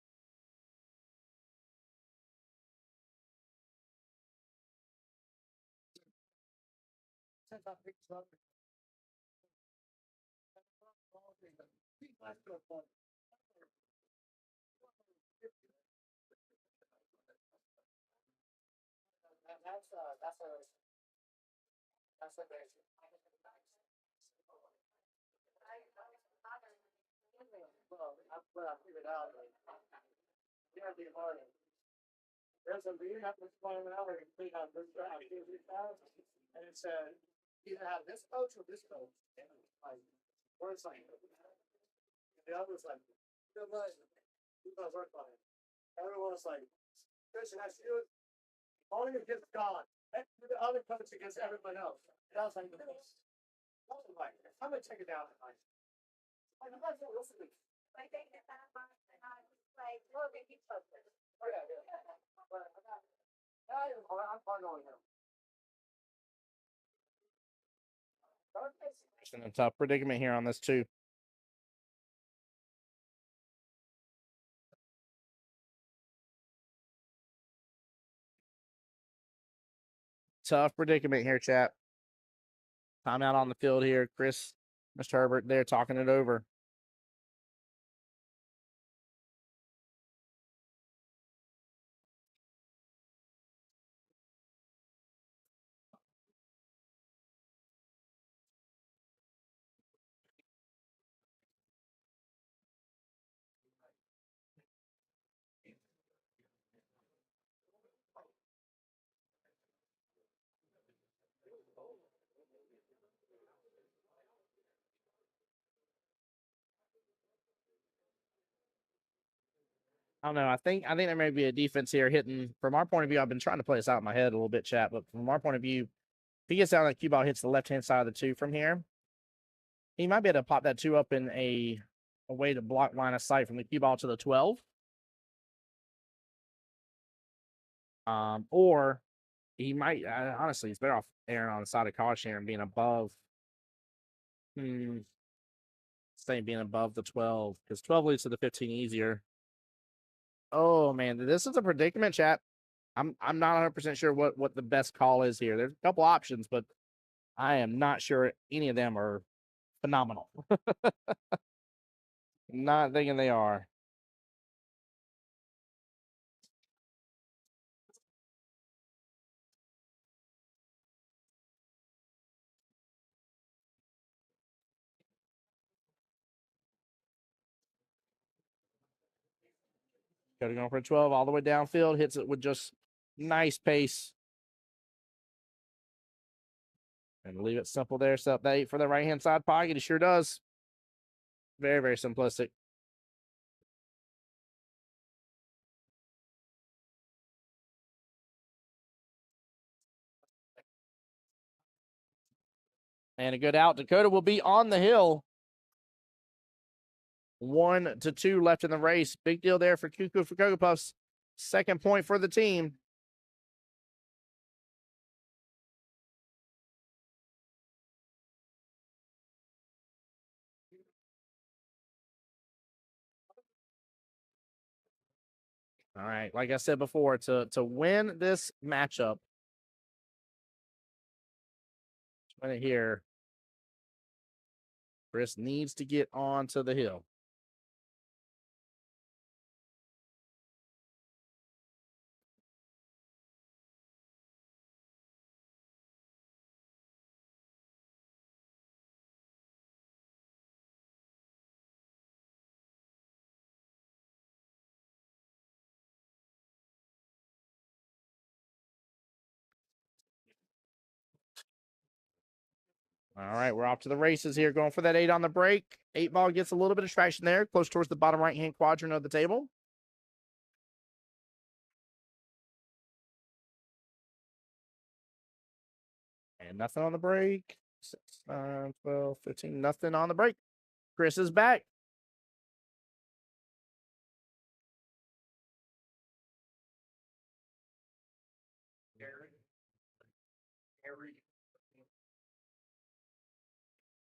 What I figured out. There's a meeting up this morning now where you clean out this and it said either have this coach or this coach. And like, or it's like, the other's like, good luck. Who's gonna work on it? Everyone's like, Christian, I see it. Only your kid's gone. The other coach against everyone else. And I was like, this. I was like, I'm gonna take it down tonight. Like, I'm not gonna listen to me. Like, they get that much, and I was like, look, if you took this. Oh, yeah, yeah. But I'm fine on him. Just in a tough predicament here on this too. Tough predicament here, chat. Timeout on the field here. Mr. Herbert there talking it over. I don't know. I think there may be a defense here hitting. From our point of view, I've been trying to play this out in my head a little bit, chat. But from our point of view, if he gets down, the cue ball hits the left-hand side of the 2 from here, he might be able to pop that 2 up in a way to block line of sight from the cue ball to the 12. Or he might, honestly, he's better off airing on the side of caution here and being above. Say being above the 12, because 12 leads to the 15 easier. Oh man, this is a predicament, chat. I'm not 100% sure what the best call is here. There's a couple options, but I am not sure any of them are phenomenal. Not thinking they are. Cody going for a 12 all the way downfield, hits it with just nice pace. And leave it simple there. Set up that 8 for the right-hand side pocket. He sure does. Very, very simplistic. And a good out. Dakota will be on the hill. 1-2 left in the race. Big deal there for Cuckoo for Cocoa Puffs. Second point for the team. All right. Like I said before, to win this matchup, win it here, Chris needs to get onto the hill. All right, we're off to the races here, going for that 8 on the break. 8 ball gets a little bit of traction there, close towards the bottom right-hand quadrant of the table. And nothing on the break. 6, 9, 12, 15, nothing on the break. Chris is back.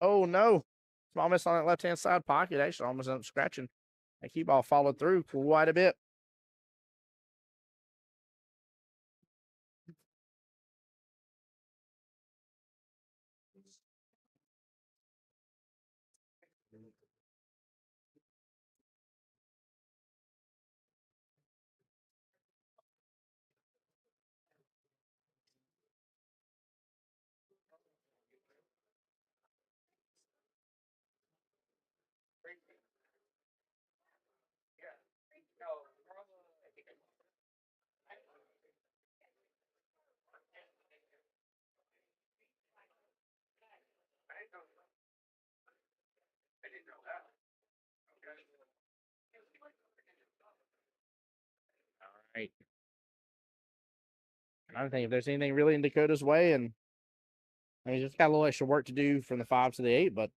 Oh, no. Small miss on that left-hand side pocket. Actually, almost ended up scratching. That key ball followed through quite a bit. Right. I don't think if there's anything really in Dakota's way, and I mean, just got a little extra work to do from the 5 to the 8, but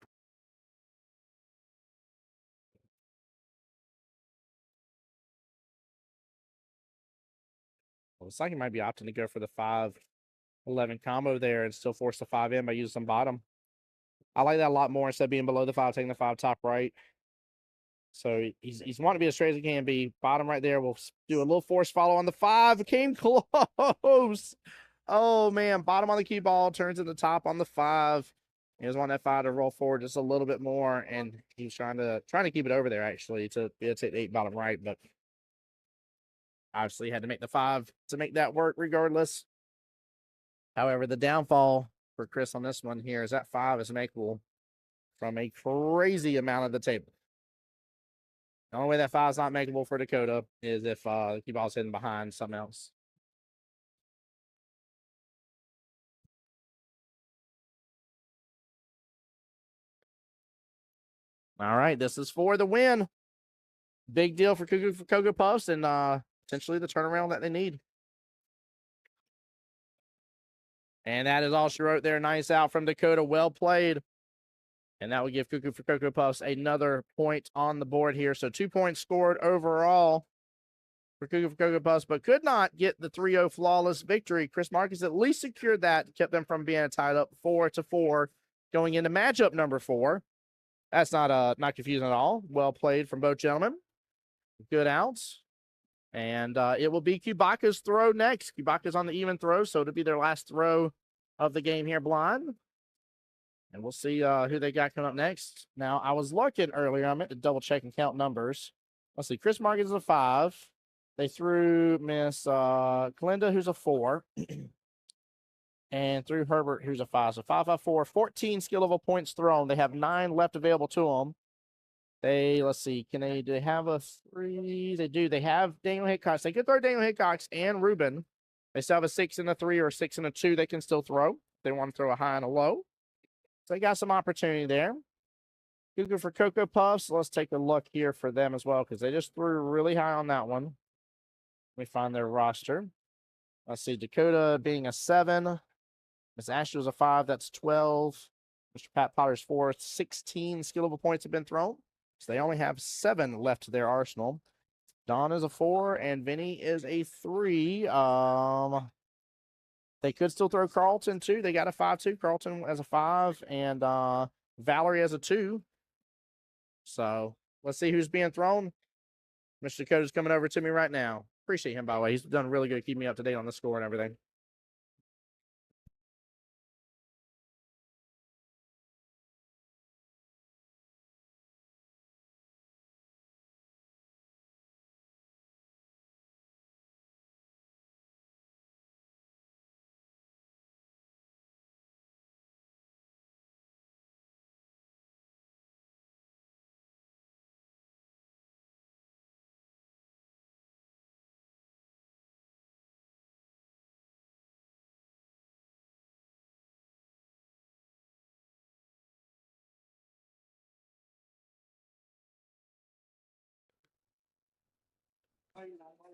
well, looks like he might be opting to go for the 5-11 combo there and still force the 5 in by using some bottom. I like that a lot more instead of being below the 5, taking the 5 top right. So he's wanting to be as straight as he can be. Bottom right there. We'll do a little force follow on the 5. It came close. Oh man, bottom on the cue ball turns to the top on the 5. He just want that 5 to roll forward just a little bit more, and he's trying to keep it over there actually to be able to take the 8 bottom right, but obviously had to make the 5 to make that work regardless. However, the downfall for Chris on this one here is that 5 is makeable from a crazy amount of the table. The only way that 5 is not makeable for Dakota is if the cue ball's hidden behind something else. All right, this is for the win. Big deal for Cocoa Puffs and potentially the turnaround that they need. And that is all she wrote there. Nice out from Dakota. Well played. And that would give Cocoa Puffs another point on the board here. So 2 points scored overall for Cocoa Puffs, but could not get the 3-0 flawless victory. Chris Marcus at least secured that, kept them from being tied up 4-4 going into matchup number 4. That's not confusing at all. Well played from both gentlemen. Good outs. And it will be Kubaka's throw next. Kubaka's on the even throw, so it'll be their last throw of the game here, blind. And we'll see who they got coming up next. Now, I was looking earlier. I meant to double check and count numbers. Let's see. Chris Marcus is a 5. They threw Miss Kalinda, who's a 4. And threw Herbert, who's a 5. So 5, 5, 4, 14 skill level points thrown. They have 9 left available to them. Let's see, do they have a 3? They do. They have Daniel Hickox. They could throw Daniel Hickox and Ruben. They still have a 6 and a 3 or a 6 and a 2 they can still throw. They want to throw a high and a low. So they got some opportunity there. Google for Cocoa Puffs. Let's take a look here for them as well, because they just threw really high on that one. Let me find their roster. Let's see, Dakota being a 7. Miss Ashley was a 5. That's 12. Mr. Pat Potter's 4. 16 skill level points have been thrown. So they only have 7 left to their arsenal. Don is a 4 and Vinny is a 3. They could still throw Carlton too. They got a 5-2. Carlton as a 5 and Valerie as a 2. So let's see who's being thrown. Mr. Dakota's coming over to me right now. Appreciate him, by the way. He's done really good keeping me up to date on the score and everything.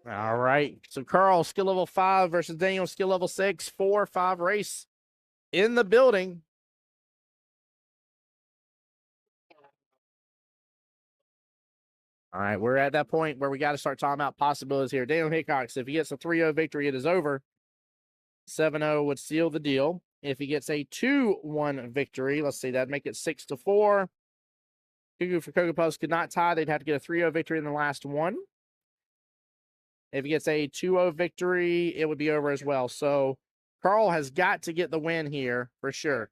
All right. So Carl, skill level 5 versus Daniel, skill level 6, 4-5 race in the building. All right. We're at that point where we got to start talking about possibilities here. Daniel Hickox, if he gets a 3-0 victory, it is over. 7-0 would seal the deal. If he gets a 2-1 victory, let's see, that'd make it 6-4. Cuckoo for Cocoa Puffs could not tie. They'd have to get a 3-0 victory in the last one. If he gets a 2-0 victory, it would be over as well. So Carl has got to get the win here for sure.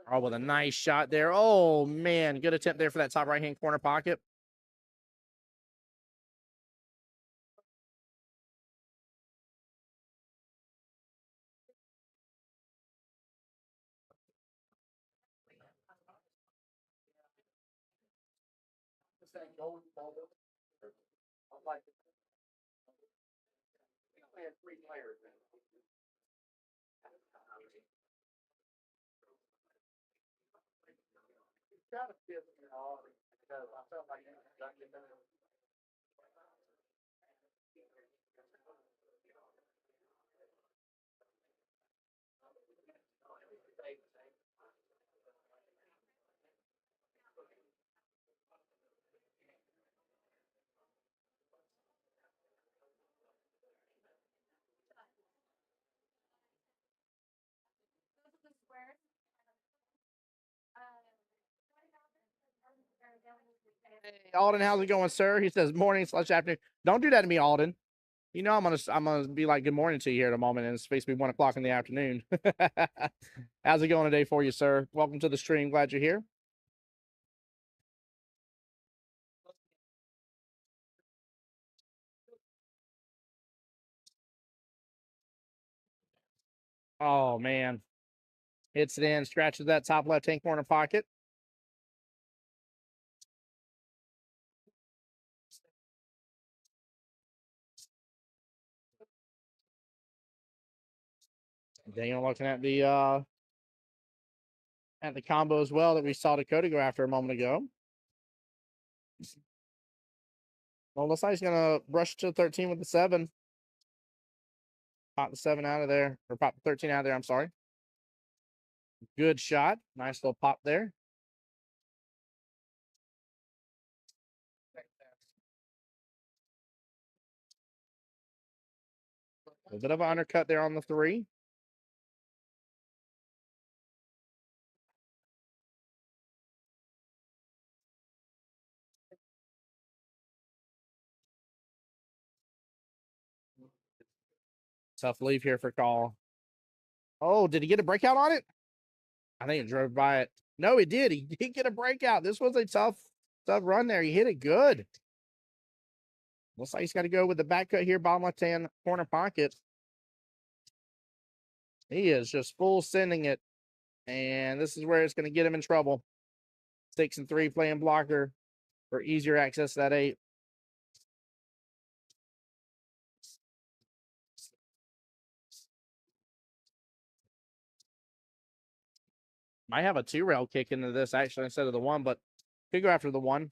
Oh, with a nice shot there. Oh, man. Good attempt there for that top right-hand corner pocket. Hey, Alden, how's it going, sir? He says morning/afternoon. Don't do that to me, Alden. You know I'm gonna be like good morning to you here in a moment, and it's supposed to be 1 o'clock in the afternoon. How's it going today for you, sir? Welcome to the stream. Glad you're here. Oh man, hits it in, scratches that top left-hand corner pocket. Daniel looking at the combo as well that we saw Dakota go after a moment ago. Well, looks like he's gonna rush to 13 with the 7. Pop the 7 out of there, or pop the 13 out of there. I'm sorry. Good shot. Nice little pop there. A bit of an undercut there on the 3. Tough leave here for call. Oh, did he get a breakout on it? I think it drove by it. No, he did. He did get a breakout. This was a tough run there. He hit it good. Looks like he's got to go with the back cut here, bottom left-hand corner pocket. He is just full sending it. And this is where it's going to get him in trouble. 6 and 3 playing blocker for easier access to that 8. Might have a 2-rail kick into this actually instead of the 1, but could go after the 1.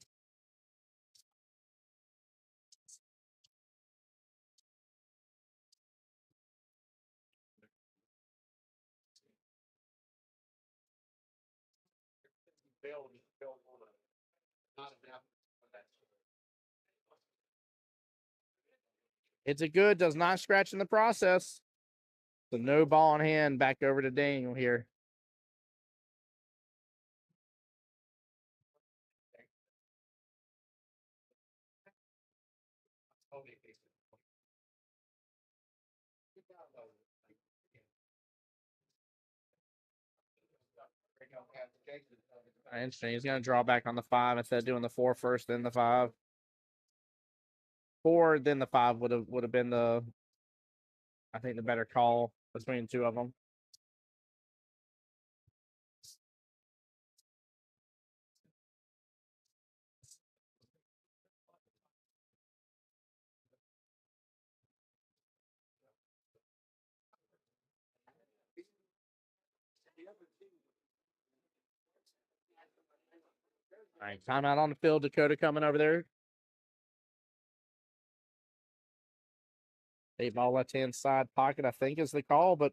It's a good, does not scratch in the process. So no ball in hand, back over to Daniel here. Interesting. He's going to draw back on the 5 instead of doing the 4 first, then the 5. 4, then the 5 would have been the, I think, the better call between the two of them. All right, timeout on the field. Dakota coming over there. 8 ball left-hand side pocket, I think, is the call, but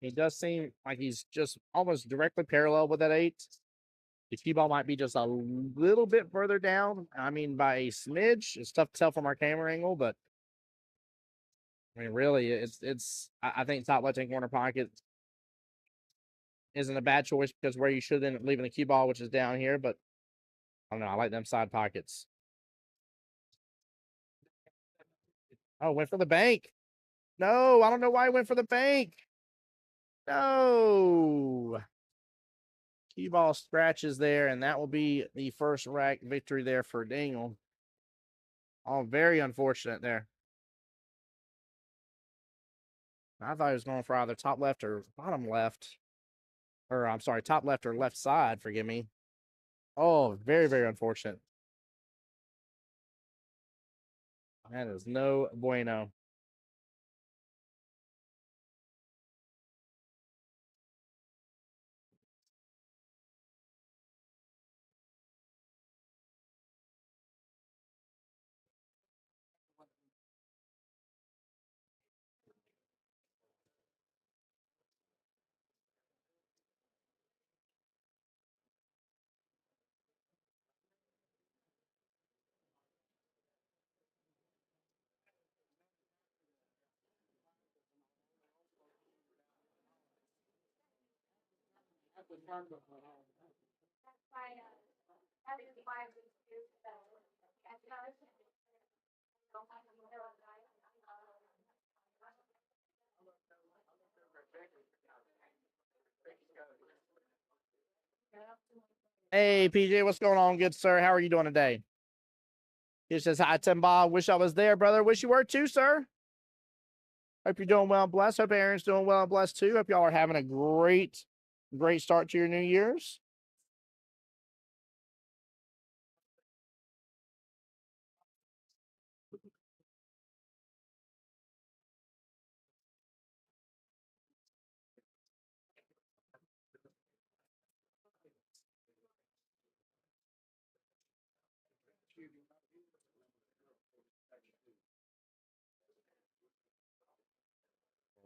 he does seem like he's just almost directly parallel with that 8. The cue ball might be just a little bit further down. I mean, by a smidge. It's tough to tell from our camera angle, but I mean, really, I think top left-hand corner pocket isn't a bad choice because where you should end up leaving the cue ball, which is down here, but I don't know. I like them side pockets. Oh, went for the bank. No, I don't know why he went for the bank. No. Cue ball scratches there, and that will be the first rack victory there for Daniel. Oh, very unfortunate there. I thought he was going for either top left or bottom left. Or, I'm sorry, top left or left side, forgive me. Oh, very, very unfortunate. That is no bueno. Hey, PJ, what's going on, good sir? How are you doing today? He says, hi, Tim Bob. Wish I was there, brother. Wish you were too, sir. Hope you're doing well and blessed. Hope Aaron's doing well and blessed too. Hope y'all are having a great start to your New Year's.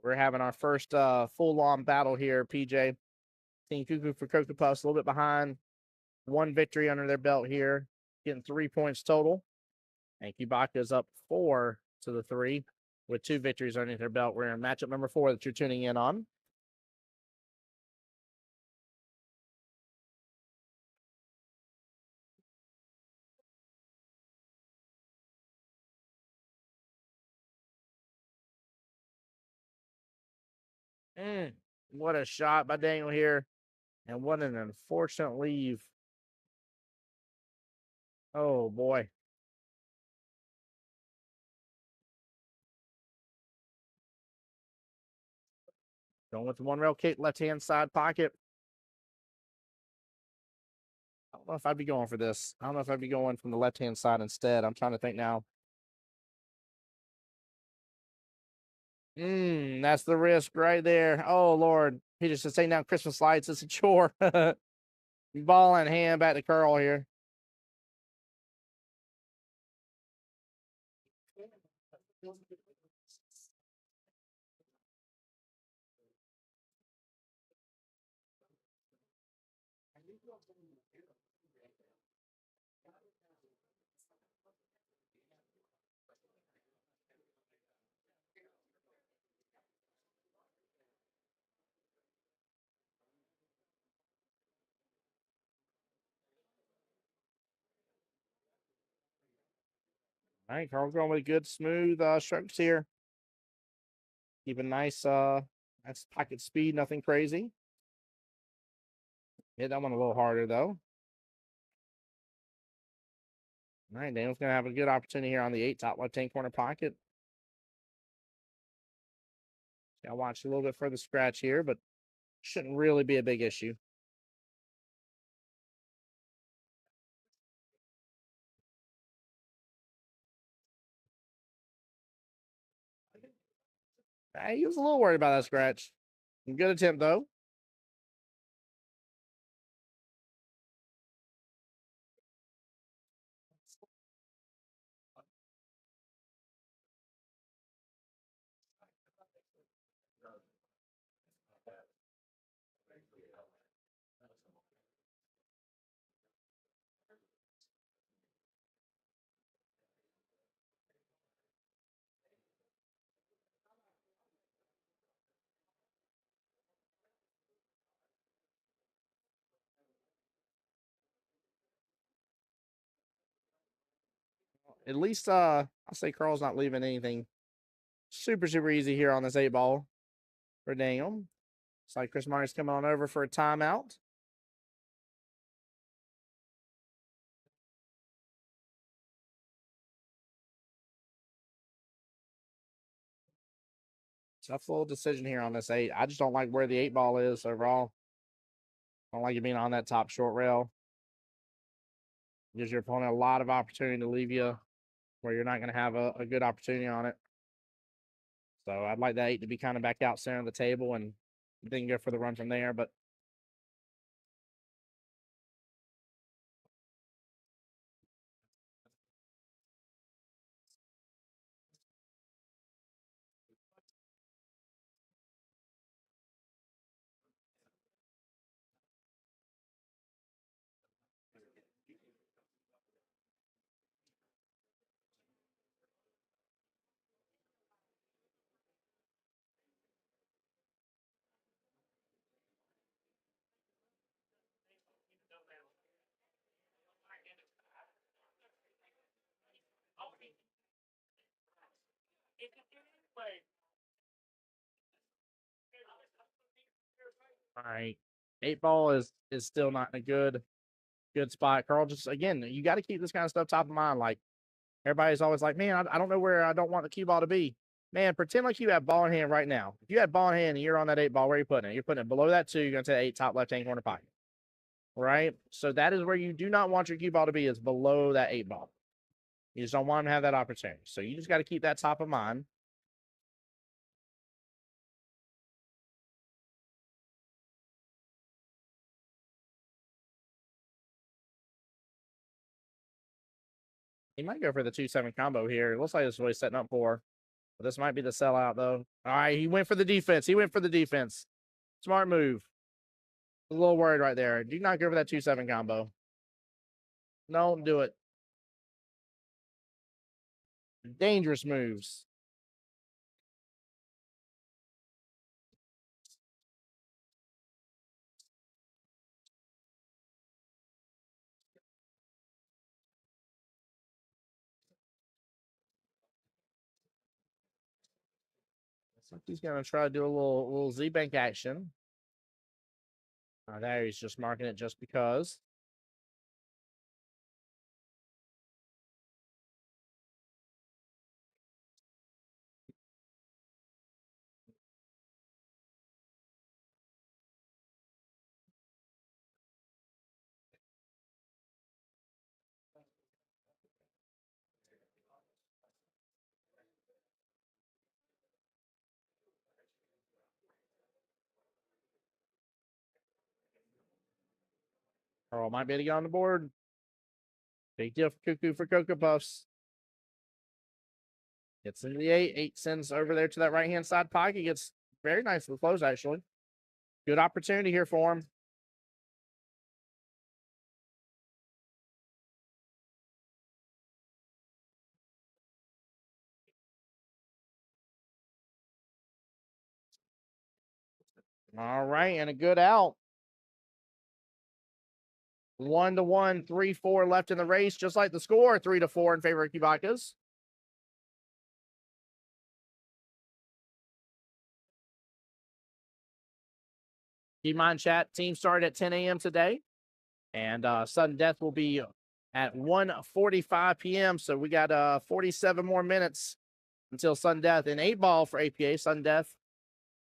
We're having our first full-on battle here, PJ. Team Cuckoo for Cocoa Puffs a little bit behind. 1 victory under their belt here, getting 3 points total. And Kubaka's up 4-3 with 2 victories under their belt. We're in matchup number 4 that you're tuning in on. What a shot by Daniel here. And what an unfortunate leave. Oh, boy. Going with the 1 rail kick, left-hand side pocket. I don't know if I'd be going for this. I don't know if I'd be going from the left-hand side instead. I'm trying to think now. That's the risk right there. Oh, Lord. He just saying down Christmas lights. It's a chore. Ball in hand, back to Curl here. All right, Carl's going with good, smooth strokes here. Keep a nice that's pocket speed, nothing crazy. Hit that one a little harder, though. All right, Daniel's going to have a good opportunity here on the 8 top left-hand corner pocket. I'll watch a little bit further scratch here, but shouldn't really be a big issue. He was a little worried about that scratch. Good attempt, though. At least I'll say Carl's not leaving anything super, super easy here on this 8 ball for Daniel. It's like Chris Myers coming on over for a timeout. Tough little decision here on this 8. I just don't like where the 8 ball is overall. I don't like it being on that top short rail. Gives your opponent a lot of opportunity to leave you where you're not going to have a good opportunity on it. So I'd like that 8 to be kind of back out center of the table and then go for the run from there. But all right, 8 ball is still not in a good spot. Carl, just again, you got to keep this kind of stuff top of mind. Like everybody's always like, man, I don't know where I don't want the cue ball to be. Man, pretend like you have ball in hand right now. If you had ball in hand and you're on that 8 ball, where are you putting it? You're putting it below that 2. You're going to take 8 top left-hand corner pocket. Right? So that is where you do not want your cue ball to be, is below that 8 ball. You just don't want them to have that opportunity. So you just got to keep that top of mind. He might go for the 2-7 combo here. It looks like this is what he's setting up for. This might be the sellout, though. All right, he went for the defense. He went for the defense. Smart move. A little worried right there. Do not go for that 2-7 combo. Don't do it. Dangerous moves. He's going to try to do a little Z-Bank action. There he's just marking it just because. Earl might be able to get on the board. Big deal for Cuckoo for Cocoa Puffs. Gets into the 8. 8 sends over there to that right-hand side pocket. Gets very nicely close, actually. Good opportunity here for him. All right, and a good out. 1-1, 3-4 left in the race, just like the score, 3-4 in favor of Kubakas. Keep in mind, chat, team started at 10 a.m. today, and sudden death will be at 1:45 p.m. So we got 47 more minutes until sudden death. And 8-ball for APA, sudden death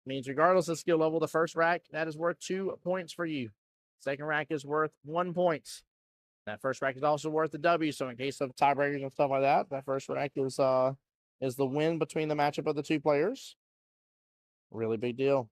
means regardless of skill level, the first rack, that is worth 2 points for you. Second rack is worth 1 point. That first rack is also worth a W. So in case of tiebreakers and stuff like that, that first rack is the win between the matchup of the two players. Really big deal.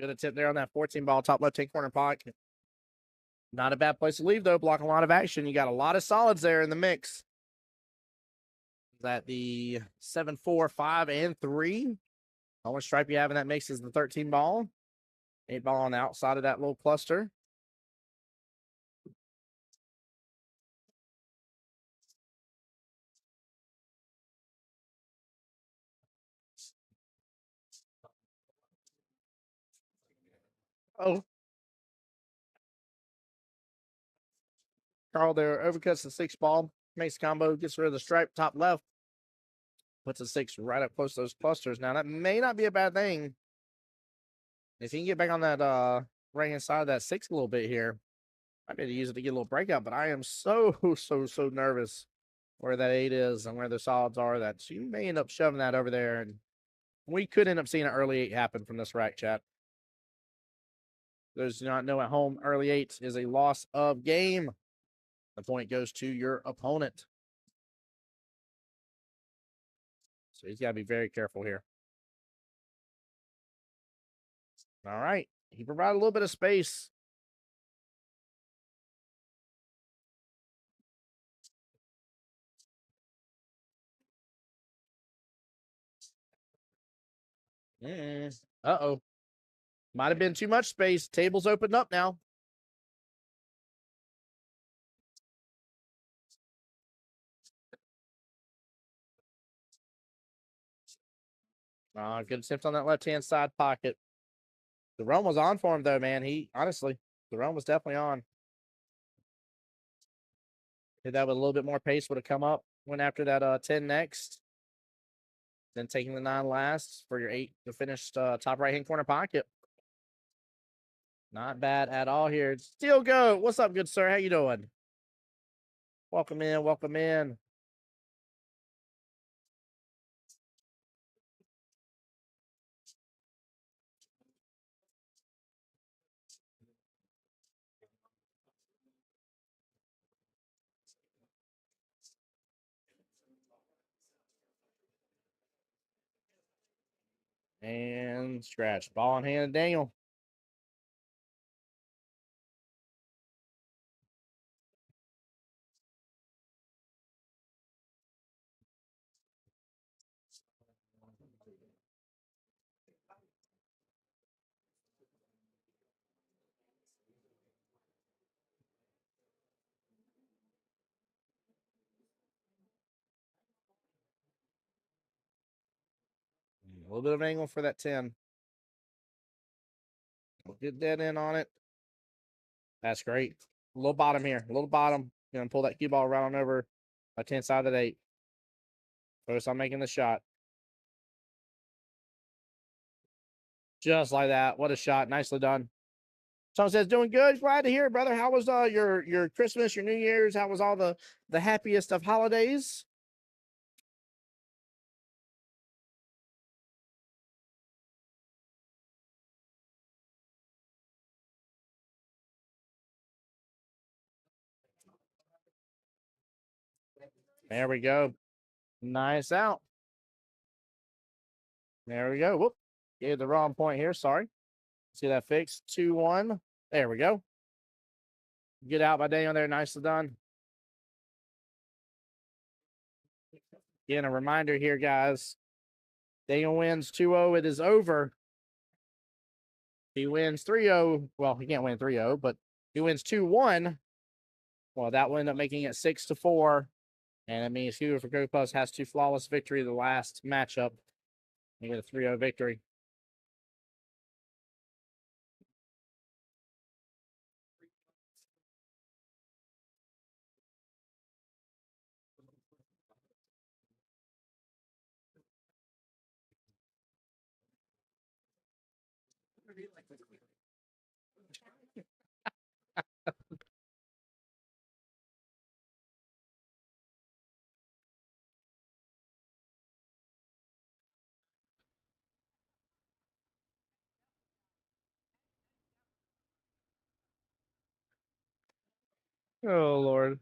Good attempt there on that 14-ball top left-hand corner pocket. Not a bad place to leave, though. Blocking a lot of action. You got a lot of solids there in the mix. That the 7, 4, 5, and 3. Only stripe you have in that mix is the 13-ball. 8-ball on the outside of that little cluster. Oh. Carl there overcuts the 6-ball. Makes a combo, gets rid of the stripe top left. Puts a 6 right up close to those clusters. Now, that may not be a bad thing. If he can get back on that right-hand side of that 6 a little bit here, might be able to use it to get a little breakout, but I am so nervous where that 8 is and where the solids are that you may end up shoving that over there. And we could end up seeing an early 8 happen from this rack, chat. Those who do not know at home, early 8 is a loss of game. The point goes to your opponent. So he's got to be very careful here. All right. He provided a little bit of space. Uh-oh. Might have been too much space. Table's opened up now. Good attempt on that left-hand side pocket. The run was on for him, though, man. Honestly, the run was definitely on. If that with a little bit more pace would have come up, Went after that 10 next. Then taking the 9 last for your 8 to finish top right hand corner pocket. Not bad at all here. Still go. What's up, good sir? How you doing? Welcome in. Welcome in. And scratch. Ball in hand, Daniel. A little bit of angle for that 10. We'll get that in on it. That's great. A little bottom here. A little bottom. Gonna pull that cue ball right on over a 10 sided 8. Focus on making the shot. Just like that. What a shot. Nicely done. Someone says, doing good. Glad to hear it, brother. How was your Christmas, your New Year's? How was all the happiest of holidays? There we go. Nice out. There we go. Whoop. Gave the wrong point here. Sorry. See that fix? 2-1. There we go. Get out by Daniel there. Nicely done. Again, a reminder here, guys. Daniel wins 2-0. It is over. He wins 3-0. Well, he can't win 3-0, but he wins 2-1. Well, that will end up making it 6-4. And that means Hugo for Copas has 2 flawless victory the last matchup. He get a 3-0 victory. Oh, Lord.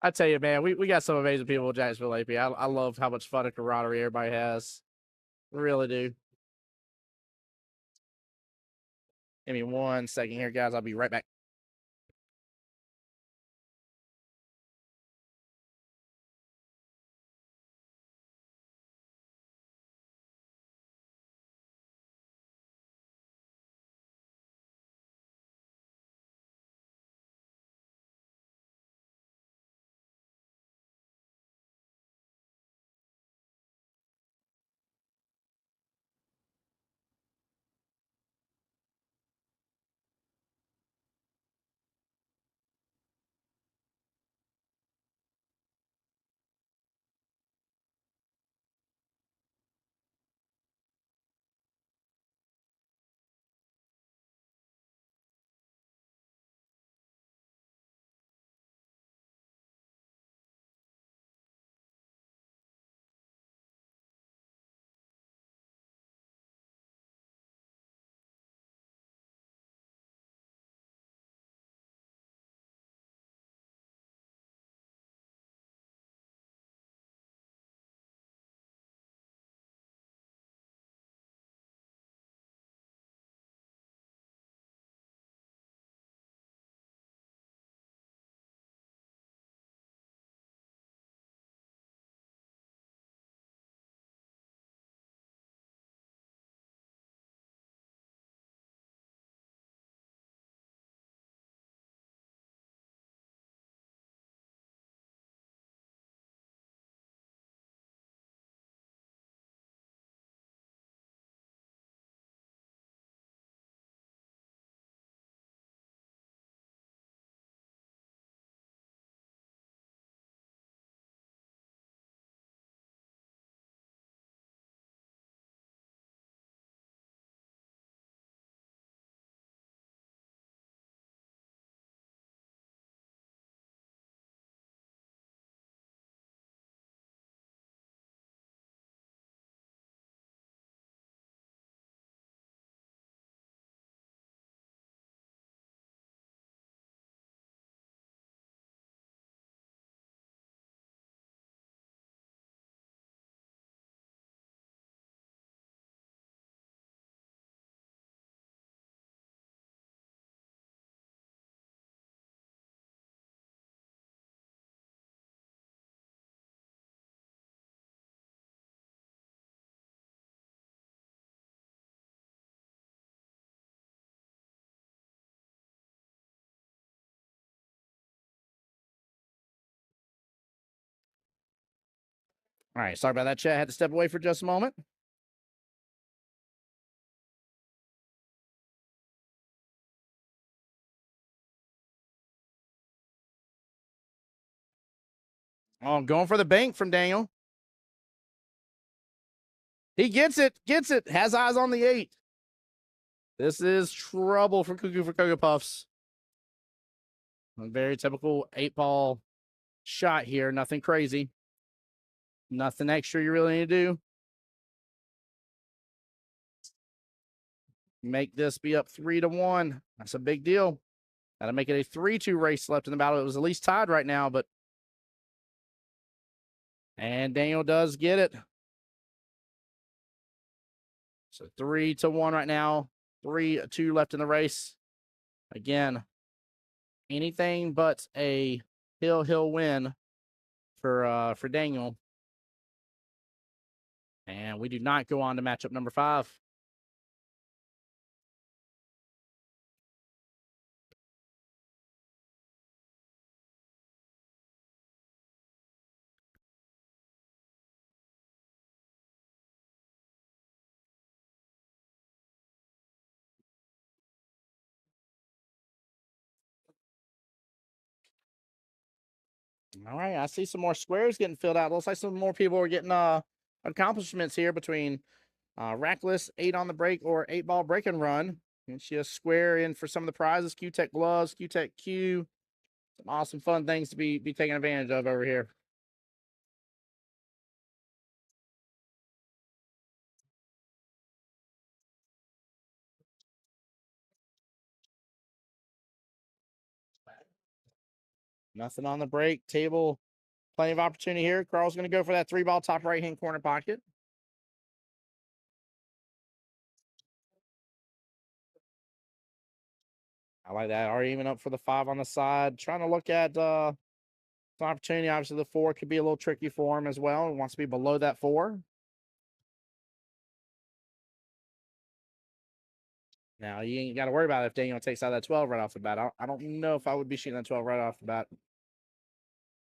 I tell you, man, we got some amazing people at Jacksonville APA. I love how much fun and camaraderie everybody has. I really do. Give me 1 second here, guys. I'll be right back. All right, sorry about that, chat. I had to step away for just a moment. Oh, going for the bank from Daniel. He gets it, has eyes on the 8. This is trouble for Cuckoo for Cocoa Puffs. A very typical 8-ball shot here. Nothing crazy. Nothing extra you really need to do. Make this be up 3-1. That's a big deal. That'll make it a 3-2 race left in the battle. It was at least tied right now, but. And Daniel does get it. So 3-1 right now. 3-2 left in the race. Again, anything but a hill win for Daniel. And we do not go on to matchup number 5. All right, I see some more squares getting filled out. Looks like some more people are getting accomplishments here between rackless, 8 on the break, or 8-ball break and run. And she has square in for some of the prizes. Q-Tech gloves, Q-Tech Q. Some awesome fun things to be taking advantage of over here. Nothing on the break. Table, plenty of opportunity here. Carl's going to go for that 3-ball top right-hand corner pocket. I like that. Already even up for the 5 on the side. Trying to look at some opportunity. Obviously, the 4 could be a little tricky for him as well. He wants to be below that 4. Now, you ain't got to worry about it if Daniel takes out that 12 right off the bat. I don't know if I would be shooting that 12 right off the bat.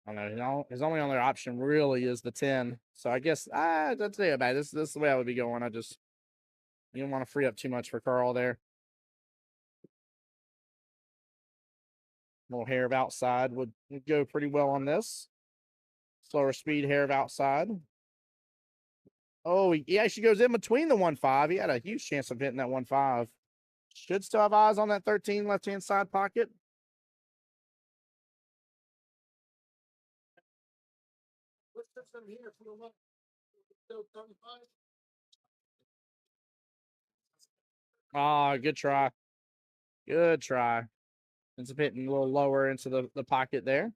I don't know. His only other option really is the 10. So I guess, that's it, man. This is the way I would be going. You don't want to free up too much for Carl there. Little hair of outside would go pretty well on this. Slower speed, hair of outside. Oh, he actually goes in between the 1-5. He had a huge chance of hitting that 1-5. Should still have eyes on that 13 left-hand side pocket. What's this from here for the left? Still 35? Ah, good try. Good try. Ends up hitting a little lower into the pocket there.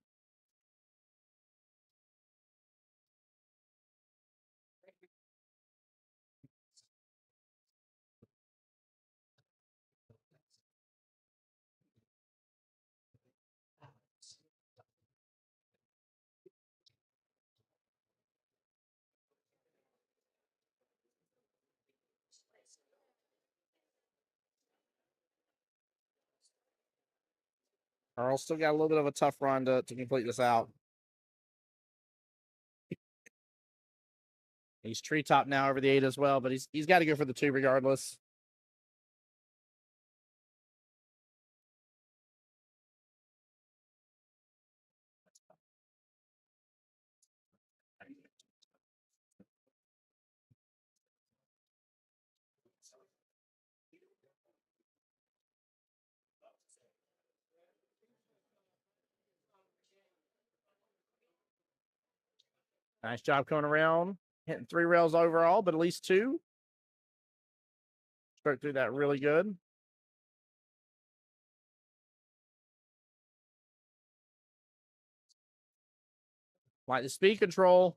Carl still got a little bit of a tough run to complete this out. He's treetop now over the 8 as well, but he's got to go for the 2 regardless. Nice job coming around, hitting 3 rails overall, but at least 2. Straight through that really good. Like the speed control,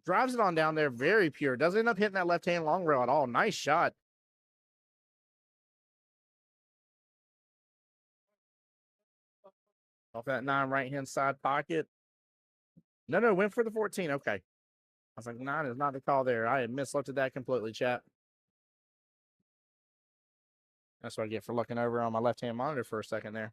drives it on down there, very pure. Doesn't end up hitting that left-hand long rail at all. Nice shot. Off that 9 right-hand side pocket. No, went for the 14. Okay. I was like, 9 is not the call there. I had mislooted that completely, chat. That's what I get for looking over on my left-hand monitor for a second there.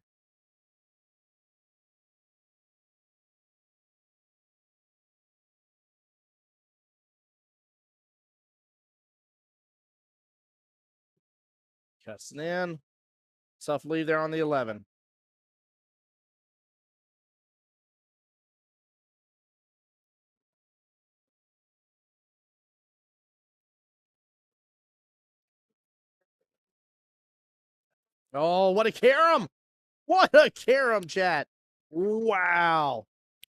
Cussing in. Tough lead there on the 11. Oh, what a carom! What a carom, chat. Wow.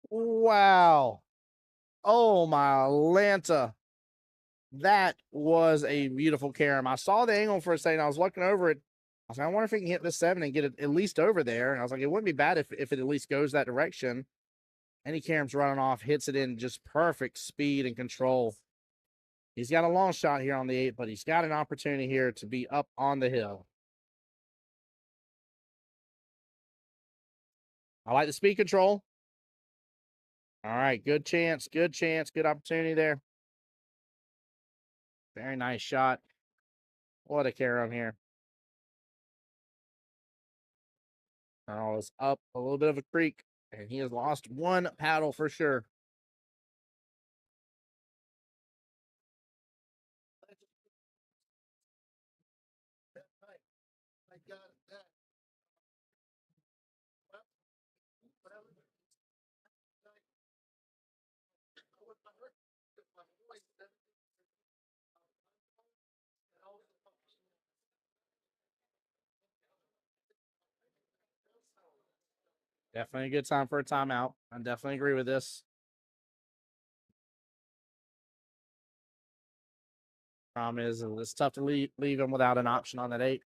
Wow. Oh, my Lanta. That was a beautiful carom. I saw the angle for a second. I was looking over it. I was like, I wonder if he can hit this 7 and get it at least over there. And I was like, it wouldn't be bad if it at least goes that direction. And he carom's running off, hits it in just perfect speed and control. He's got a long shot here on the 8, but he's got an opportunity here to be up on the hill. I like the speed control. All right, good chance, good opportunity there. Very nice shot. What a carom here. Oh, it's up a little bit of a creek, and he has lost one paddle for sure. I got that. Definitely a good time for a timeout. I definitely agree with this. Problem is, it's tough to leave him without an option on that 8.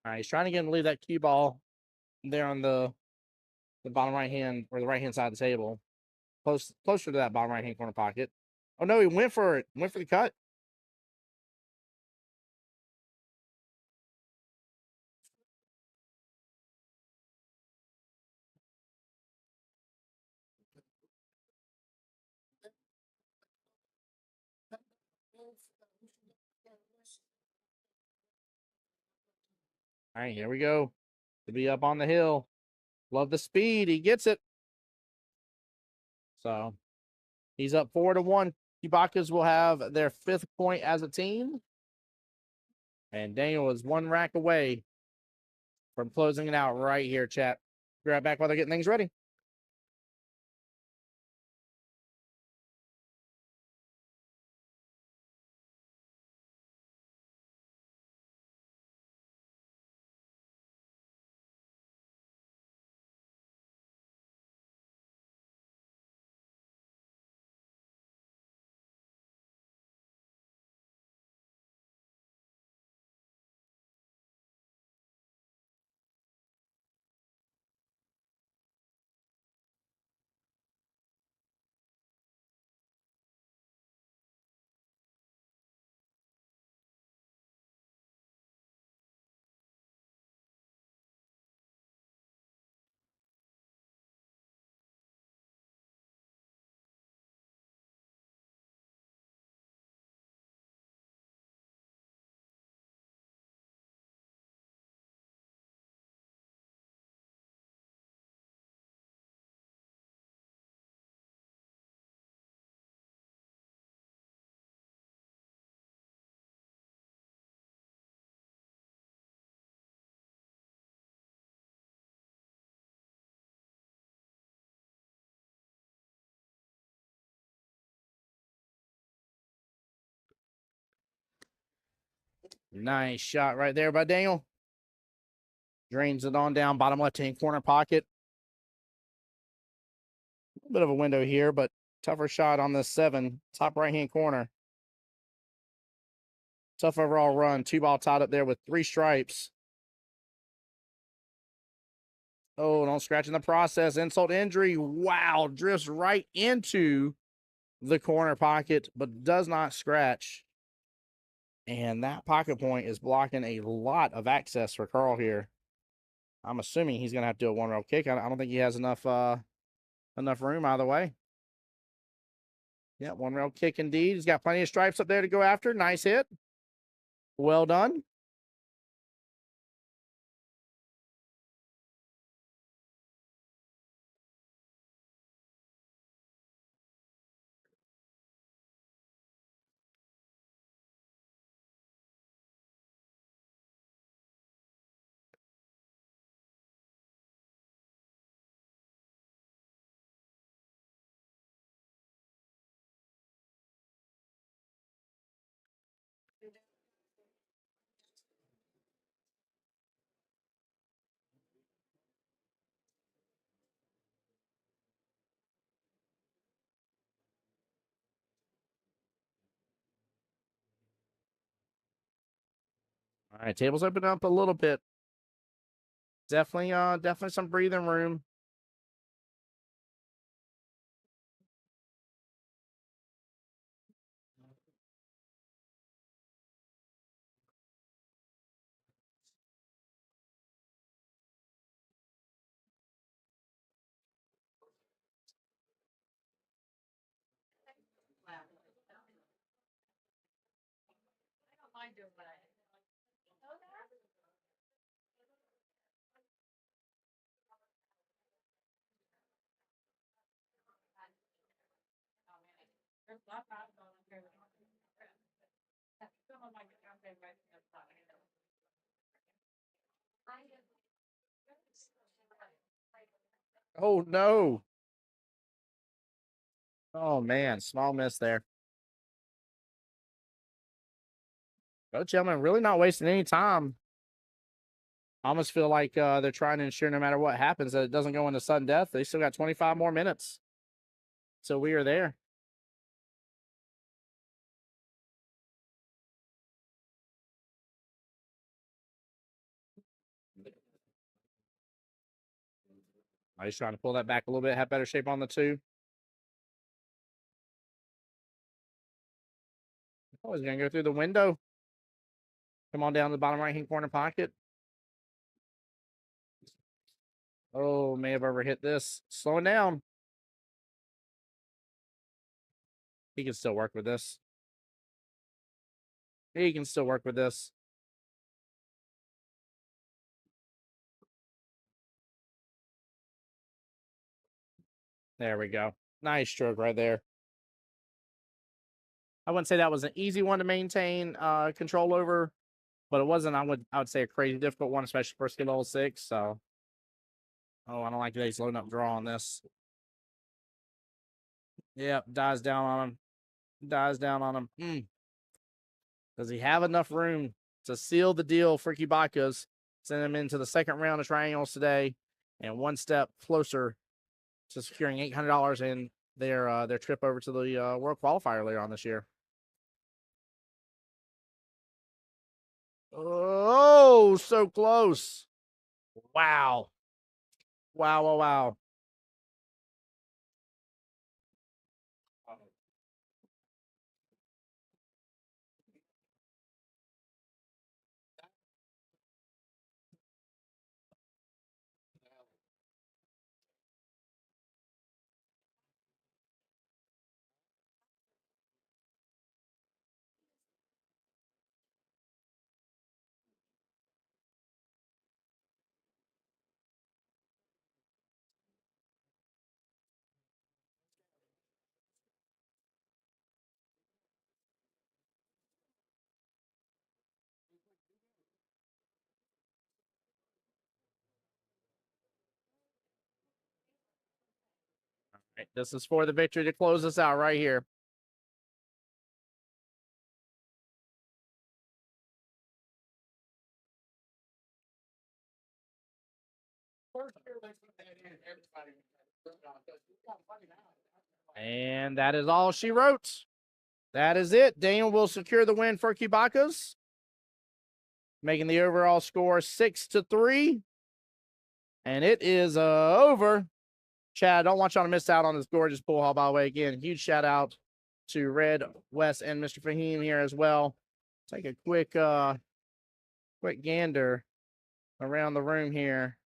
All right, he's trying to get him to leave that cue ball there on the bottom right hand or the right hand side of the table, closer to that bottom right hand corner pocket. Oh no, he went for it. Went for the cut. All right, here we go. To be up on the hill. Love the speed. He gets it. So he's up 4-1. Cubaccas will have their 5th point as a team. And Daniel is 1 rack away from closing it out right here, chat. Be right back while they're getting things ready. Nice shot right there by Daniel. Drains it on down bottom left-hand corner pocket. A little bit of a window here, but tougher shot on the 7, top right-hand corner. Tough overall run. 2 ball tied up there with 3 stripes. Oh, don't scratch in the process. Insult injury. Wow. Drifts right into the corner pocket, but does not scratch. And that pocket point is blocking a lot of access for Carl here. I'm assuming he's going to have to do a 1-rail kick. I don't think he has enough room either way. Yeah, one rail kick indeed. He's got plenty of stripes up there to go after. Nice hit. Well done. All right, tables open up a little bit. Definitely some breathing room. Oh no. Oh man, small miss there. Both gentlemen really not wasting any time. I almost feel like they're trying to ensure no matter what happens that it doesn't go into sudden death. They still got 25 more minutes. So we are there. I was trying to pull that back a little bit, have better shape on the two. Oh, he's going to go through the window. Come on down to the bottom right-hand corner pocket. Oh, may have overhit this. Slowing down. He can still work with this. He can still work with this. There we go. Nice stroke right there. I wouldn't say that was an easy one to maintain control over, but it wasn't, I would say, a crazy difficult one, especially for skill level 6. So, oh, I don't like that he's loading up draw on this. Yep, dies down on him. Dies down on him. Does he have enough room to seal the deal for Kibaka's? Send him into the second round of triangles today, and one step closer to securing $800 in their trip over to the World Qualifier later on this year. Oh, so close. Wow. Wow, wow, wow. Right, this is for the victory to close us out right here. And that is all she wrote. That is it. Daniel will secure the win for Kibaka's, making the overall score 6-3. And it is over. Chad, I don't want y'all to miss out on this gorgeous pool hall, by the way. Again, huge shout out to Red, Wes, and Mr. Fahim here as well. Take a quick gander around the room here.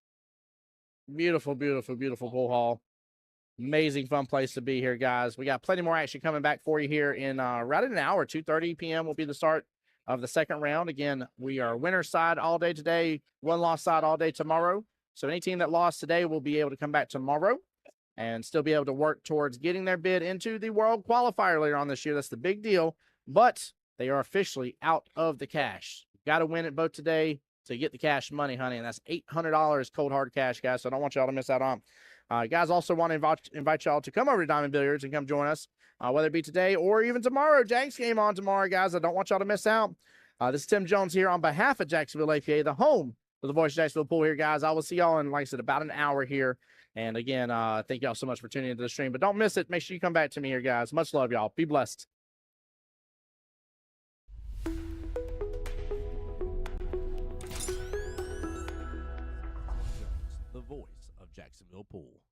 Beautiful, beautiful, beautiful pool hall. Amazing fun place to be here, guys. We got plenty more action coming back for you here in right in an hour. 2:30 p.m. will be the start of the second round. Again, we are winner side all day today, one loss side all day tomorrow. So any team that lost today will be able to come back tomorrow and still be able to work towards getting their bid into the World Qualifier later on this year. That's the big deal. But they are officially out of the cash. Got to win it both today to get the cash money, honey, and that's $800 cold hard cash, guys. So I don't want y'all to miss out on. Guys, also want to invite y'all to come over to Diamond Billiards and come join us, whether it be today or even tomorrow. Jack's game on tomorrow, guys. I don't want y'all to miss out. This is Tim Jones here on behalf of Jacksonville APA, the home of the Voice of Jacksonville Pool here, guys. I will see y'all in, like I said, about an hour here. And again, thank y'all so much for tuning into the stream. But don't miss it. Make sure you come back to me here, guys. Much love, y'all. Be blessed. The Voice of Jacksonville Pool.